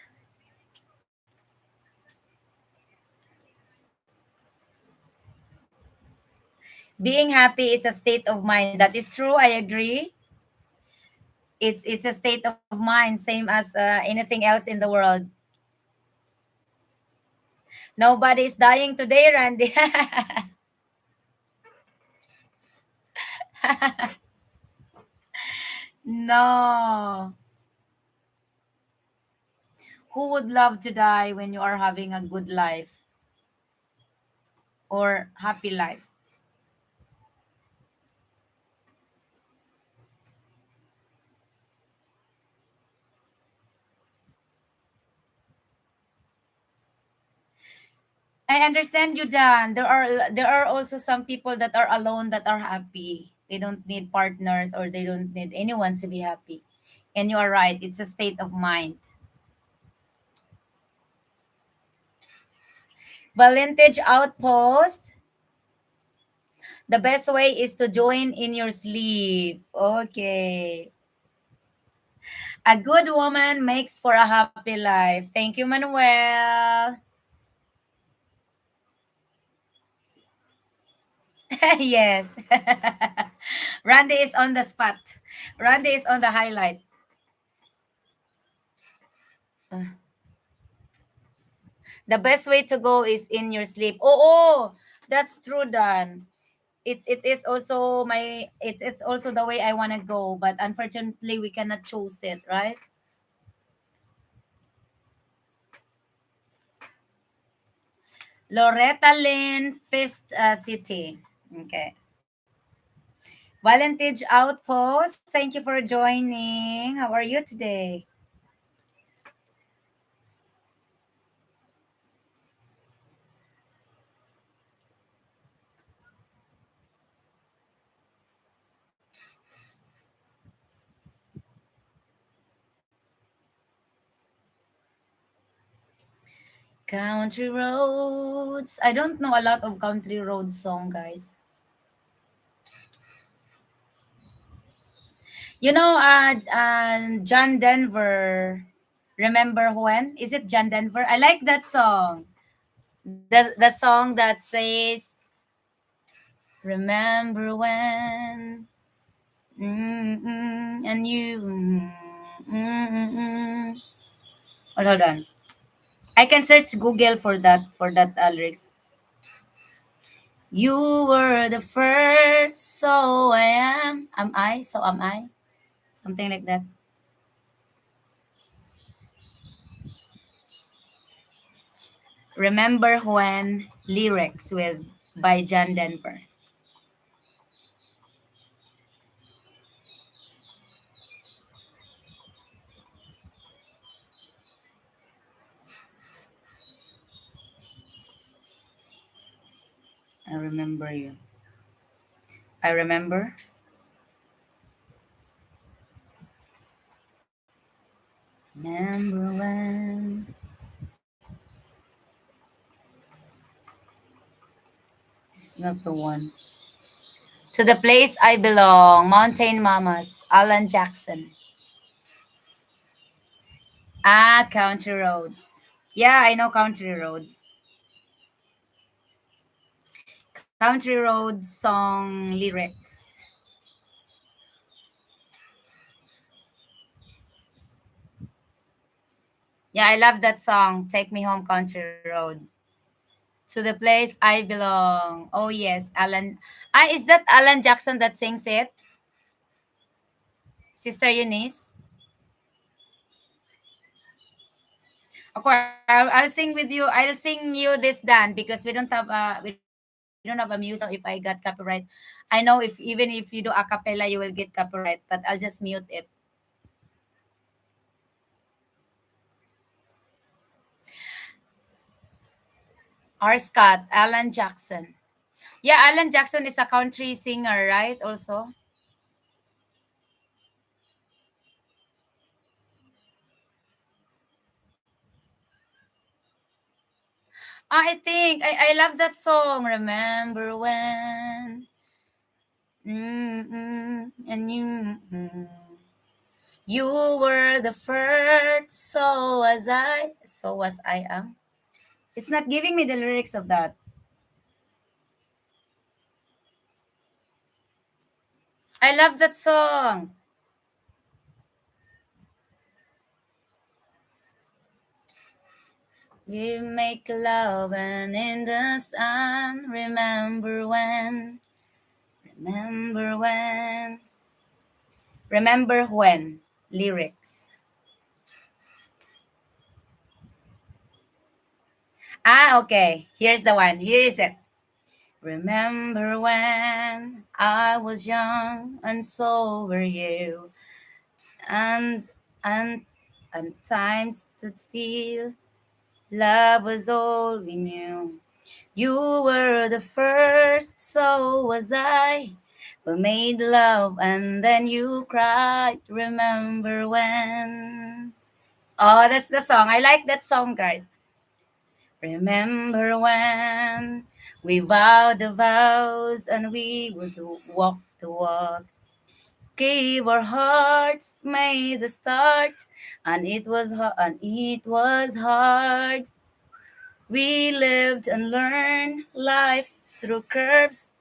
Being happy is a state of mind. That is true. I agree. It's a state of mind, same as anything else in the world. Nobody is dying today, Randy. No. Who would love to die when you are having a good life or happy life? I understand you, Dan. There are also some people that are alone that are happy. They don't need partners or they don't need anyone to be happy. And you are right. It's a state of mind. Valentage Outpost. The best way is to join in your sleep. Okay. A good woman makes for a happy life. Thank you, Manuel. Yes. Randy is on the spot. Randy is on the highlight. Uh, The best way to go is in your sleep. Oh, that's true, Dan. It is also it's also the way I want to go, but unfortunately we cannot choose it, right? Loretta Lynn, Fist City. Okay. Valentage Outpost, thank you for joining. How are you today? Country Roads. I don't know a lot of Country Roads song, guys. John Denver. Remember when? Is it John Denver? I like that song. The song that says, "Remember when." And you. Hold on. I can search Google for that lyrics. You were the first, so I am. Am I? So am I? Something like that. Remember when lyrics with by John Denver. I remember you. I remember. Remember when. This is not the one. To the place I belong. Mountain Mamas. Alan Jackson. Country Roads. Yeah, I know Country Roads. Country Roads song lyrics. Yeah, I love that song. Take Me Home, Country Road. To the place I belong. Oh yes, Alan. Is that Alan Jackson that sings it? Sister Eunice. Of course, I'll sing with you. I'll sing you this, Dan, because we don't have a music. I don't know if I got copyright. I know if even if you do a cappella, you will get copyright. But I'll just mute it. R. Scott, Alan Jackson. Yeah, Alan Jackson is a country singer, right? Also. I think I love that song. Remember when and you were the first, so was I am. It's not giving me the lyrics of that. I love that song. We make love and in the sun. Remember when, remember when. Lyrics. Ah, okay. Here's the one. Here is it. Remember when I was young and so were you, and and and time stood still. Love was all we knew. You were the first, so was I. We made love and then you cried. Remember when? Oh, that's the song. I like that song, guys. Remember when we vowed the vows and we would walk the walk. Gave our hearts, made the start, and it was hard. We lived and learned life through curves.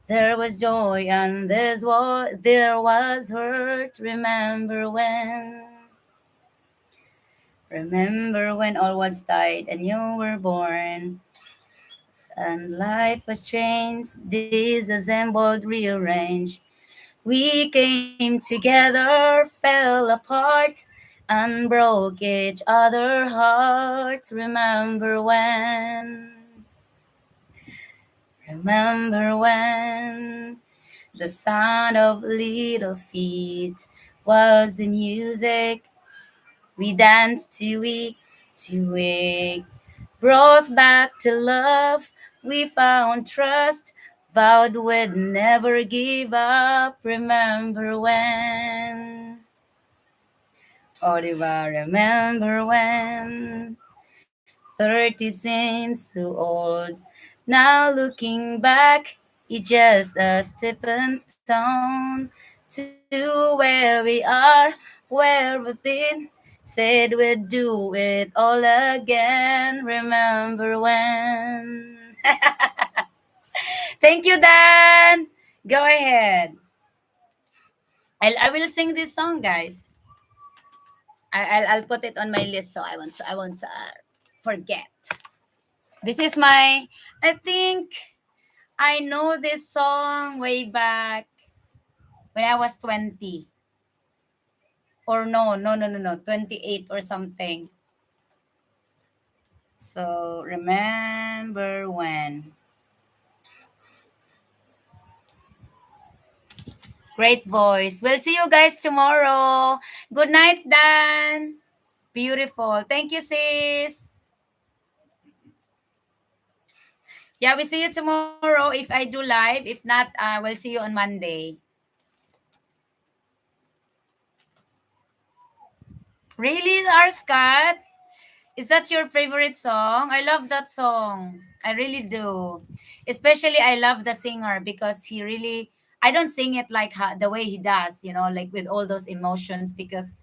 There was joy and there was hurt. Remember when all once died and you were born, and life was changed, disassembled, rearranged. We came together, fell apart, and broke each other hearts. Remember when the sound of little feet was the music. We danced to week, brought back to love. We found trust, vowed we'd never give up. Remember when? Oh, diba? Remember when? 30 seems so old. Now looking back, it's just a stepping stone to where we are, where we've been. Said we'd do it all again. Remember when? Thank you, Dan. Go ahead. I will sing this song, guys. I'll put it on my list so I won't forget. This is my, I think I know this song way back when I was 20. Or no, 28 or something. So, remember when. Great voice. We'll see you guys tomorrow. Good night, Dan. Beautiful. Thank you, sis. Yeah, we see you tomorrow if I do live. If not, we'll see you on Monday. Really, R. Scott? Is that your favorite song? I love that song. I really do. Especially, I love the singer because he really, I don't sing it like the way he does, like with all those emotions because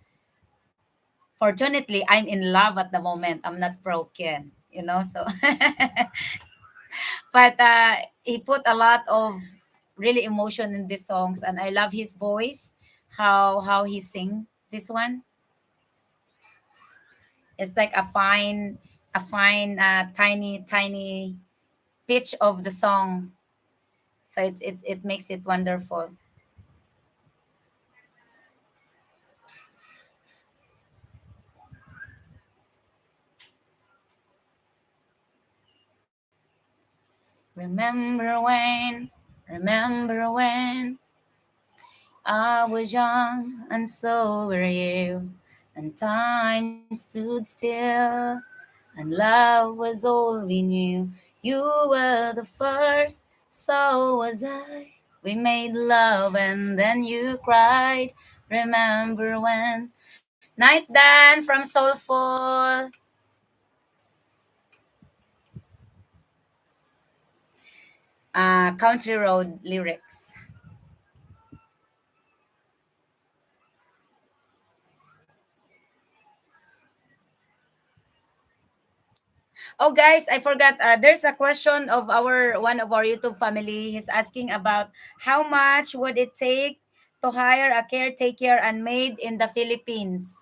fortunately, I'm in love at the moment. I'm not broken. So, but he put a lot of really emotion in these songs and I love his voice, how he sing this one. It's like a fine, tiny pitch of the song. So it makes it wonderful. Remember when, remember when I was young and so were you, and time stood still, and love was all we knew. You were the first, So was I. We made love and then you cried. Remember when? Night Dan from Soulful. Country Road lyrics. Oh, guys, I forgot. There's a question of our one of our YouTube family. He's asking about how much would it take to hire a caretaker and maid in the Philippines.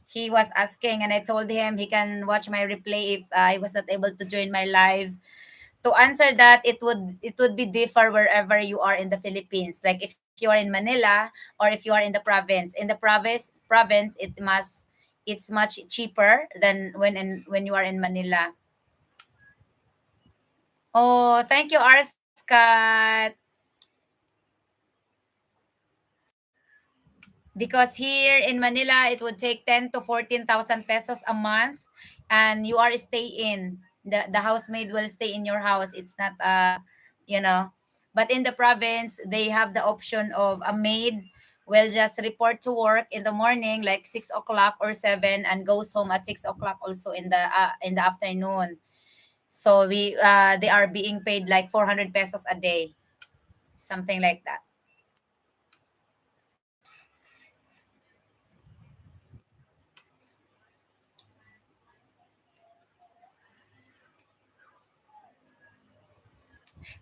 He was asking, and I told him he can watch my replay if I was not able to join my live. To answer that, it would be differ wherever you are in the Philippines. Like if you are in Manila or if you are in the province. In the province, it's much cheaper than when you are in Manila. Oh, thank you, Arscat. Because here in Manila, it would take 10 to 14,000 pesos a month, and you are stay in. The housemaid will stay in your house. It's not you know. But in the province, they have the option of a maid will just report to work in the morning like 6 o'clock or 7 and goes home at 6 o'clock also in the afternoon. So they are being paid like 400 pesos a day, something like that.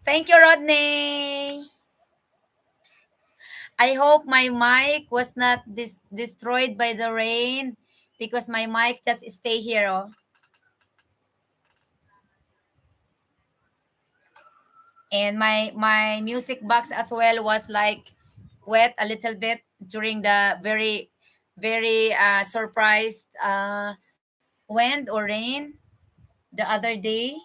Thank you, Rodney. I hope my mic was not destroyed by the rain because my mic just stay here. Oh. And my music box as well was like wet a little bit during the very surprised wind or rain the other day.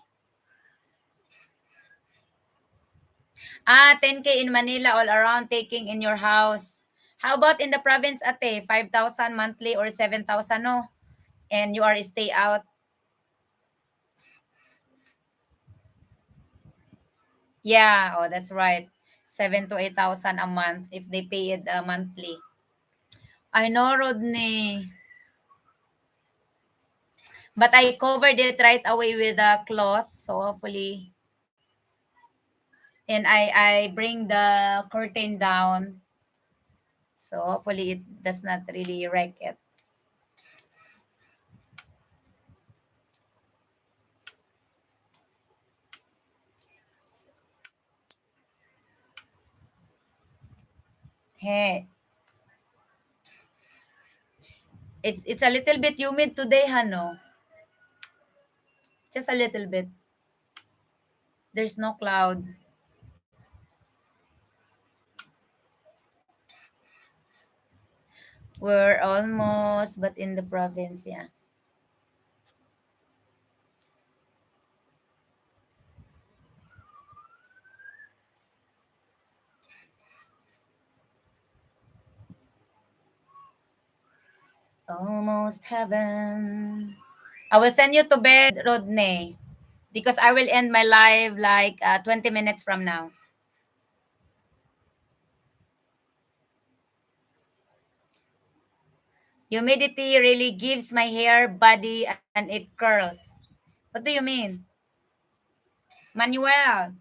10K in Manila all around taking in your house. How about in the province, ate? 5,000 monthly or 7,000, no? And you are stay out. Yeah, oh, that's right. 7 to 8,000 a month if they pay it monthly. I know, Rodney. But I covered it right away with a cloth, so hopefully. And I bring the curtain down, so hopefully it does not really wreck it. Hey, it's a little bit humid today, Hano. Just a little bit. There's no cloud. We're almost, but in the province, yeah. Almost heaven. I will send you to bed, Rodney, because I will end my live like 20 minutes from now. Humidity really gives my hair body and it curls. What do you mean? Manuel.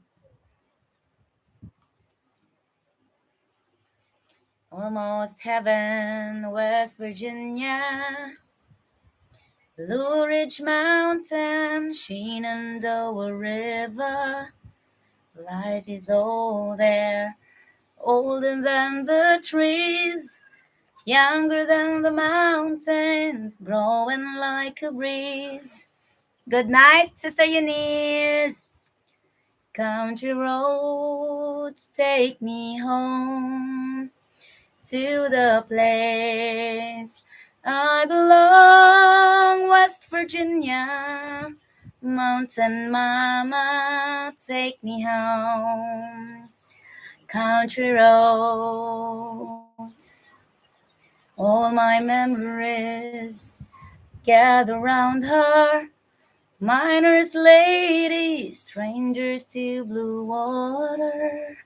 Almost heaven, West Virginia. Blue Ridge Mountain, Shenandoah River. Life is old there, older than the trees. Younger than the mountains, growing like a breeze. Good night, Sister Eunice. Country roads take me home to the place I belong, West Virginia. Mountain mama, take me home. Country roads, all my memories gather round her. Miners, ladies, strangers to blue water.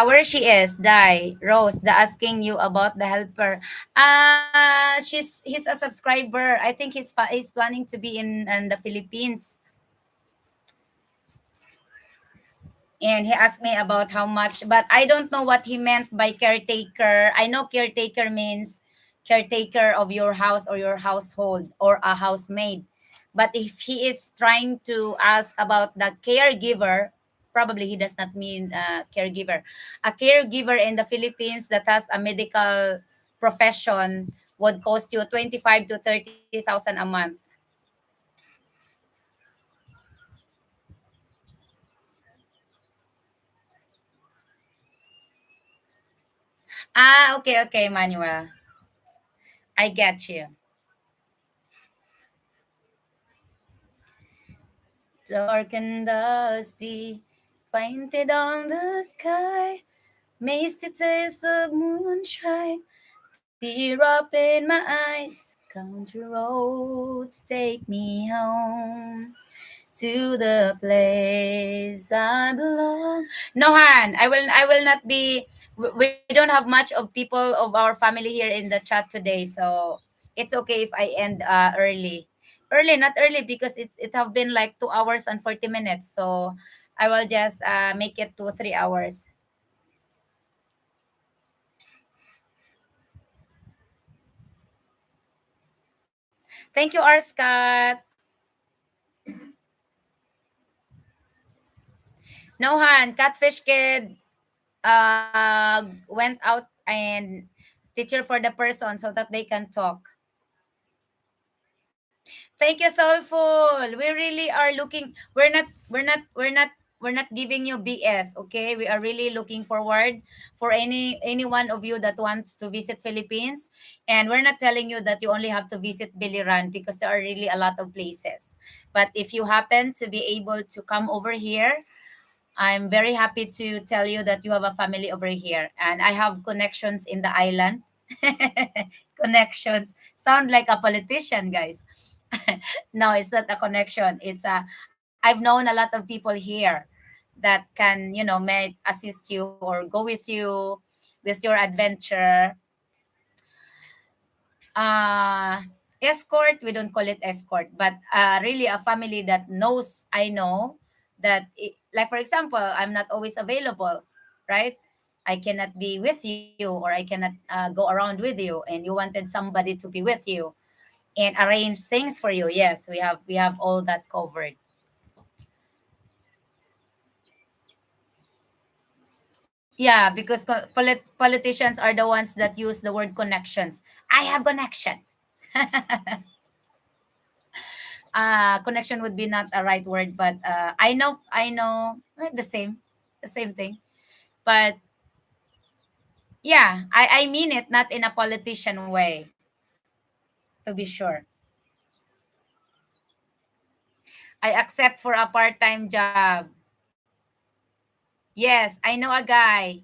Where she is, Di, Rose, the asking you about the helper. He's a subscriber. I think he's planning to be in the Philippines, and he asked me about how much, but I don't know what he meant by caretaker. I know caretaker means caretaker of your house or your household or a housemaid. But if he is trying to ask about the caregiver, probably he does not mean caregiver. A caregiver in the Philippines that has a medical profession would cost you 25 to 30,000 a month. Okay, okay, Manuel. I get you. Dark and dusty, painted on the sky, misty taste of moonshine, tear up in my eyes. Country roads take me home to the place I belong. No, Han, I will not be. We don't have much of people of our family here in the chat today, so it's okay if I end early. Early, not early because it have been like 2 hours and 40 minutes. So I will just make it to 3 hours. Thank you, R. Scott. No, Han, Catfish Kid went out and teacher for the person so that they can talk. Thank you, Soulful. We really are looking. We're not giving you BS. Okay, we are really looking forward for any one of you that wants to visit Philippines, and we're not telling you that you only have to visit Biliran because there are really a lot of places. But if you happen to be able to come over here, I'm very happy to tell you that you have a family over here, and I have connections in the island. Connections sound like a politician, guys. No, it's not a connection. I've known a lot of people here that can, may assist you or go with your adventure. uh Escort, we don't call it escort, but really a family that knows, I know that like for example, I'm not always available, right? I cannot be with you, or I cannot go around with you, and you wanted somebody to be with you and arrange things for you. Yes, we have all that covered. Yeah, because politicians are the ones that use the word connections. I have connection. Connection would be not a right word, but I know the same thing. But yeah, I mean it not in a politician way, to be sure. I accept for a part-time job. Yes, I know a guy.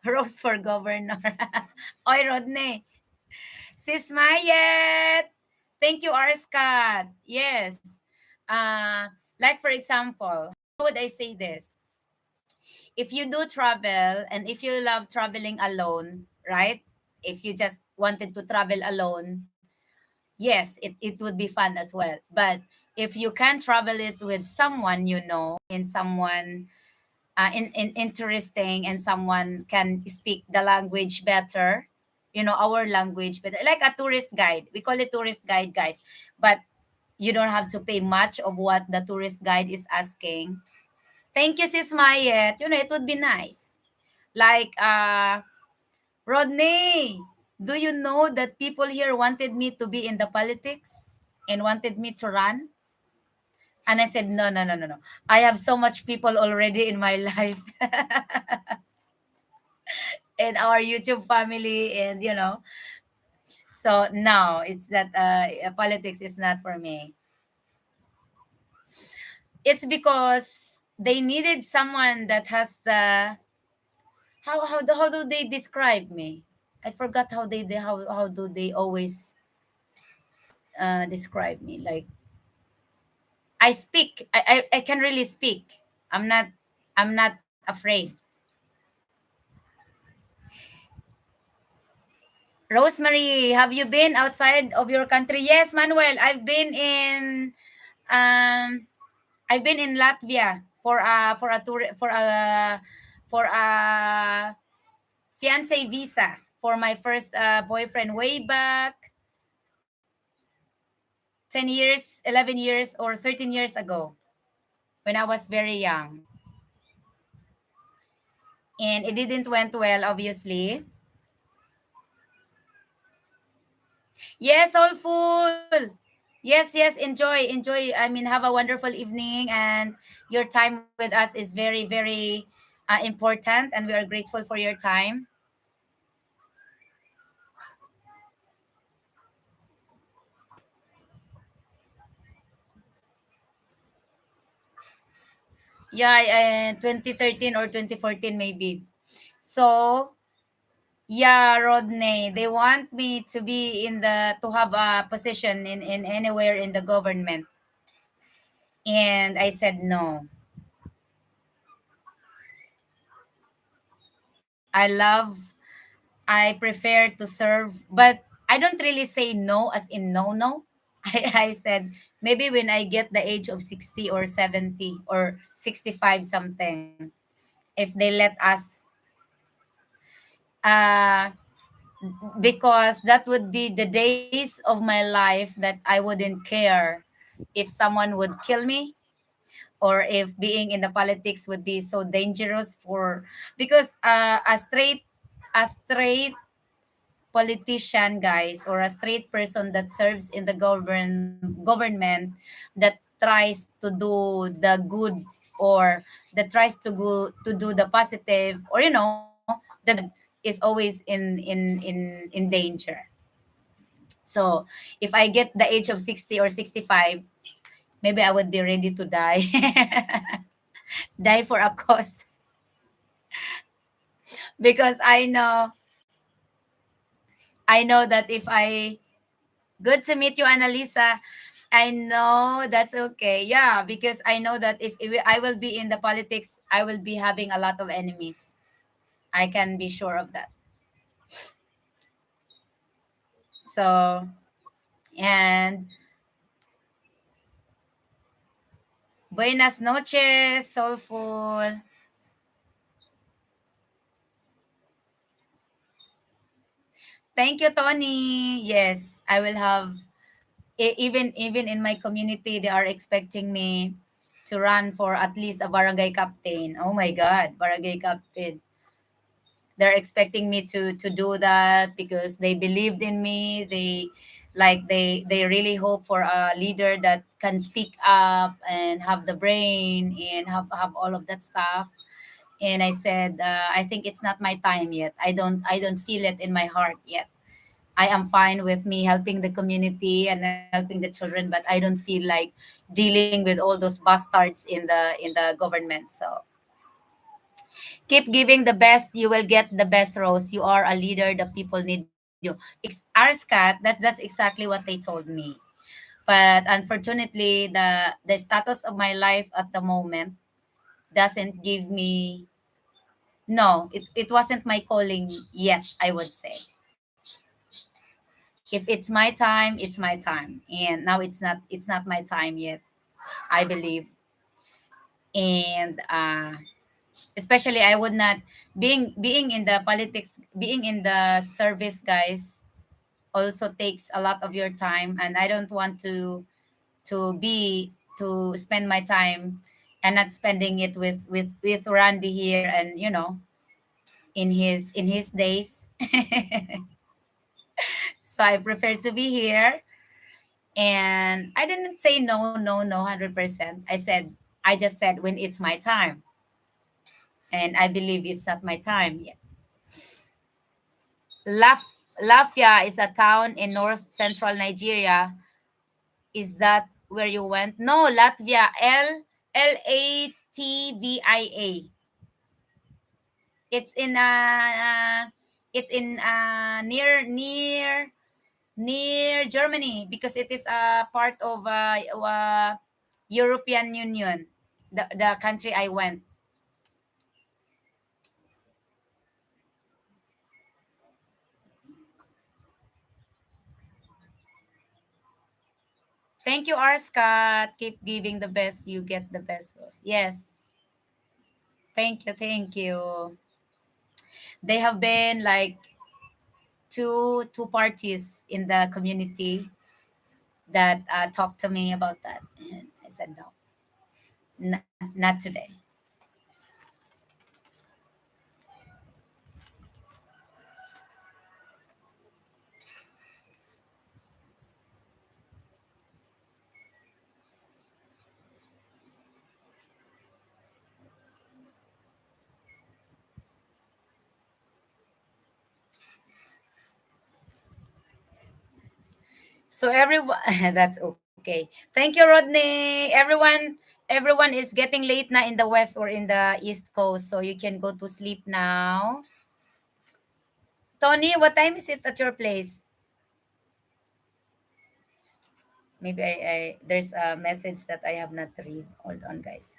Rose for governor. Oy, Rodney. Sis Mayet. Thank you, R. Scott. Yes. Like for example, how would I say this? If you do travel and if you love traveling alone, right? If you just wanted to travel alone, yes, it would be fun as well. But if you can travel it with someone and someone in interesting, and someone can speak the language better, our language better, like a tourist guide. We call it tourist guide, guys. But you don't have to pay much of what the tourist guide is asking. Thank you, Sis Mayet. It would be nice. Like, Rodney, do you know that people here wanted me to be in the politics and wanted me to run? And I said, no, no, no, no, no. I have so much people already in my life, in our YouTube family, and so no, it's that politics is not for me. It's because they needed someone that has the how do they describe me? I forgot how do they always describe me. Like I speak. I can really speak. I'm not I'm not afraid. Rosemary, have you been outside of your country? Yes, Manuel. Um I've been in Latvia for a tour for a fiance visa for my first boyfriend way back 10 years, 11 years or 13 years ago when I was very young. And it didn't went well obviously. Yes, all full. Yes, enjoy, enjoy. I mean, have a wonderful evening, and your time with us is very, very important, and we are grateful for your time. Yeah, 2013 or 2014 maybe. So, yeah, Rodney, they want me to be to have a position in anywhere in the government. And I said no. I prefer to serve, but I don't really say no as in no. I said maybe when I get the age of 60 or 70 or 65 something, if they let us, uh, because that would be the days of my life that I wouldn't care if someone would kill me or if being in the politics would be so dangerous for because a straight politician, guys, or a straight person that serves in the government that tries to do the good or that tries to do the positive, or the good is always in danger. So if I get the age of 60 or 65, maybe I would be ready to die. Die for a cause. Because I know that if I good to meet you, Annalisa. I know that's okay. Yeah, because I know that if I will be in the politics, I will be having a lot of enemies. I can be sure of that. So, and buenas noches, soulful. Thank you, Tony. Yes, I will have even in my community they are expecting me to run for at least a barangay captain. Oh my god, barangay captain. They're expecting me to do that because they believed in me. They really hope for a leader that can speak up and have the brain and have all of that stuff. And I said, I think it's not my time yet. I don't feel it in my heart yet. I am fine with me helping the community and helping the children, but I don't feel like dealing with all those bastards in the government. So keep giving the best, you will get the best, Rose. You are a leader, the people need you. Arscat, that's exactly what they told me. But unfortunately, the status of my life at the moment doesn't give me, no, it wasn't my calling yet, I would say. If it's my time, it's my time. And now it's not my time yet, I believe. And especially I would not being in the politics, being in the service, guys, also takes a lot of your time, and I don't want to spend my time and not spending it with Randy here, and in his days. So I prefer to be here. And I didn't say no, no, no, 100%. I just said when it's my time, and I believe it's not my time yet. Lafia is a town in north central Nigeria. Is that where you went? No, Latvia. Latvia. It's It's in near Germany, because it is a part of European Union, the country I went. Thank you, R. Scott. Keep giving the best. You get the best rose. Yes. Thank you. Thank you. They have been like two parties in the community that talked to me about that, and I said no, not today. So everyone, that's okay. Thank you, Rodney. Everyone is getting late now in the west or in the east coast, so you can go to sleep now. Tony, what time is it at your place? Maybe I there's a message that I have not read. Hold on, guys.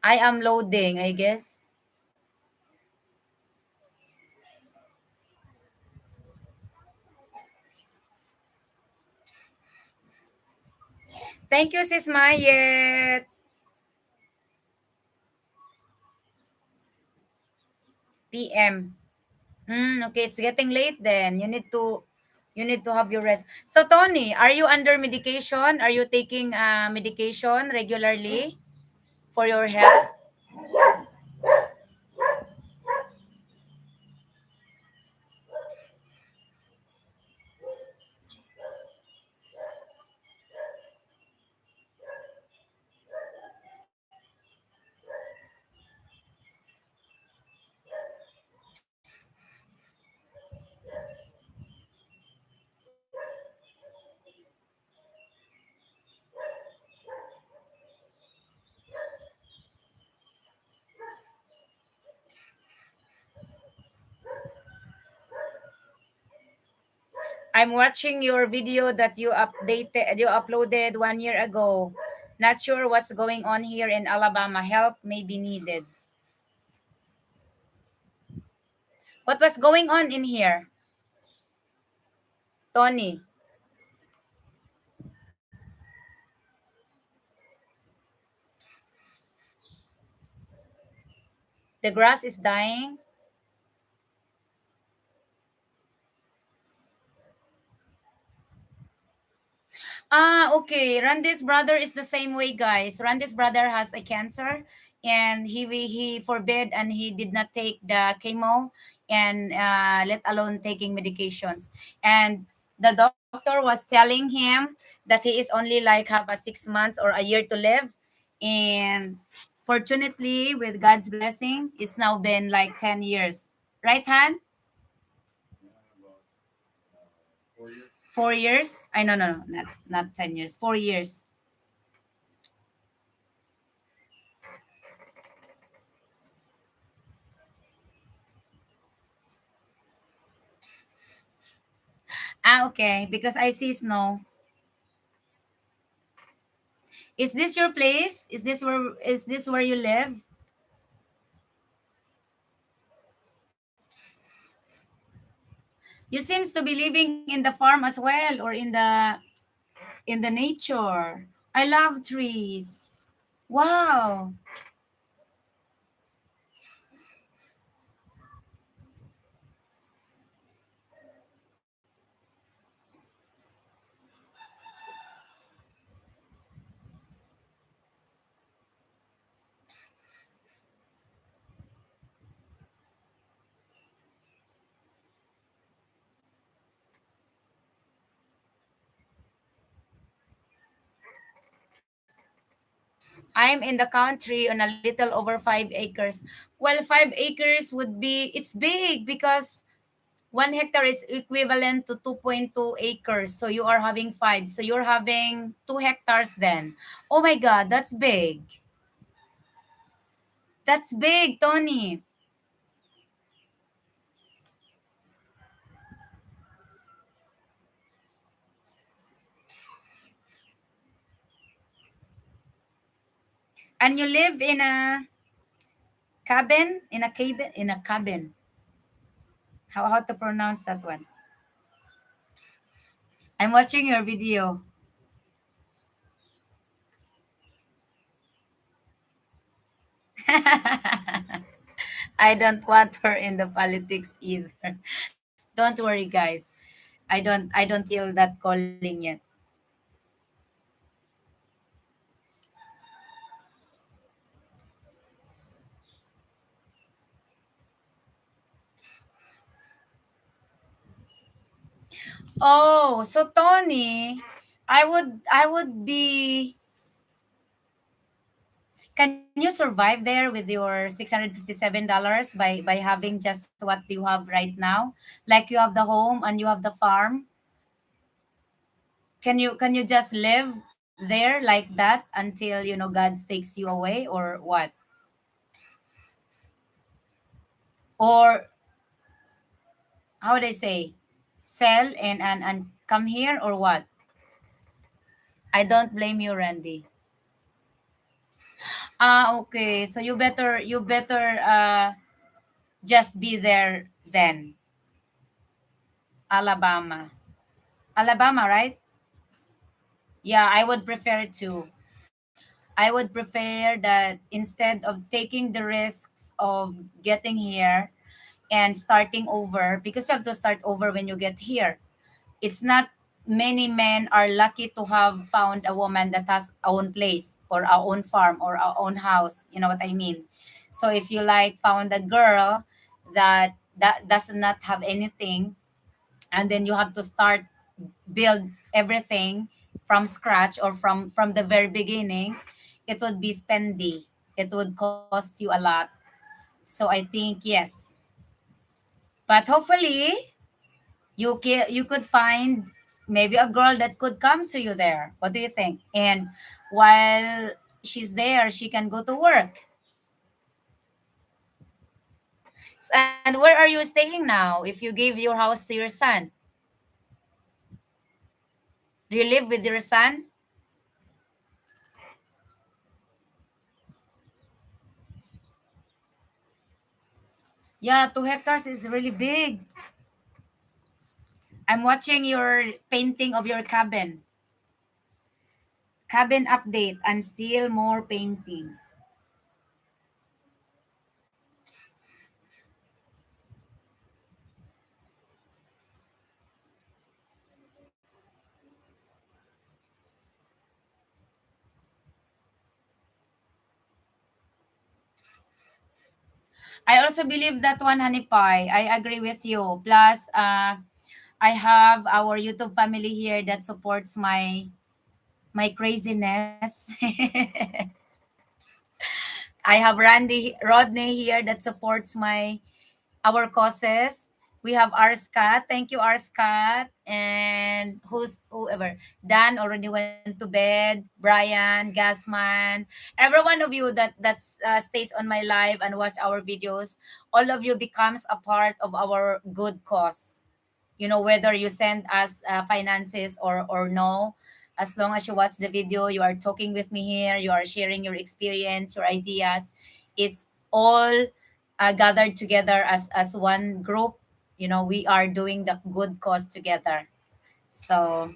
I am loading, I guess. Thank you, Sis Mayet. PM. Okay, it's getting late then. You need to have your rest. So Tony, are you under medication? Are you taking medication regularly for your health? I'm watching your video that you uploaded 1 year ago. Not sure what's going on here in Alabama. Help may be needed. What was going on in here, Tony? The grass is dying. Okay. Randy's brother is the same way, guys. Randy's brother has a cancer, and he forbid and he did not take the chemo, and let alone taking medications. And the doctor was telling him that he is only like have a 6 months or a year to live, and fortunately, with God's blessing, it's now been like 10 years. Right, Han? About 4 years. 4 years? I no no no not 10 years. 4 years. Okay, because I see snow. Is this your place? Is this where you live? You seems to be living in the farm as well, or in the nature. I love trees. Wow. I'm in the country on a little over 5 acres. Well, 5 acres would be it's big because 1 hectare is equivalent to 2.2 acres. So you are having five. So you're having 2 hectares then. Oh my God, that's big. That's big, Tony. And you live in a cabin? In a cabin? In a cabin. How to pronounce that one? I'm watching your video. I don't want her in the politics either. Don't worry, guys. I don't feel that calling yet. Oh, so Tony, I would be. Can you survive there with your $657 by having just what you have right now? Like you have the home and you have the farm. Can you just live there like that until God takes you away, or what? Or how would I say, sell and come here, or what? I don't blame you, Randy. Okay. So you better just be there then. Alabama. Alabama, right? Yeah, I would prefer to. I would prefer that instead of taking the risks of getting here and starting over, because you have to start over when you get here. It's not many men are lucky to have found a woman that has our own place or our own farm or our own house. You know what I mean? So if you like found a girl that does not have anything, and then you have to start build everything from scratch or from the very beginning, it would be spendy. It would cost you a lot. So I think yes, but hopefully you could find maybe a girl that could come to you there. What do you think? And while she's there, she can go to work. And where are you staying now? If you gave your house to your son, do you live with your son? Yeah, 2 hectares is really big. I'm watching your painting of your cabin. Cabin update and still more painting. I also believe that one, Honey Pie. I agree with you. Plus, I have our YouTube family here that supports my craziness. I have Rodney here that supports my our causes. We have Arscat. Thank you, Arscat. And whoever. Dan already went to bed. Brian, Gasman, every one of you that stays on my live and watch our videos. All of you becomes a part of our good cause. Whether you send us finances or no, as long as you watch the video, you are talking with me here, you are sharing your experience, your ideas. It's all gathered together as one group. We are doing the good cause together. So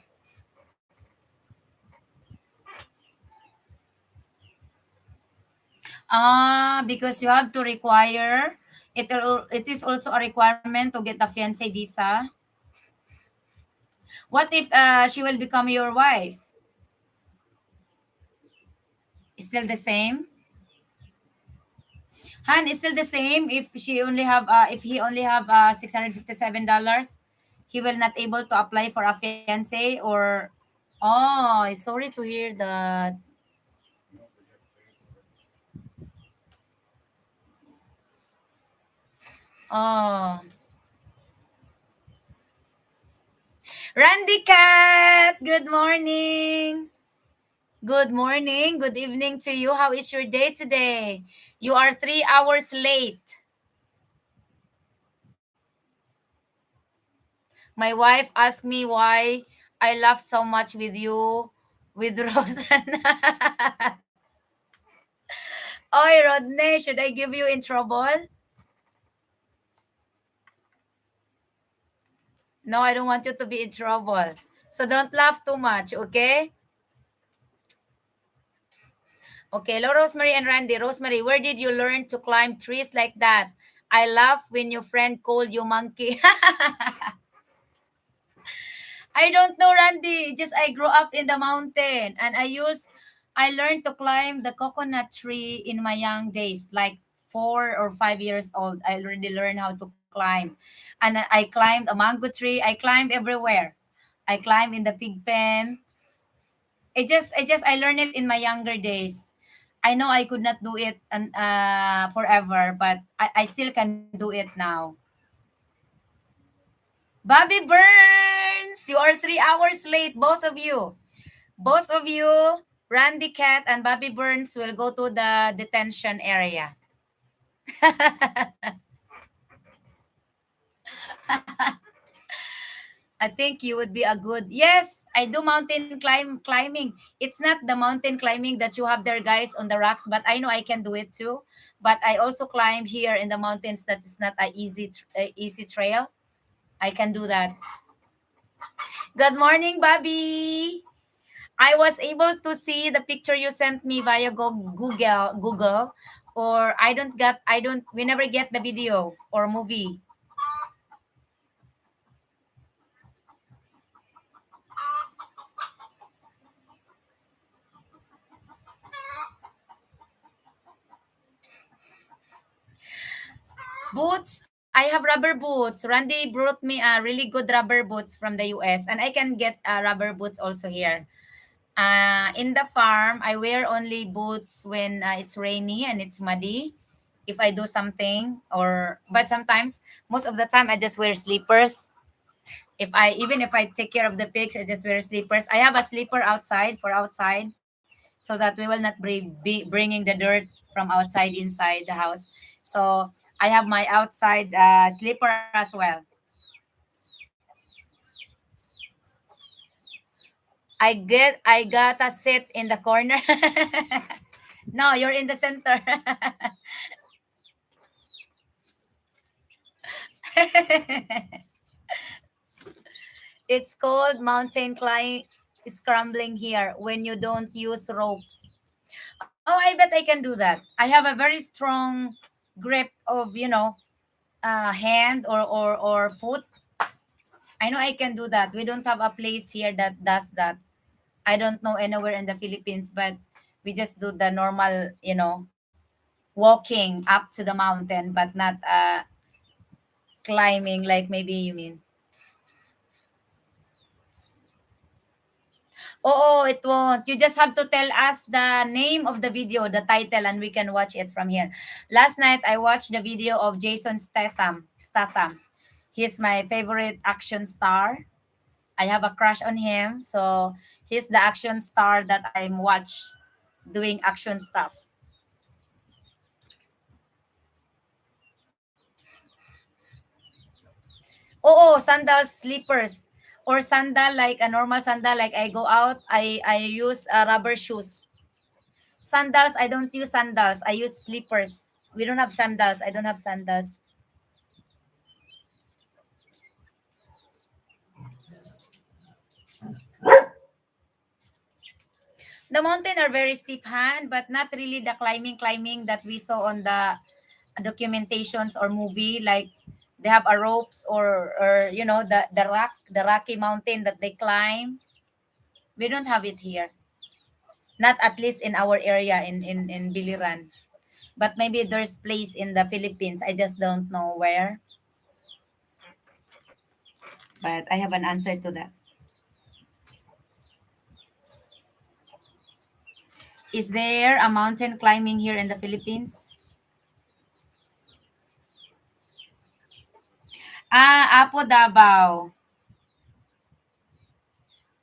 because you have to require it is also a requirement to get a fiancé visa. What if she will become your wife? Still the same? Han is still the same if he only have $657, he will not able to apply for a fiance, or oh, sorry to hear that. No, but you have to pay for it. Oh, Randy Cat, good morning. Good morning, good evening to you. How is your day today? You are 3 hours late. My wife asked me why I laugh so much with you, with Rosanna. Oi, Rodney, should I give you in trouble? No, I don't want you to be in trouble. So don't laugh too much, okay? Okay, hello, Rosemary and Randy. Rosemary, where did you learn to climb trees like that? I laugh when your friend called you monkey. I don't know, Randy. Just I grew up in the mountain and I learned to climb the coconut tree in my young days, like 4 or 5 years old. I already learned how to climb. And I climbed a mango tree. I climbed everywhere. I climbed in the pig pen. I learned it in my younger days. I know I could not do it and forever, but I still can do it now. Bobby Burns, you are 3 hours late, both of you. Both of you, Randy Cat and Bobby Burns, will go to the detention area. I think you would be a good. Yes, I do climbing. It's not the mountain climbing that you have there, guys, on the rocks, but I know I can do it too. But I also climb here in the mountains. That is not a easy trail. I can do that. Good morning, Bobby. I was able to see the picture you sent me via Google, or I don't we never get the video or movie. Boots. I have rubber boots. Randy brought me a really good rubber boots from the US, and I can get rubber boots also here. In the farm, I wear only boots when it's rainy and it's muddy. If I do something, or but sometimes, most of the time, I just wear slippers. If I take care of the pigs, I just wear slippers. I have a slipper outside for outside, so that we will not be bringing the dirt from outside inside the house. So I have my outside slipper as well. I gotta sit in the corner. No, you're in the center. It's called mountain climb scrambling here when you don't use ropes. Oh, I bet I can do that. I have a very strong grip of, hand or foot. I know I can do that. We don't have a place here that does that. I don't know anywhere in the Philippines, but we just do the normal, walking up to the mountain, but not climbing like maybe you mean. Oh, it won't. You just have to tell us the name of the video, the title, and we can watch it from here. Last night, I watched the video of Jason Statham. He's my favorite action star. I have a crush on him. So he's the action star that I'm watch doing action stuff. Sandals, slippers, or sandal like a normal sandal. Like I go out, I use rubber shoes. Sandals, I don't use sandals. I use slippers. We don't have sandals. I don't have sandals. The mountain are very steep hand, but not really the climbing that we saw on the documentations or movie. Like they have a ropes or the rocky mountain that they climb. We don't have it here. Not at least in our area in Biliran. But maybe there's place in the Philippines. I just don't know where. But I have an answer to that. Is there a mountain climbing here in the Philippines? Apo Davao.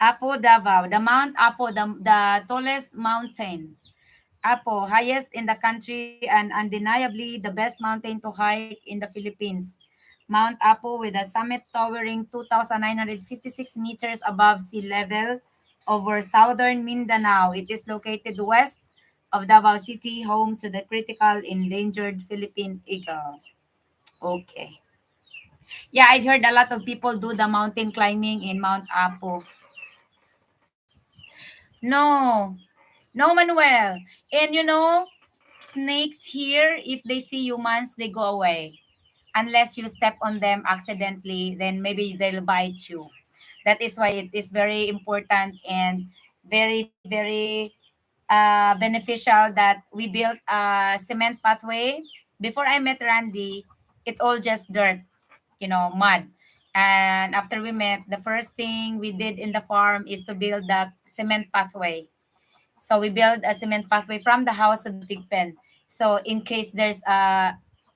Apo Davao, the Mount Apo, the tallest mountain. Apo, highest in the country and undeniably the best mountain to hike in the Philippines. Mount Apo with a summit towering 2,956 meters above sea level over southern Mindanao. It is located west of Davao City, home to the critical endangered Philippine eagle. Okay. Yeah, I've heard a lot of people do the mountain climbing in Mount Apo. No, no, Manuel. And snakes here, if they see humans, they go away. Unless you step on them accidentally, then maybe they'll bite you. That is why it is very important and very, very beneficial that we built a cement pathway. Before I met Randy, it all just dirt, mud. And after we met, the first thing we did in the farm is to build the cement pathway. So we build a cement pathway from the house to the pig pen. So in case there's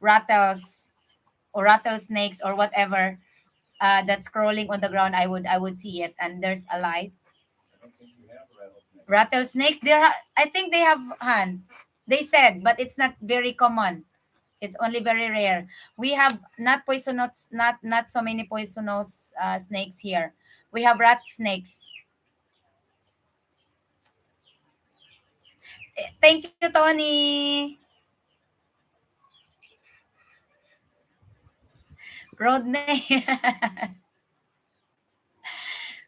rattles or rattlesnakes or whatever that's crawling on the ground, I would see it, and there's a light. I don't think we have rattlesnakes. Rattlesnakes, I think they have Han. They said, but it's not very common. It's only very rare. We have not poisonous, not so many poisonous snakes here. We have rat snakes. Thank you, Tony. Rodney.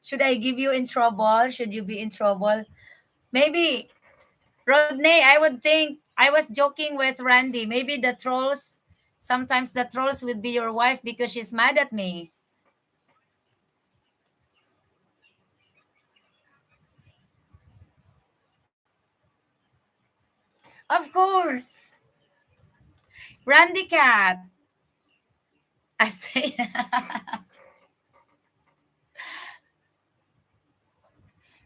Should I give you in trouble? Should you be in trouble? Maybe. Rodney, I would think I was joking with Randy. Maybe the trolls, sometimes the trolls would be your wife because she's mad at me. Of course. Randy Cat. I say,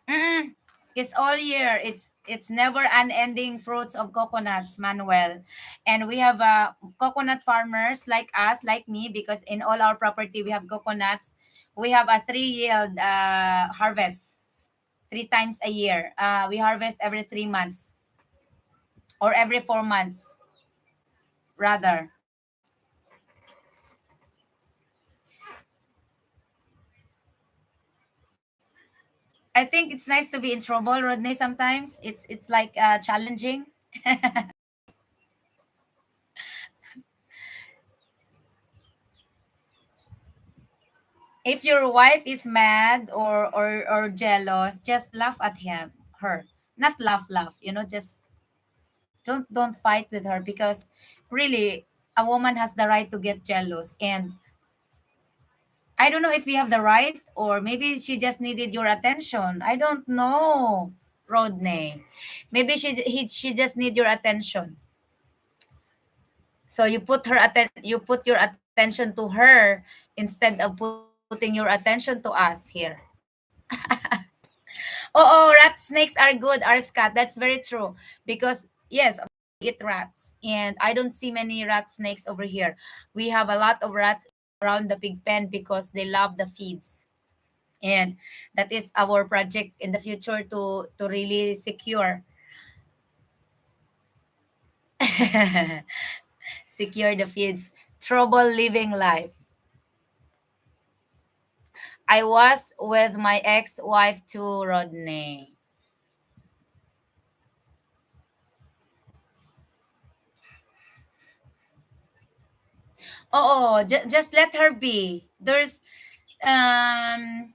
mm, it's all year. It's never unending fruits of coconuts, Manuel. And we have coconut farmers like us, like me, because in all our property we have coconuts. We have a three yield harvest, three times a year. We harvest every 3 months or every 4 months, rather. I think it's nice to be in trouble, Rodney. Sometimes it's like challenging. If your wife is mad or jealous, just laugh at her. Not laugh. Just don't fight with her, because really a woman has the right to get jealous. And I don't know if we have the right, or maybe she just needed your attention. I don't know, Rodney. Maybe she just need your attention. So you put your attention to her instead of putting your attention to us here. Oh, rat snakes are good, Arscat. That's very true. Because yes, eat rats, and I don't see many rat snakes over here. We have a lot of rats around the pig pen because they love the feeds. And that is our project in the future to really secure secure the feeds. Trouble living life. I was with my ex-wife too, Rodney. Oh, just let her be. There's um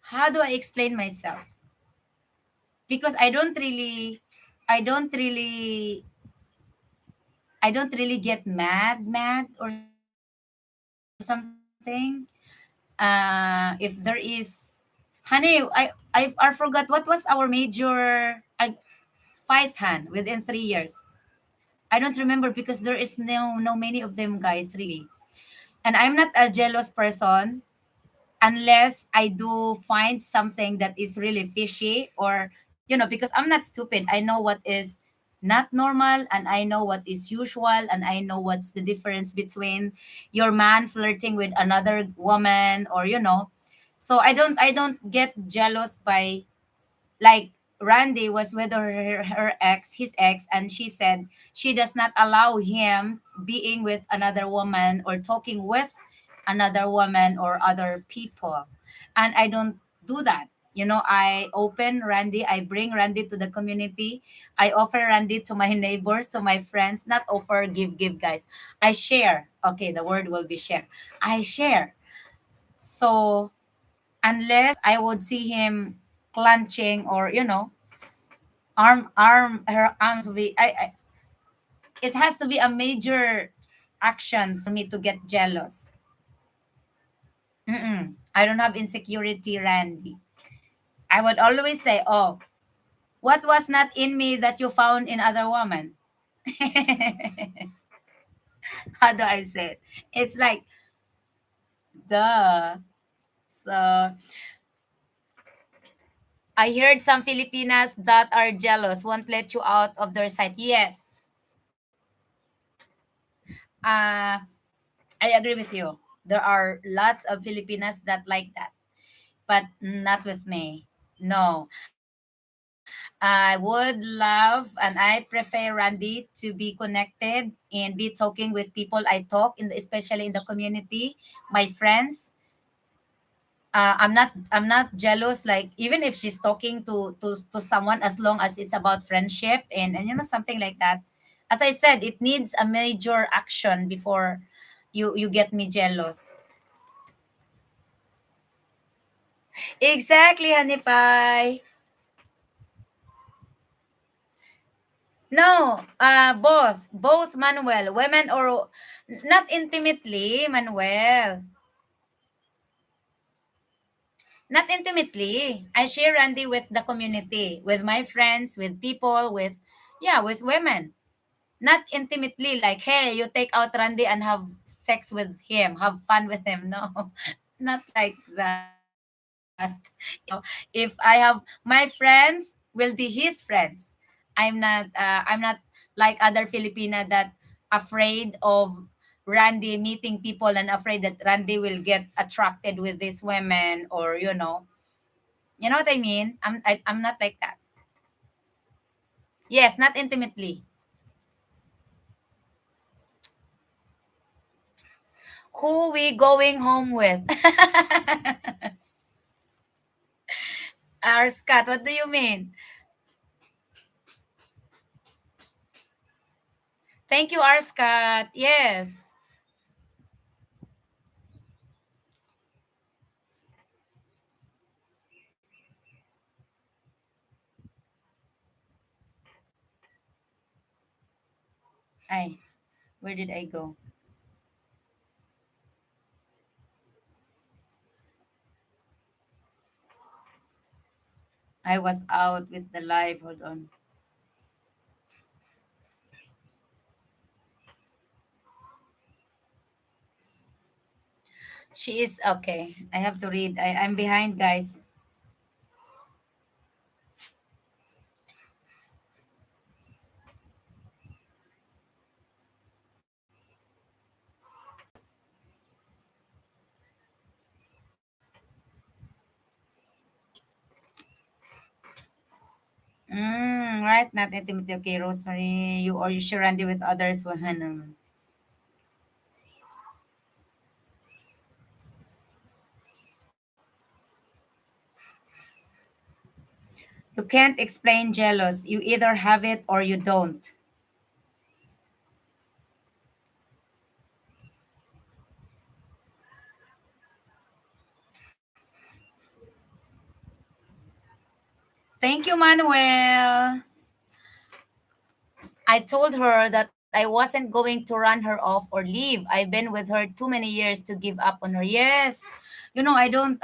how do I explain myself? Because I don't really I don't really get mad or something. If there is, honey, I forgot what was our major fight, Han, within 3 years. I don't remember because there is no many of them, guys, really. And I'm not a jealous person unless I do find something that is really fishy, or because I'm not stupid. I know what is not normal, and I know what is usual, and I know what's the difference between your man flirting with another woman, or So I don't get jealous by, like, Randy was with her ex, his ex, and she said she does not allow him being with another woman or talking with another woman or other people. And I don't do that. I open Randy, I bring Randy to the community. I offer Randy to my neighbors, to my friends, not offer, give, guys. I share. Okay, the word will be share. I share. So unless I would see him clenching, or her arms will be, it has to be a major action for me to get jealous. I don't have insecurity, Randy. I would always say, oh, what was not in me that you found in other women? How do I say it? It's like, duh. So I heard some Filipinas that are jealous won't let you out of their sight. Yes. uh I agree with you. There are lots of Filipinas that like that, but not with me. No. I would love and I prefer Randy to be connected and be talking with people I talk in, especially in the community, my friends. I'm not jealous, like, even if she's talking to someone, as long as it's about friendship and something like that. As I said, it needs a major action before you get me jealous. Exactly, honey pie. No, both, Manuel, women or not intimately, Manuel. Not intimately. I share Randy with the community, with my friends, with people, with women. Not intimately, like, hey, you take out Randy and have sex with him, have fun with him. No, not like that. If I have, my friends will be his friends. I'm not like other Filipina that afraid of Randy meeting people and afraid that Randy will get attracted with these women, or you know what I mean. I'm not like that. Yes, not intimately. Who we going home with? Our Scott, what do you mean? Thank you, R. Scott. Yes. I. Where did I go? I was out with the live. Hold on. She is okay. I have to read. I'm behind, guys. Right. Not intimate. Okay, Rosemary. You or you should Randy with others. You can't explain jealous. You either have it or you don't. Thank you, Manuel. I told her that I wasn't going to run her off or leave. I've been with her too many years to give up on her. Yes. I don't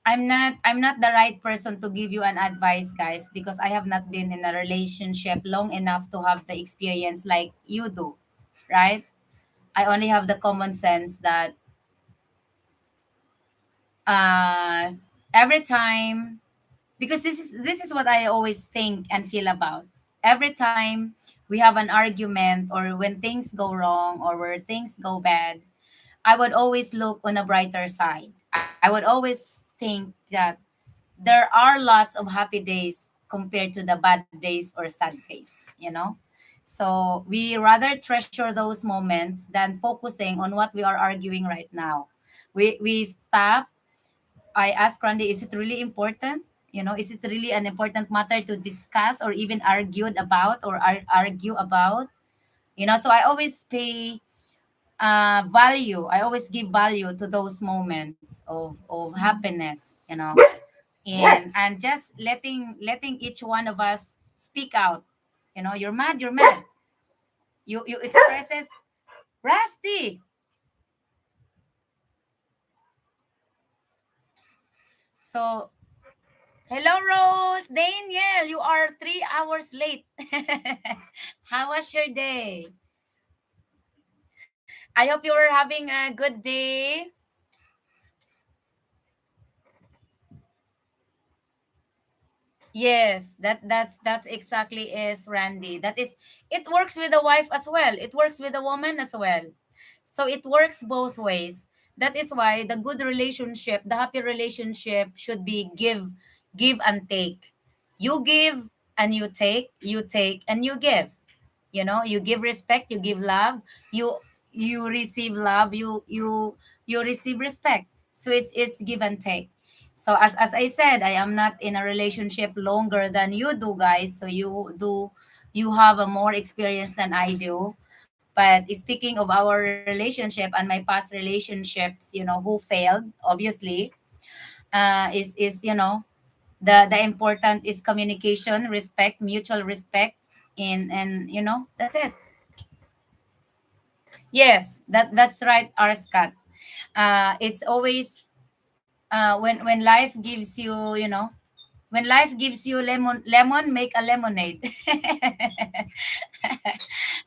I'm not the right person to give you an advice, guys, because I have not been in a relationship long enough to have the experience like you do, right? I only have the common sense that uh every time, because this is what I always think and feel about. Every time we have an argument or when things go wrong or where things go bad, I would always look on a brighter side. I would always think that there are lots of happy days compared to the bad days or sad days. So we rather treasure those moments than focusing on what we are arguing right now. We stop. I ask Randy, is it really important? Is it really an important matter to discuss or even argued about or argue about? So I always pay value. I always give value to those moments of happiness. And just letting each one of us speak out. You're mad. You expresses Rusty. So hello, Rose, Daniel. You are 3 hours late. How was your day? I hope you are having a good day. Yes, that exactly is Randy. That is, it works with the wife as well. It works with the woman as well. So it works both ways. That is why the good relationship, the happy relationship should be give and take. You give and you take and you give. You give respect, you give love, you receive love, you receive respect. So it's give and take. So as I said, I am not in a relationship longer than you do, guys. So you have a more experience than I do. But speaking of our relationship and my past relationships, who failed, obviously, is the important is communication, respect, mutual respect, and that's it. Yes, that's right, Arskat. It's always when life gives you. When life gives you lemon, make a lemonade.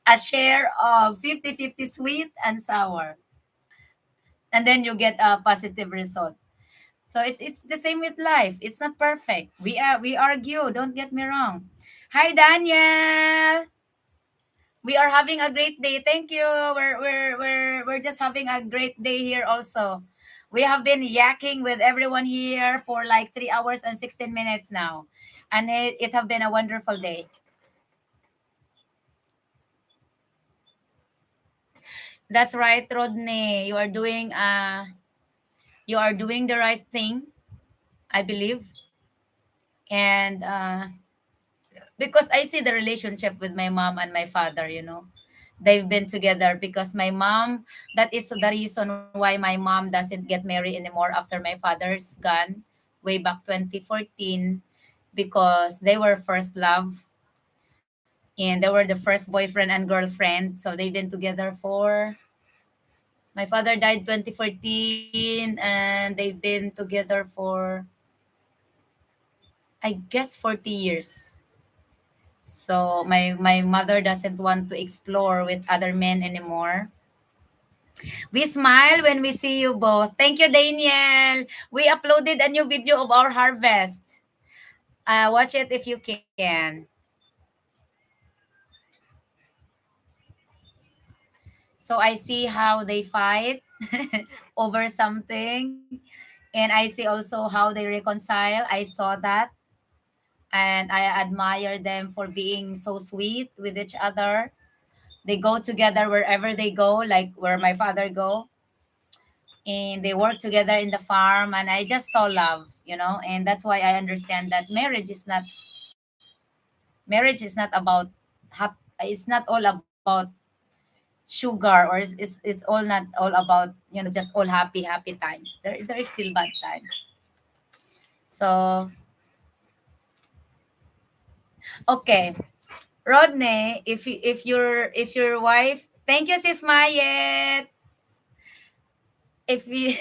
A share of 50-50 sweet and sour. And then you get a positive result. So it's the same with life. It's not perfect. We argue, don't get me wrong. Hi, Daniel. We are having a great day. Thank you. We're just having a great day here also. We have been yakking with everyone here for like 3 hours and 16 minutes now. And it have been a wonderful day. That's right, Rodney. You are doing the right thing, I believe. And because I see the relationship with my mom and my father. They've been together because my mom, that is the reason why my mom doesn't get married anymore after my father's gone way back 2014, because they were first love and they were the first boyfriend and girlfriend. So they've been together for, my father died 2014, and they've been together for, I guess, 40 years. So my mother doesn't want to explore with other men anymore. We smile when we see you both. Thank you, Daniel. We uploaded a new video of our harvest. Watch it if you can. So I see how they fight over something, and I see also how they reconcile. I saw that, and I admire them for being so sweet with each other. They go together wherever they go, like where my father go, and they work together in the farm, and I just saw love. And that's why I understand that marriage is not about it's not all about sugar, or it's all not all about just all happy times. There is still bad times. So okay, Rodney, if your wife, thank you, sis Mayet. If you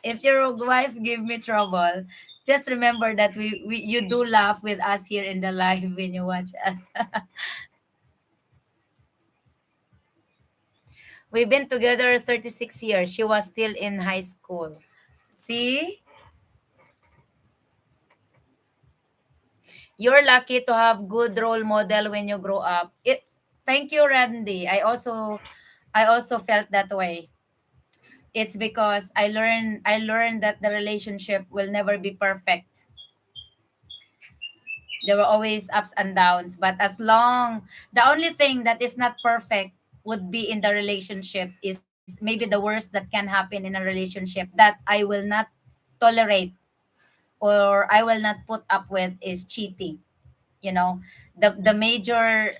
if your wife give me trouble, just remember that we you do laugh with us here in the live when you watch us. We've been together 36 years. She was still in high school. See, you're lucky to have good role model when you grow up. Thank you, Randy. I also felt that way. It's because I learned that the relationship will never be perfect. There were always ups and downs, but as long, the only thing that is not perfect would be in the relationship is maybe the worst that can happen in a relationship that I will not tolerate or I will not put up with is cheating. You know, the major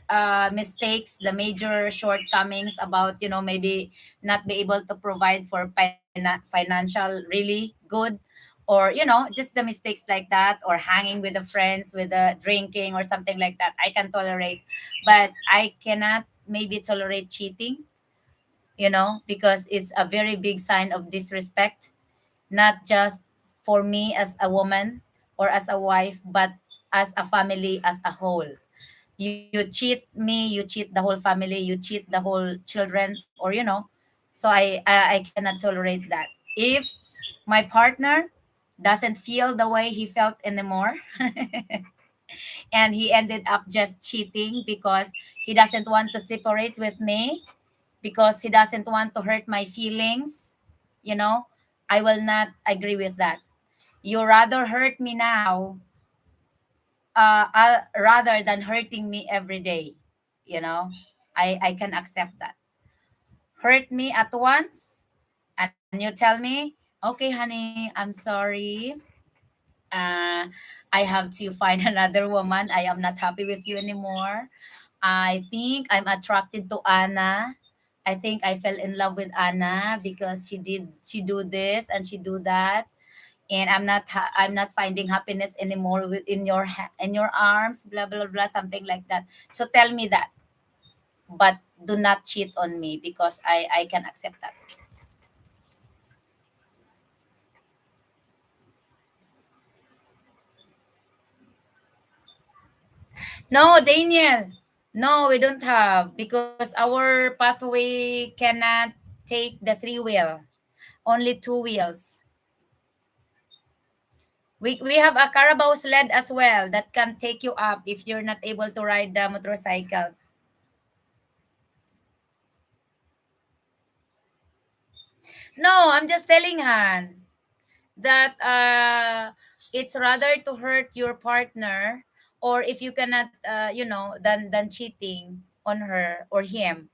mistakes, the major shortcomings about, maybe not be able to provide for financial really good, or just the mistakes like that, or hanging with the friends with the drinking or something like that, I can tolerate. But I cannot maybe tolerate cheating, because it's a very big sign of disrespect, not just for me as a woman or as a wife, but as a family as a whole. You cheat me, you cheat the whole family, you cheat the whole children, or so I cannot tolerate that. If my partner doesn't feel the way he felt anymore, and he ended up just cheating because he doesn't want to separate with me, because he doesn't want to hurt my feelings, you know I will not agree with that. You rather hurt me now, rather than hurting me every day. you know I can accept that. Hurt me at once, and you tell me, okay honey, I'm sorry, uh, I have to find another woman, I am not happy with you anymore, I think I'm attracted to Anna, I think I fell in love with Anna because she do this and she do that, and I'm not finding happiness anymore in your arms, blah blah blah, something like that. So tell me that, but do not cheat on me, because I can accept that. No, Daniel. No, we don't have, because our pathway cannot take the three wheel, only two wheels. We have a Carabao sled as well that can take you up if you're not able to ride the motorcycle. No, I'm just telling Han that it's rather to hurt your partner, or if you cannot, than cheating on her or him,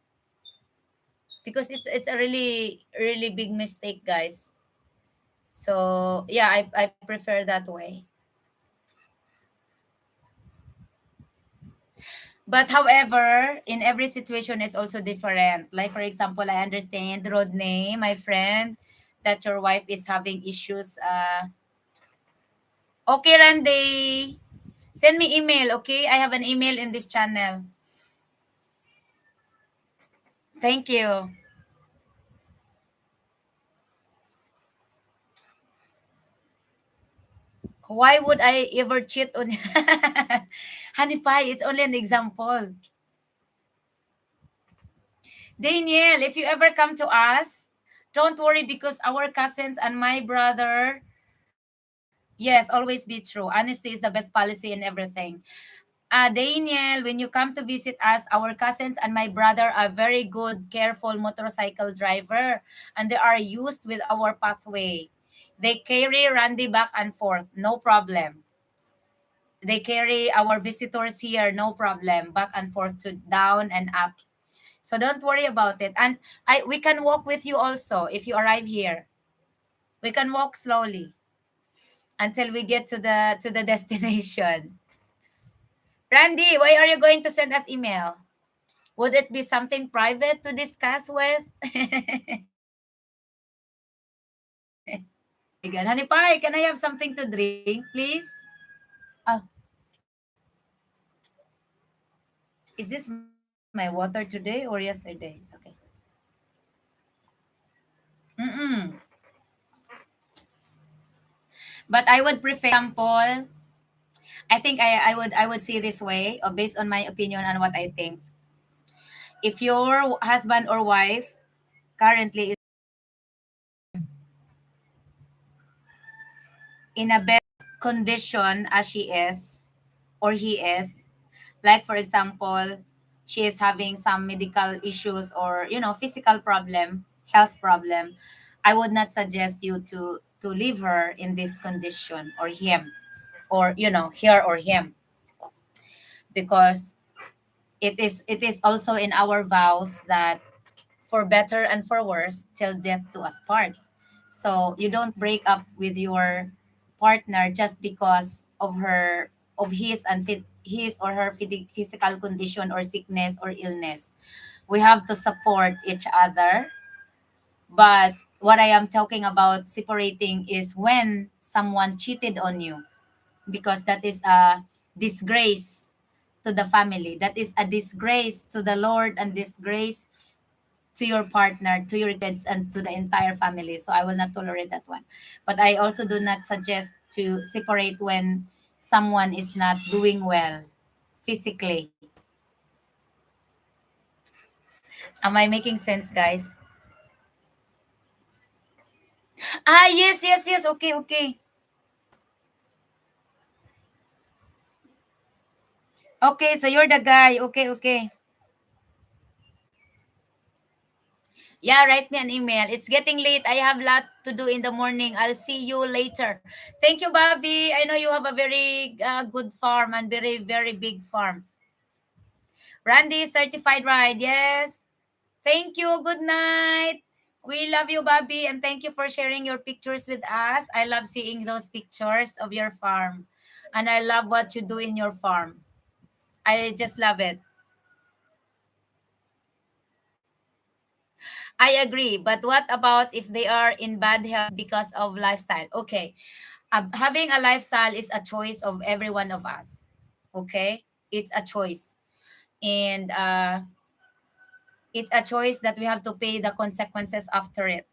because it's a really really big mistake, guys. So yeah, I prefer that way. But however, in every situation is also different. Like for example, I understand, Rodney, my friend, that your wife is having issues. Okay, Randy, send me email. Okay, I have an email in this channel. Thank you. Why would I ever cheat on Honey Pie? It's only an example. Daniel, if you ever come to us, don't worry, because our cousins and my brother, yes, always be true. Honesty is the best policy in everything. Daniel, when you come to visit us, our cousins and my brother are very good, careful motorcycle driver, and they are used with our pathway. They carry Randy back and forth, no problem. They carry our visitors here, no problem, back and forth to down and up. So don't worry about it. And we can walk with you also if you arrive here. We can walk slowly until we get to the destination. Randy, why are you going to send us email? Would it be something private to discuss with? My God. Honey Pie, can I have something to drink, please? Oh, is this my water today or yesterday? It's okay. Mm-mm. But I would prefer, example, I would see this way, or based on my opinion and what I think. If your husband or wife currently is in a better condition as she is or he is, like for example, she is having some medical issues or physical problem, health problem, I would not suggest you to leave her in this condition, or him, or her or him, because it is also in our vows that for better and for worse till death do us part. So you don't break up with your partner just because of his or her physical condition or sickness or illness. We have to support each other. But what I am talking about separating is when someone cheated on you, because that is a disgrace to the family. That is a disgrace to the Lord and disgrace to your partner, to your kids, and to the entire family. So I will not tolerate that one. But I also do not suggest to separate when someone is not doing well physically. Am I making sense, guys? Ah, yes, yes, yes. Okay, okay. Okay, so you're the guy. Okay, okay. Yeah, write me an email. It's getting late. I have a lot to do in the morning. I'll see you later. Thank you, Bobby. I know you have a very good farm and very, very big farm. Randy, certified ride. Yes. Thank you. Good night. We love you, Bobby, and thank you for sharing your pictures with us. I love seeing those pictures of your farm, and I love what you do in your farm. I just love it. I agree. But what about if they are in bad health because of lifestyle? Okay. Having a lifestyle is a choice of every one of us. Okay. It's a choice. And it's a choice that we have to pay the consequences after it.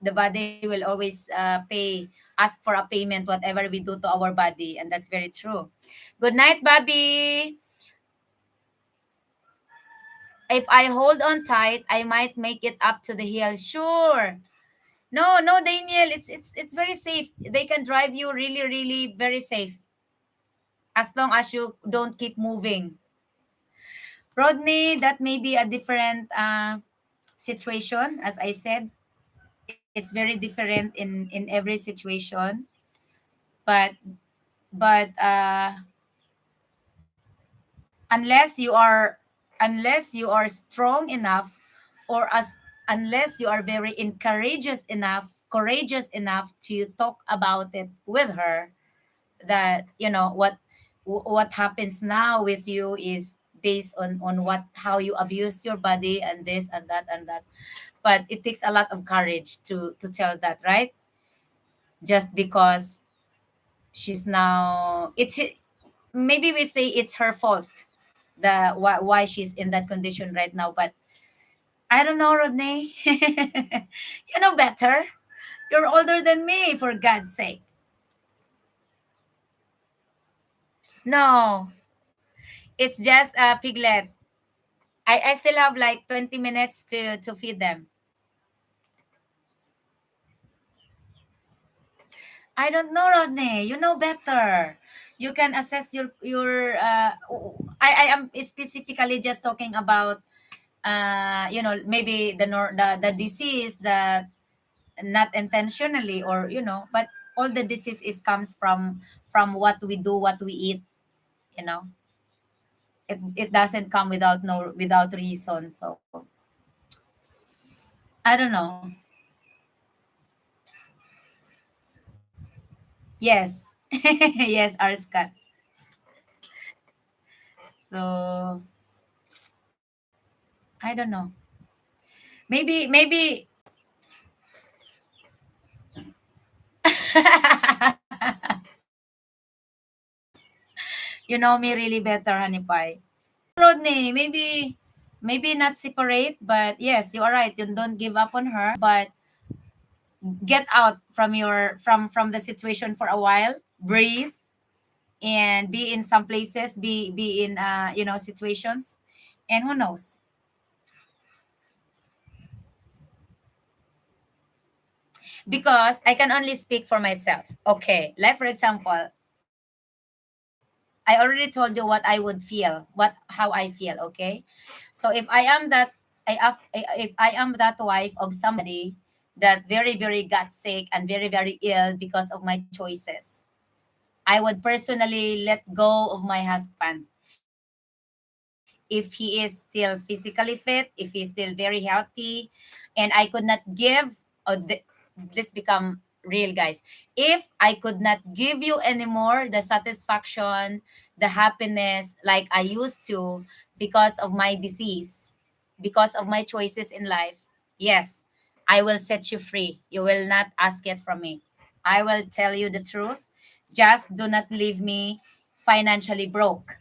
The body will always ask for a payment, whatever we do to our body. And that's very true. Good night, Bobby. If I hold on tight, I might make it up to the hill. Sure. No, no, Daniel, it's very safe. They can drive you really, really very safe as long as you don't keep moving. Rodney, that may be a different situation. As I said, it's very different in every situation. But but unless you are unless you are strong enough, or as unless you are very courageous enough to talk about it with her, that what happens now with you is based on what how you abuse your body and this and that and that. But it takes a lot of courage to tell that, right? Just because she's now it's maybe we say it's her fault, the why she's in that condition right now. But I don't know, Rodney. You know better. You're older than me, for God's sake. No, it's just a piglet. I still have like 20 minutes to feed them. I don't know, Rodney. You know better. You can assess your I am specifically just talking about maybe the disease that not intentionally, or but all the disease is comes from what we do, what we eat, you know. It doesn't come without no without reason. So I don't know. Yes. Yes, Arskat. So I don't know. Maybe you know me really better, honey pie. Rodney, maybe not separate, but yes, you are right. You don't give up on her, but get out from the situation for a while. Breathe and be in some places, be in situations, and who knows. Because I can only speak for myself. Okay, like for example, I already told you what I would feel, what how I feel. Okay, so if I am that, if I am that wife of somebody, that very, very got sick and very, very ill because of my choices, I would personally let go of my husband if he is still physically fit, if he's still very healthy, and I could not give. This become real, guys. If I could not give you anymore the satisfaction, the happiness like I used to because of my disease, because of my choices in life, yes, I will set you free. You will not ask it from me. I will tell you the truth. Just do not leave me financially broke.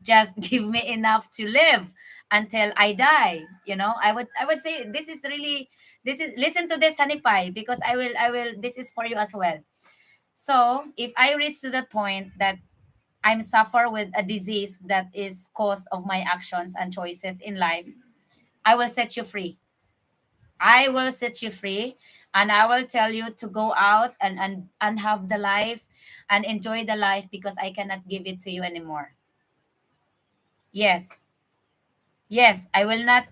Just give me enough to live until I die. I would say this is really, this is, listen to this, honey pie, because I will this is for you as well. So if I reach to that point that I'm suffer with a disease that is caused of my actions and choices in life, I will set you free. I will set you free, and I will tell you to go out and have the life and enjoy the life because I cannot give it to you anymore. Yes. Yes, I will not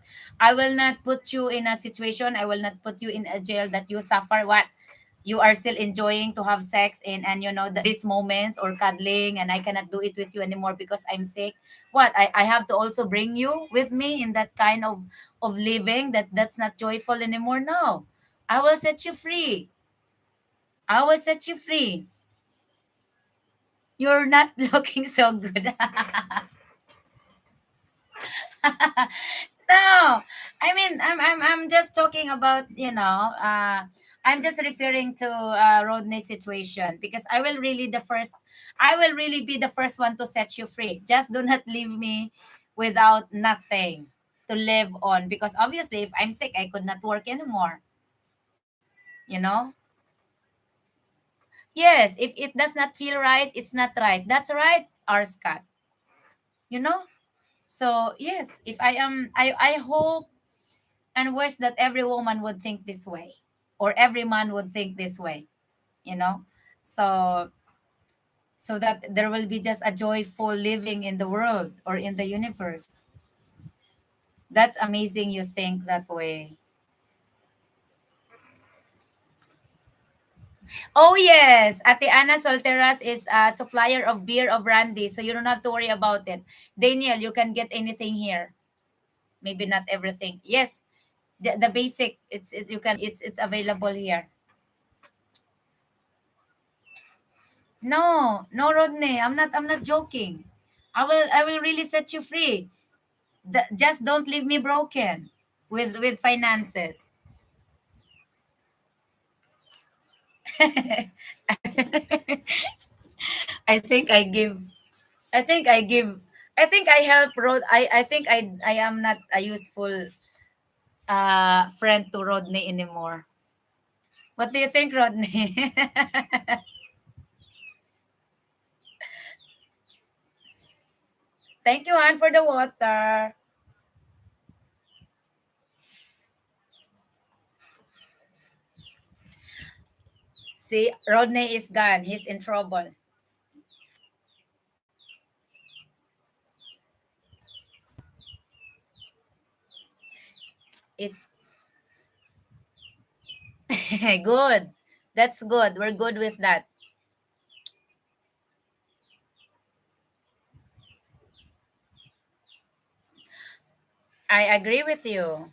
put you in a situation, I will not put you in a jail that you suffer what? You are still enjoying to have sex and these moments or cuddling, and I cannot do it with you anymore because I'm sick. What? I have to also bring you with me in that kind of living that's not joyful anymore. No. I will set you free. I will set you free. You're not looking so good. No, I mean, I'm just talking about, I'm just referring to Rodney's situation because I will really be the first one to set you free. Just do not leave me without nothing to live on because obviously if I'm sick, I could not work anymore, you know? Yes, if it does not feel right, it's not right. That's right, R. Scott, you know? So yes, if I hope and wish that every woman would think this way or every man would think this way, you know so so that there will be just a joyful living in the world or in the universe. That's amazing you think that way. Oh yes, Ate Ana Solteras is a supplier of beer of brandy, so you don't have to worry about it. Daniel, you can get anything here. Maybe not everything. Yes, the basic, you can, it's available here. No, no, Rodney. I'm not joking. I will really set you free. Just don't leave me broken with finances. I think I give. I think I give. I think I help Rod. I think I am not a useful friend to Rodney anymore. What do you think, Rodney? Thank you, Han, for the water. See, Rodney is gone. He's in trouble. It good. That's good. We're good with that. I agree with you.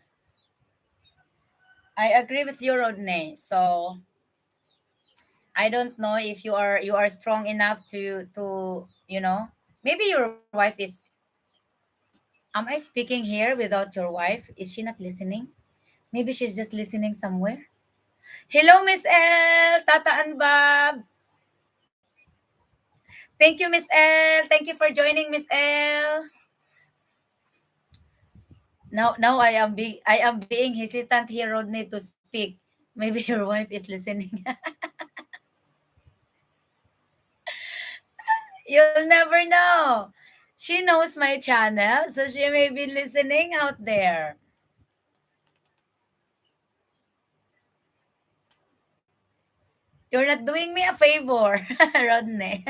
I agree with you, Rodney. So I don't know if you are strong enough to maybe your wife is. Am I speaking here without your wife? Is she not listening? Maybe she's just listening somewhere. Hello, Miss L, Tata and Bob. Thank you, Miss L. Thank you for joining, Miss L. Now I am being hesitant here, Rodney, to speak. Maybe your wife is listening. You'll never know. She knows my channel, so she may be listening out there. You're not doing me a favor, Rodney.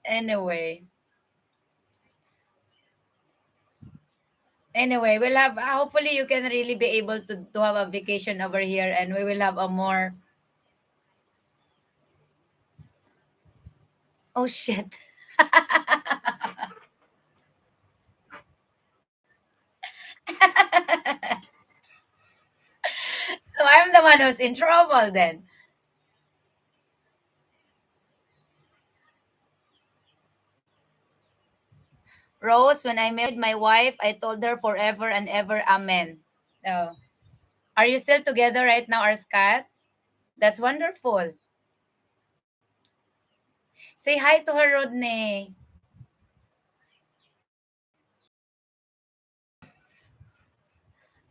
Anyway, Anyway, we'll have hopefully you can really be able to have a vacation over here, and we will have a more. Oh shit. So I'm the one who's in trouble then. Rose, when I married my wife, I told her forever and ever, amen. Oh. Are you still together right now, Arskat? That's wonderful. Say hi to her, Rodney.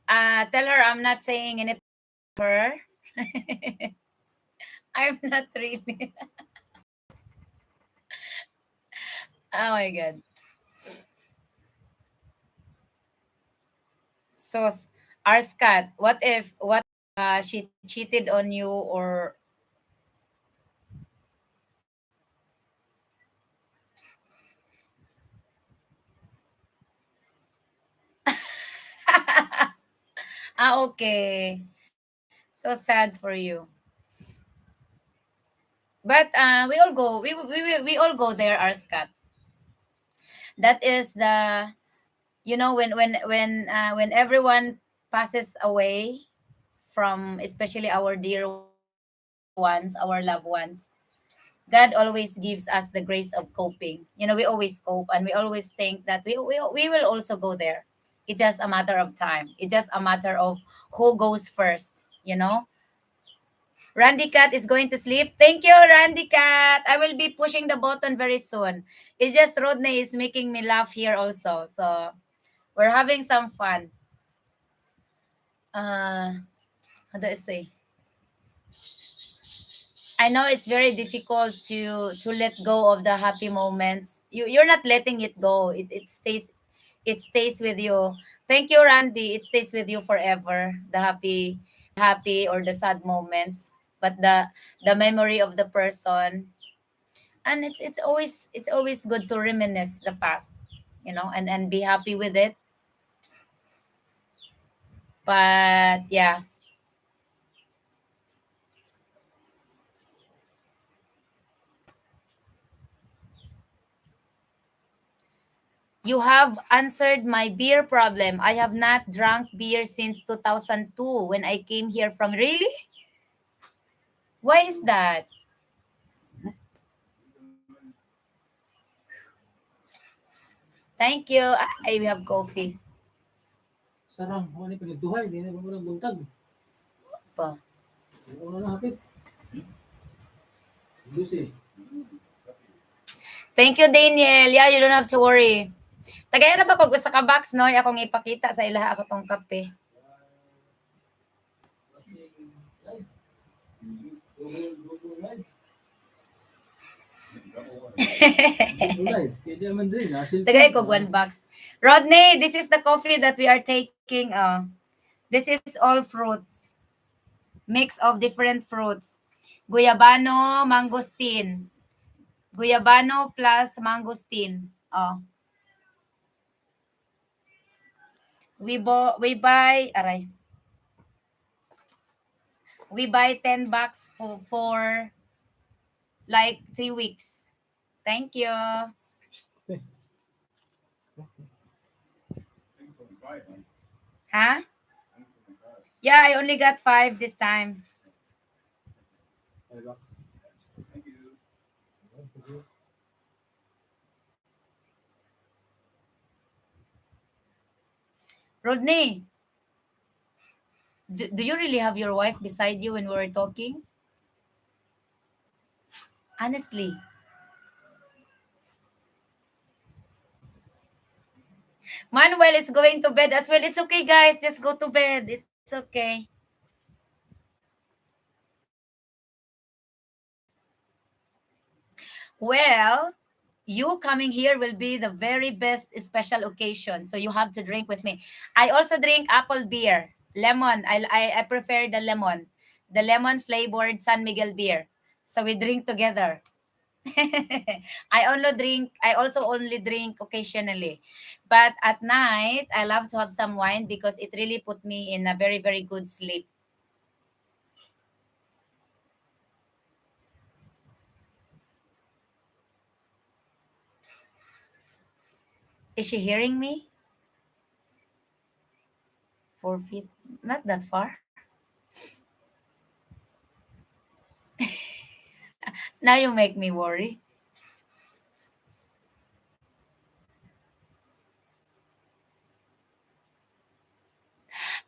Tell her I'm not saying anything to her. I'm not really. Oh my god. So, Arskat, what she cheated on you or okay. So sad for you. But we all go. We all go there, Arskat. That is the when everyone passes away from especially our dear ones, our loved ones. God always gives us the grace of coping. We always cope and we always think that we will also go there. It's just a matter of time. It's just a matter of who goes first. Randy Cat is going to sleep. Thank you, Randy Cat. I will be pushing the button very soon. It's just Rodney is making me laugh here also. So we're having some fun. How do I say? I know it's very difficult to let go of the happy moments. You're not letting it go. It stays with you. Thank you, Randy. It stays with you forever. The happy or the sad moments, but the memory of the person, and it's always good to reminisce the past, and be happy with it. But yeah, you have answered my beer problem. I have not drunk beer since 2002 when I came here from. Really? Why is that? Thank you. I have coffee. Sarang, ako ni pinagduhay, di na ba mo nang buntag? Pa. Ako na hapit. Lucy. Thank you, Daniel. Yeah, you don't have to worry. Tagay na ba kung gusto ka box, no? Akong ipakita sa ilaha ako tong kape. Tagay ko one box. Rodney, this is the coffee that we are taking. This is all fruits. Mix of different fruits. Guyabano, mangosteen. Guyabano plus mangosteen. Aray. We buy 10 bucks for like 3 weeks. Thank you. Huh? Yeah, I only got 5 this time. Rodney, do you really have your wife beside you when we were talking? Honestly. Manuel is going to bed as well. It's okay, guys. Just go to bed. It's okay. Well, you coming here will be the very best special occasion. So you have to drink with me. I also drink apple beer, lemon. I prefer the lemon flavored San Miguel beer. So we drink together. I also only drink occasionally. But at night, I love to have some wine because it really put me in a very, very good sleep. Is she hearing me? 4 feet. Not that far. Now you make me worry.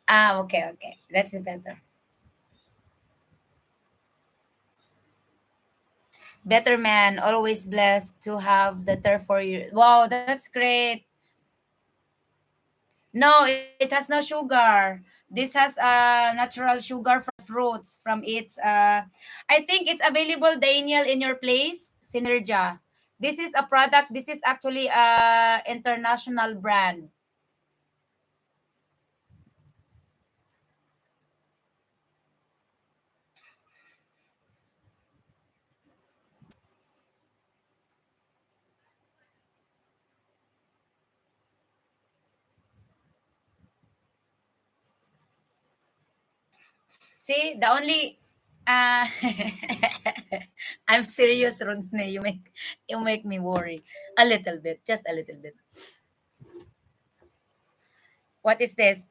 Ah, okay, okay. That's better. Better man, always blessed to have the turf for you. Wow, that's great. No, it has no sugar. This has natural sugar from the fruits, from its I think it's available, Daniel, in your place, Synergia. This is a product, this is actually a international brand. See, the only I'm serious, Rodney. You make me worry a little bit, just a little bit. What is this?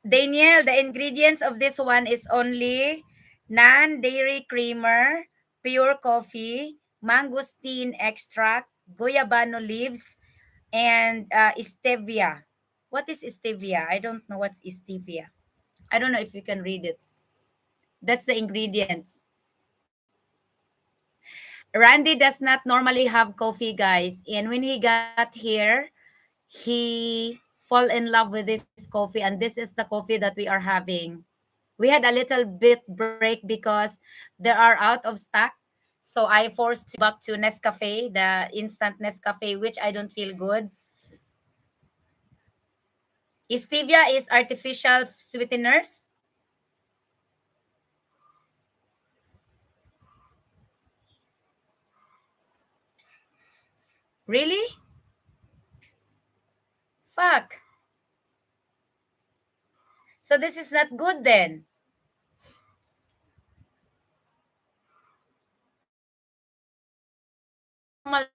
Daniel, the ingredients of this one is only non-dairy creamer, pure coffee, mangosteen extract, guayabano leaves, and stevia. What is stevia? I don't know what's stevia. I don't know if you can read it. That's the ingredients. Randy does not normally have coffee, guys. And when he got here, he fall in love with this coffee, and this is the coffee that we are having. We had a little bit break because they are out of stock. So I forced to back to Nescafe, the instant Nescafe, which I don't feel good. Stevia is artificial sweeteners. Really? Fuck. So this is not good then. Normal.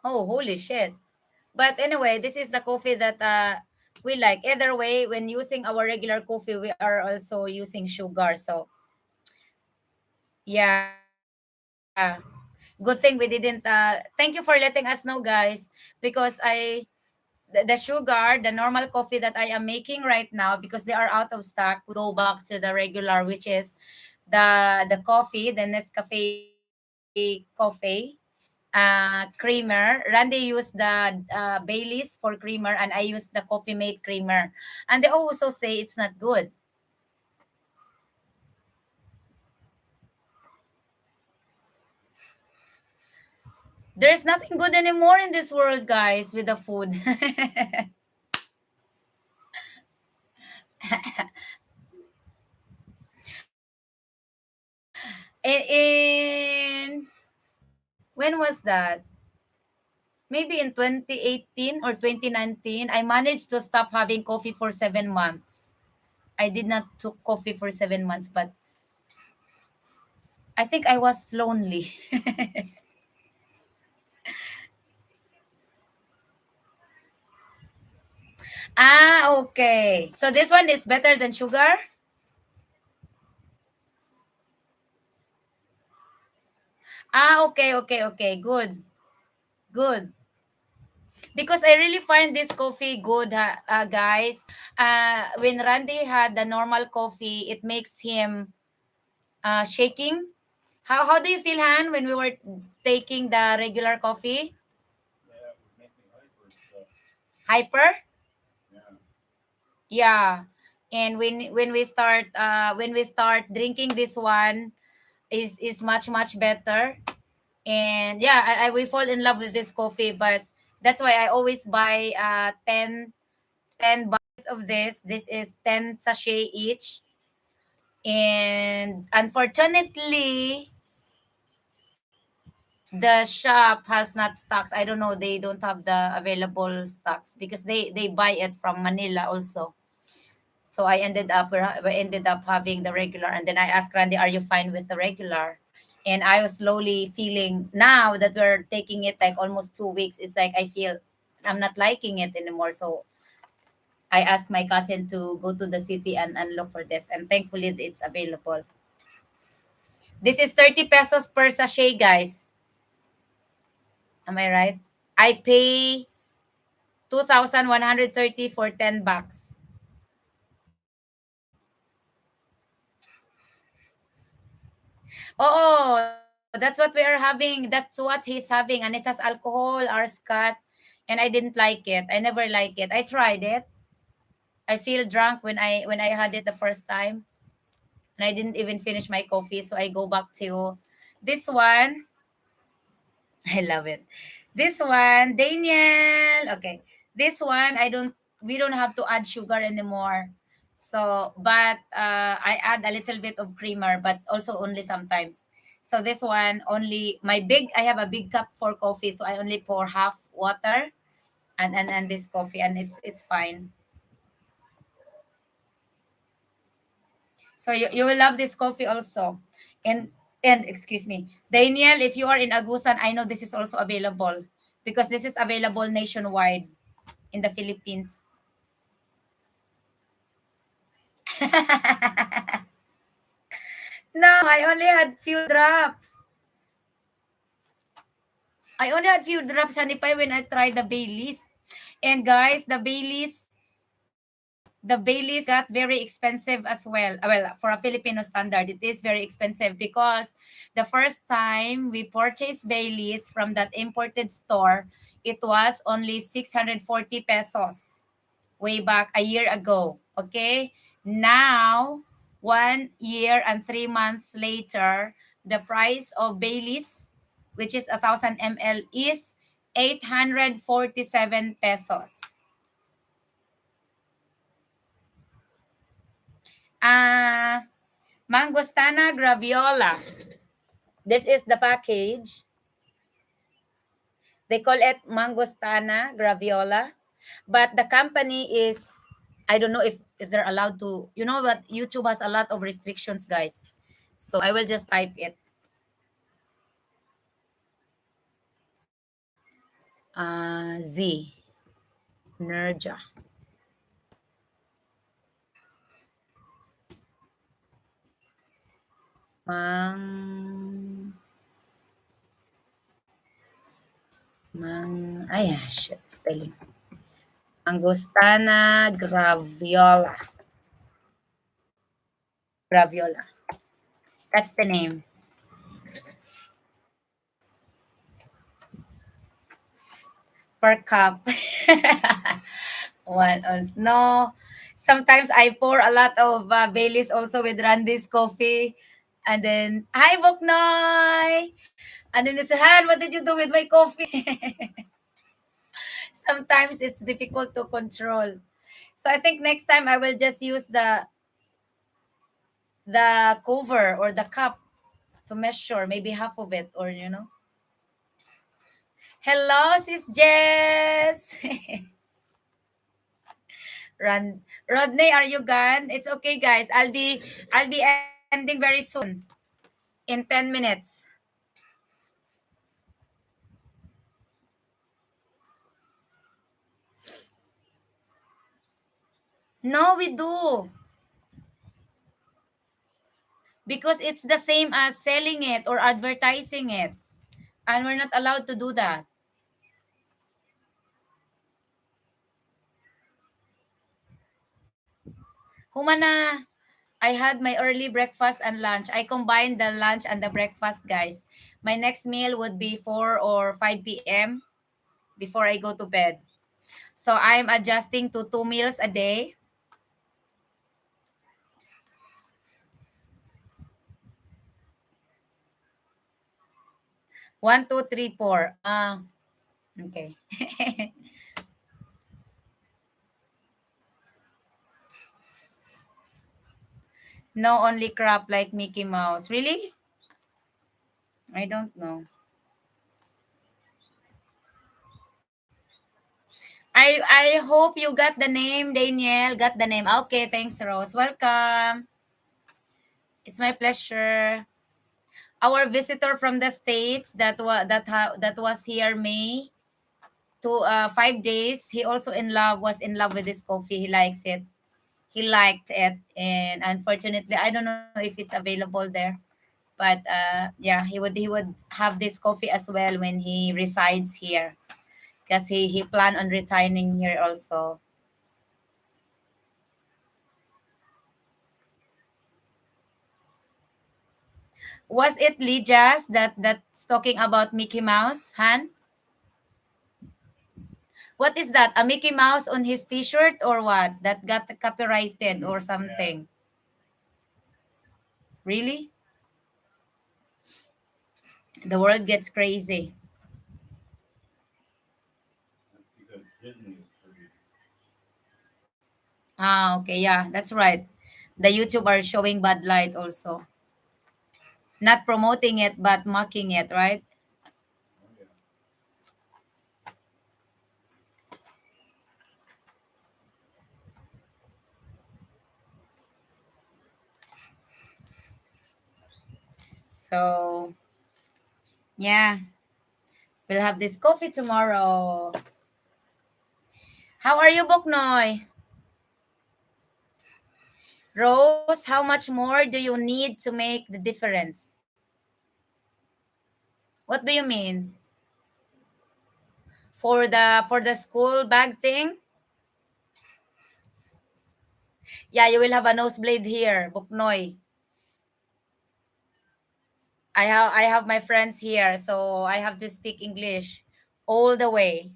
Oh, holy shit. But anyway, this is the coffee that we like. Either way, when using our regular coffee, we are also using sugar. So yeah. Good thing we didn't. Thank you for letting us know, guys, because the sugar, the normal coffee that I am making right now, because they are out of stock, we go back to the regular, which is the coffee, the Nescafe coffee creamer. Randy used the Baileys for creamer, and I use the Coffee Mate creamer. And they also say it's not good. There's nothing good anymore in this world, guys, with the food. in when was that? Maybe in 2018 or 2019, I managed to stop having coffee for 7 months. I did not took coffee for 7 months, but I think I was lonely. Ah, okay. So this one is better than sugar? Ah, okay, okay, okay. Good. Good. Because I really find this coffee good, guys. When Randy had the normal coffee, it makes him shaking. How do you feel, Han, when we were taking the regular coffee? Yeah, it would make me hyper and stuff. Hyper? Yeah. Yeah. And when we start drinking this one is much better. And yeah, I we fall in love with this coffee, but that's why I always buy 10 10 of this is 10 sachet each. And unfortunately, the shop has not stocks. I don't know, they don't have the available stocks because they buy it from Manila also. So we ended up having the regular, and then I asked Randy, "Are you fine with the regular?" And I was slowly feeling, now that we're taking it like almost 2 weeks, it's like I feel I'm not liking it anymore. So I asked my cousin to go to the city and look for this, and thankfully it's available. This is 30 pesos per sachet, guys. Am I right? I pay 2,130 for 10 bucks. Oh, that's what we are having. That's what he's having. And it has alcohol, Arscat. And I didn't like it. I never like it. I tried it. I feel drunk when I had it the first time. And I didn't even finish my coffee. So I go back to this one. I love it. This one, Daniel. Okay. This one, we don't have to add sugar anymore. So, but I add a little bit of creamer, but also only sometimes. So this one only I have a big cup for coffee, so I only pour half water and this coffee, and it's fine. So you will love this coffee also. And and excuse me, Daniel, if you are in Agusan, I know this is also available because this is available nationwide in the Philippines. No, I only had few drops. I only had few drops, Hanipay, when I tried the Baileys. And guys, the Baileys got very expensive as well. Well, for a Filipino standard, it is very expensive because the first time we purchased Baileys from that imported store, it was only 640 pesos way back a year ago. Okay? Now, 1 year and 3 months later, the price of Baileys, which is 1,000 ml, is 847 pesos. Ah, Mangostana Graviola. This is the package. They call it Mangostana Graviola. But the company is, I don't know if they're allowed to, you know what, YouTube has a lot of restrictions, guys. So I will just type it. Z. Nerja. Mang, shit, spelling. Mangostana Graviola. Graviola. That's the name. Per cup. 1 ounce. No. Sometimes I pour a lot of Baileys also with Randy's coffee. And then, hi, Boknoy! And then it's, Han, what did you do with my coffee? Sometimes it's difficult to control. So I think next time I will just use the cover or the cup to measure maybe half of it, or Hello, sis Jess. Rodney, are you gone? It's okay, guys. I'll be ending very soon in 10 minutes. No, we do, because it's the same as selling it or advertising it, and we're not allowed to do that. Humana, I had my early breakfast and lunch. I combined the lunch and the breakfast, guys. My next meal would be 4 or 5 p.m. before I go to bed. So I'm adjusting to 2 meals a day. 1, 2, 3, 4. Okay. No, only crop like Mickey Mouse. Really? I don't know. I hope you got the name, Daniel. Got the name. Okay, thanks, Rose. Welcome. It's my pleasure. Our visitor from the states that was here May to 5 days. He also in love was in love with this coffee. He likes it. He liked it, and unfortunately, I don't know if it's available there. But yeah, he would have this coffee as well when he resides here, because he planned on retiring here also. Was it Lijas that's talking about Mickey Mouse, Han? What is that? A Mickey Mouse on his T-shirt or what? That got copyrighted or Yeah, something? Really? The world gets crazy. that's because Disney is producing. Ah, okay, yeah, that's right. The YouTube are showing Bad Light also, not promoting it but mocking it, right? Oh yeah. So yeah, we'll have this coffee tomorrow. How are you, Boknoy? Rose, how much more do you need to make the difference? What do you mean? For the school bag thing? Yeah, you will have a nosebleed here, Buknoy. I have my friends here, so I have to speak English all the way.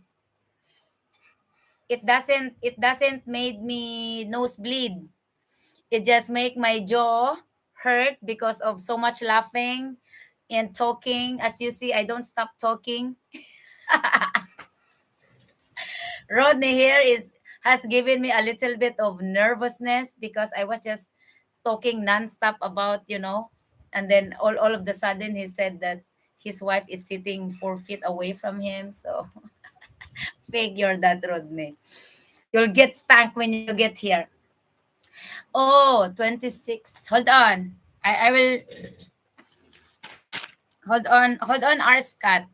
It doesn't made me nosebleed. It just make my jaw hurt because of so much laughing and talking. As you see, I don't stop talking. Rodney here is has given me a little bit of nervousness because I was just talking nonstop about, and then all of the sudden he said that his wife is sitting 4 feet away from him. So figure that, Rodney. You'll get spanked when you get here. Oh, 26. Hold on. I will hold on, our Scott.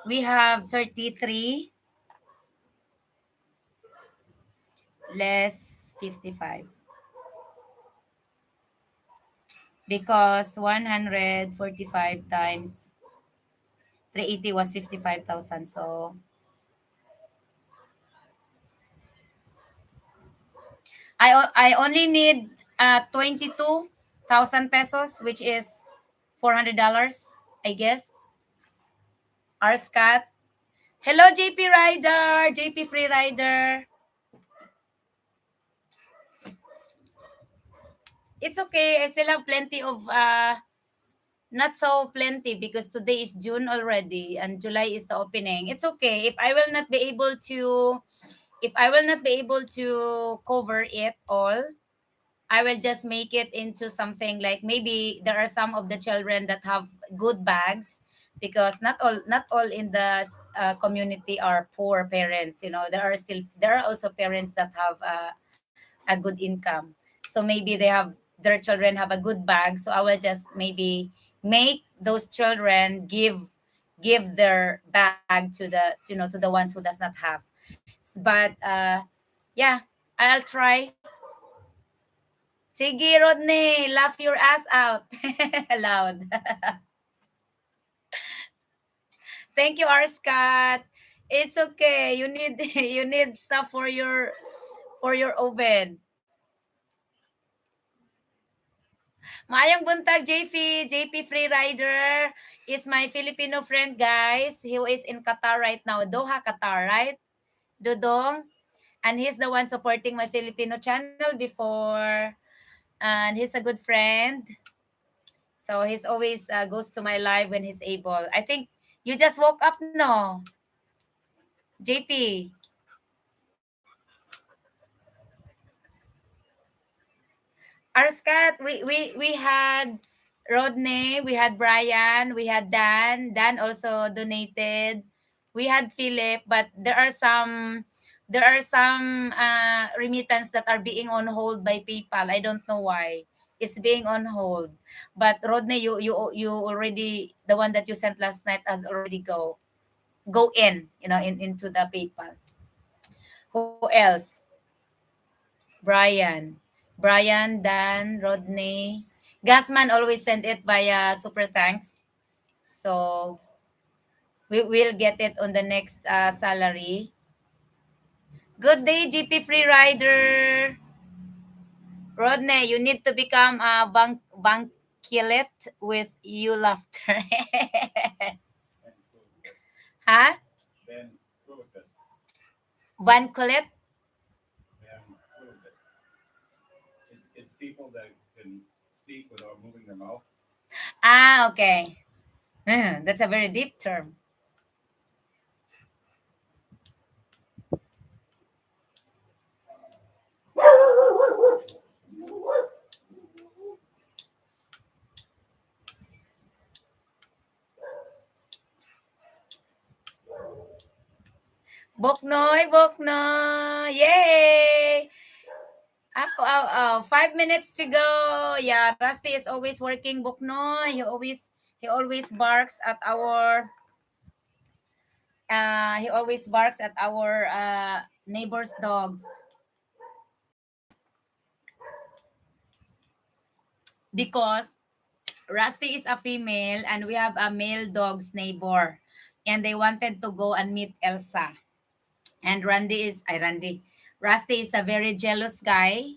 We have 33 less 55 because 145 times 380 was 55,000. So I only need 22,000 pesos, which is $400, I guess. Our Scott. Hello, JP Rider, JP Free Rider. It's okay. I still have plenty of not so plenty because today is June already and July is the opening. It's okay if I will not be able to cover it all. I will just make it into something like, maybe there are some of the children that have good bags, because not all in the community are poor parents. There are also parents that have a good income. So maybe their children have a good bag. So I will just maybe make those children give their bag to the ones who does not have. But yeah, I'll try. Sige, Rodney, laugh your ass out. Loud. Thank you, R. Scott. It's okay. You need you need stuff for your oven. Maayong buntag, JP Freerider is my Filipino friend, guys, who is in Qatar right now. Doha, Qatar, right? Dudong. And he's the one supporting my Filipino channel before. And he's a good friend. So he's always goes to my live when he's able. I think you just woke up, no, JP? Our Scott, we had Rodney, we had Brian, we had Dan. Dan also donated. We had Philip, but there are some remittance that are being on hold by PayPal. I don't know why. It's being on hold. But Rodney, you already, the one that you sent last night has already go in, into the PayPal. Who else? Brian. Brian, Dan, Rodney. Gasman always send it via Super Thanks. So we will get it on the next salary. Good day, GP Free Rider. Rodney, you need to become a bankilet with you laughter. and Clovis. Huh? Then Clovis. Bankulet? Then Clovis. It's people that can speak without moving their mouth. Ah, okay. That's a very deep term. Boknoy, Boknoy. Yay! Oh, 5 minutes to go. Yeah, Rusty is always working Boknoy. He always barks at our neighbor's dogs because Rusty is a female and we have a male dog's neighbor, and they wanted to go and meet Elsa. And Rusty is a very jealous guy.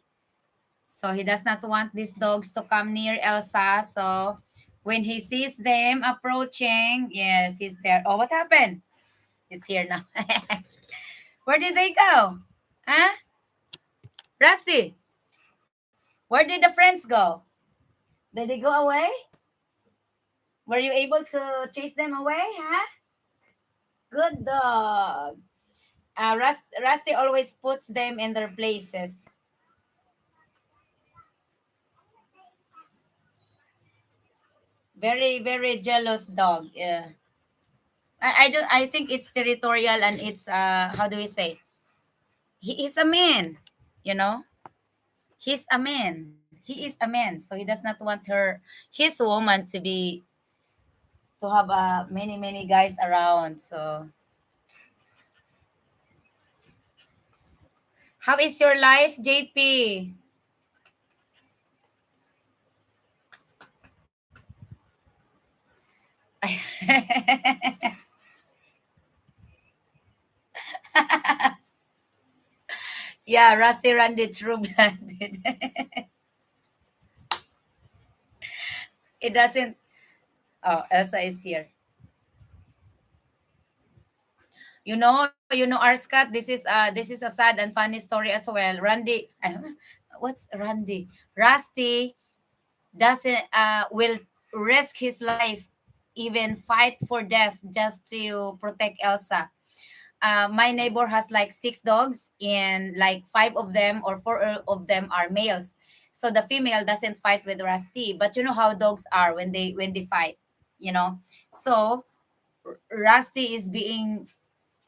So he does not want these dogs to come near Elsa. So when he sees them approaching, yes, he's there. Oh, what happened? He's here now. Where did they go? Huh? Rusty, where did the friends go? Did they go away? Were you able to chase them away? Huh? Good dog. Rusty always puts them in their places. Very, very jealous dog. Yeah. I don't. I think it's territorial and it's how do we say? He is a man. You know, he's a man. He is a man, so he does not want his woman to have many guys around. So how is your life, JP? Yeah, Rusty Randy True Blooded. It doesn't. Oh, Elsa is here. Arscat. This is a sad and funny story as well. Randy, what's Randy? Rusty doesn't will risk his life, even fight for death just to protect Elsa. My neighbor has like six dogs, and like five of them or four of them are males. So the female doesn't fight with Rusty, but you know how dogs are when they fight, you know. So Rusty is being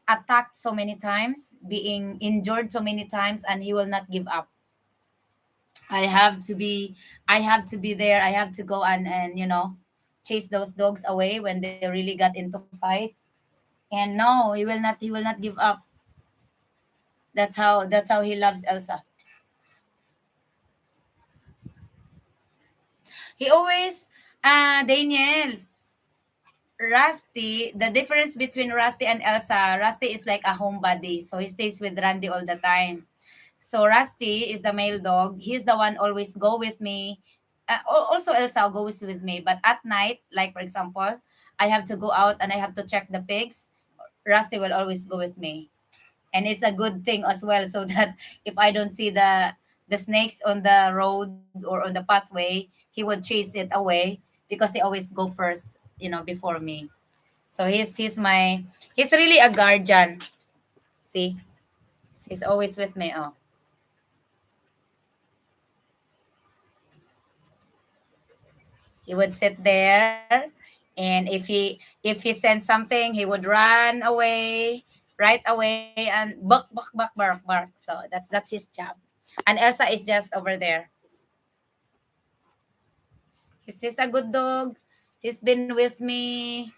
attacked so many times, being injured so many times, and he will not give up. I have to be I have to be there. I have to go and chase those dogs away when they really got into fight. And no, he will not give up. That's how he loves Elsa. He always Daniel, Rusty, the difference between Rusty and Elsa, Rusty is like a homebody. So he stays with Randy all the time. So Rusty is the male dog. He's the one always go with me. Also Elsa goes with me. But at night, like for example, I have to go out and I have to check the pigs. Rusty will always go with me. And it's a good thing as well, so that if I don't see the snakes on the road or on the pathway, he would chase it away because he always go first, before me. So he's really a guardian. See, he's always with me. Oh, He would sit there, and if he sends something, he would run away right away and bark, bark, bark, bark, bark. So that's his job. And Elsa is just over there. He's a good dog. He's been with me.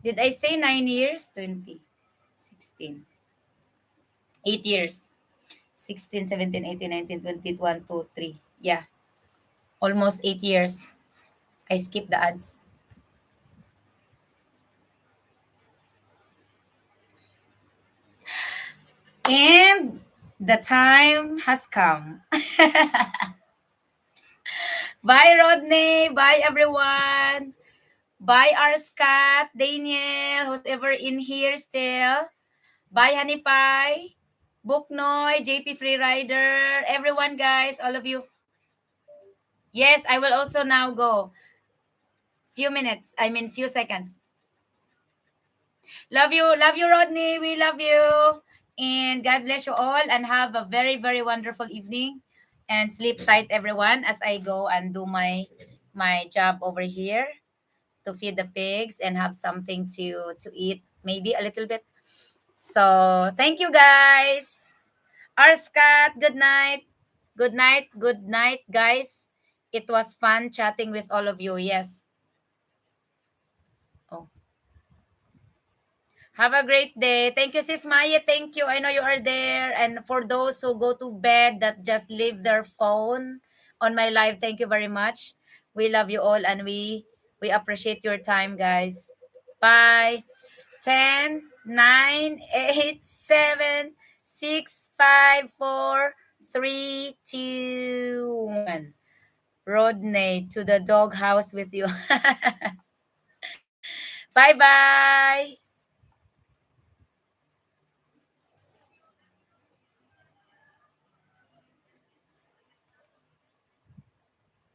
Did I say 9 years? 20, 16, 8 years. 16, 17, 18, 19, 20, 1, 2, 3. Yeah, almost 8 years. I skipped the ads. And the time has come. Bye, Rodney. Bye, everyone. Bye, our Scott, Daniel, who's ever in here still. Bye, Honey Pie, Booknoy, JP Freerider, everyone, guys, all of you. Yes, I will also now go. Few minutes. I mean, few seconds. Love you, Rodney. We love you. And God bless you all and have a very, very wonderful evening. And sleep tight, everyone, as I go and do my job over here to feed the pigs and have something to eat, maybe a little bit. So thank you, guys. Our Scott, good night. Good night. Good night, guys. It was fun chatting with all of you. Yes. Oh. Have a great day. Thank you, Sis Maya. Thank you. I know you are there. And for those who go to bed that just leave their phone on my live, thank you very much. We love you all and we appreciate your time, guys. Bye. 10, 9, 8, 7, 6, 5, 4, 3, 2, 1. Rodney to the doghouse with you. Bye bye.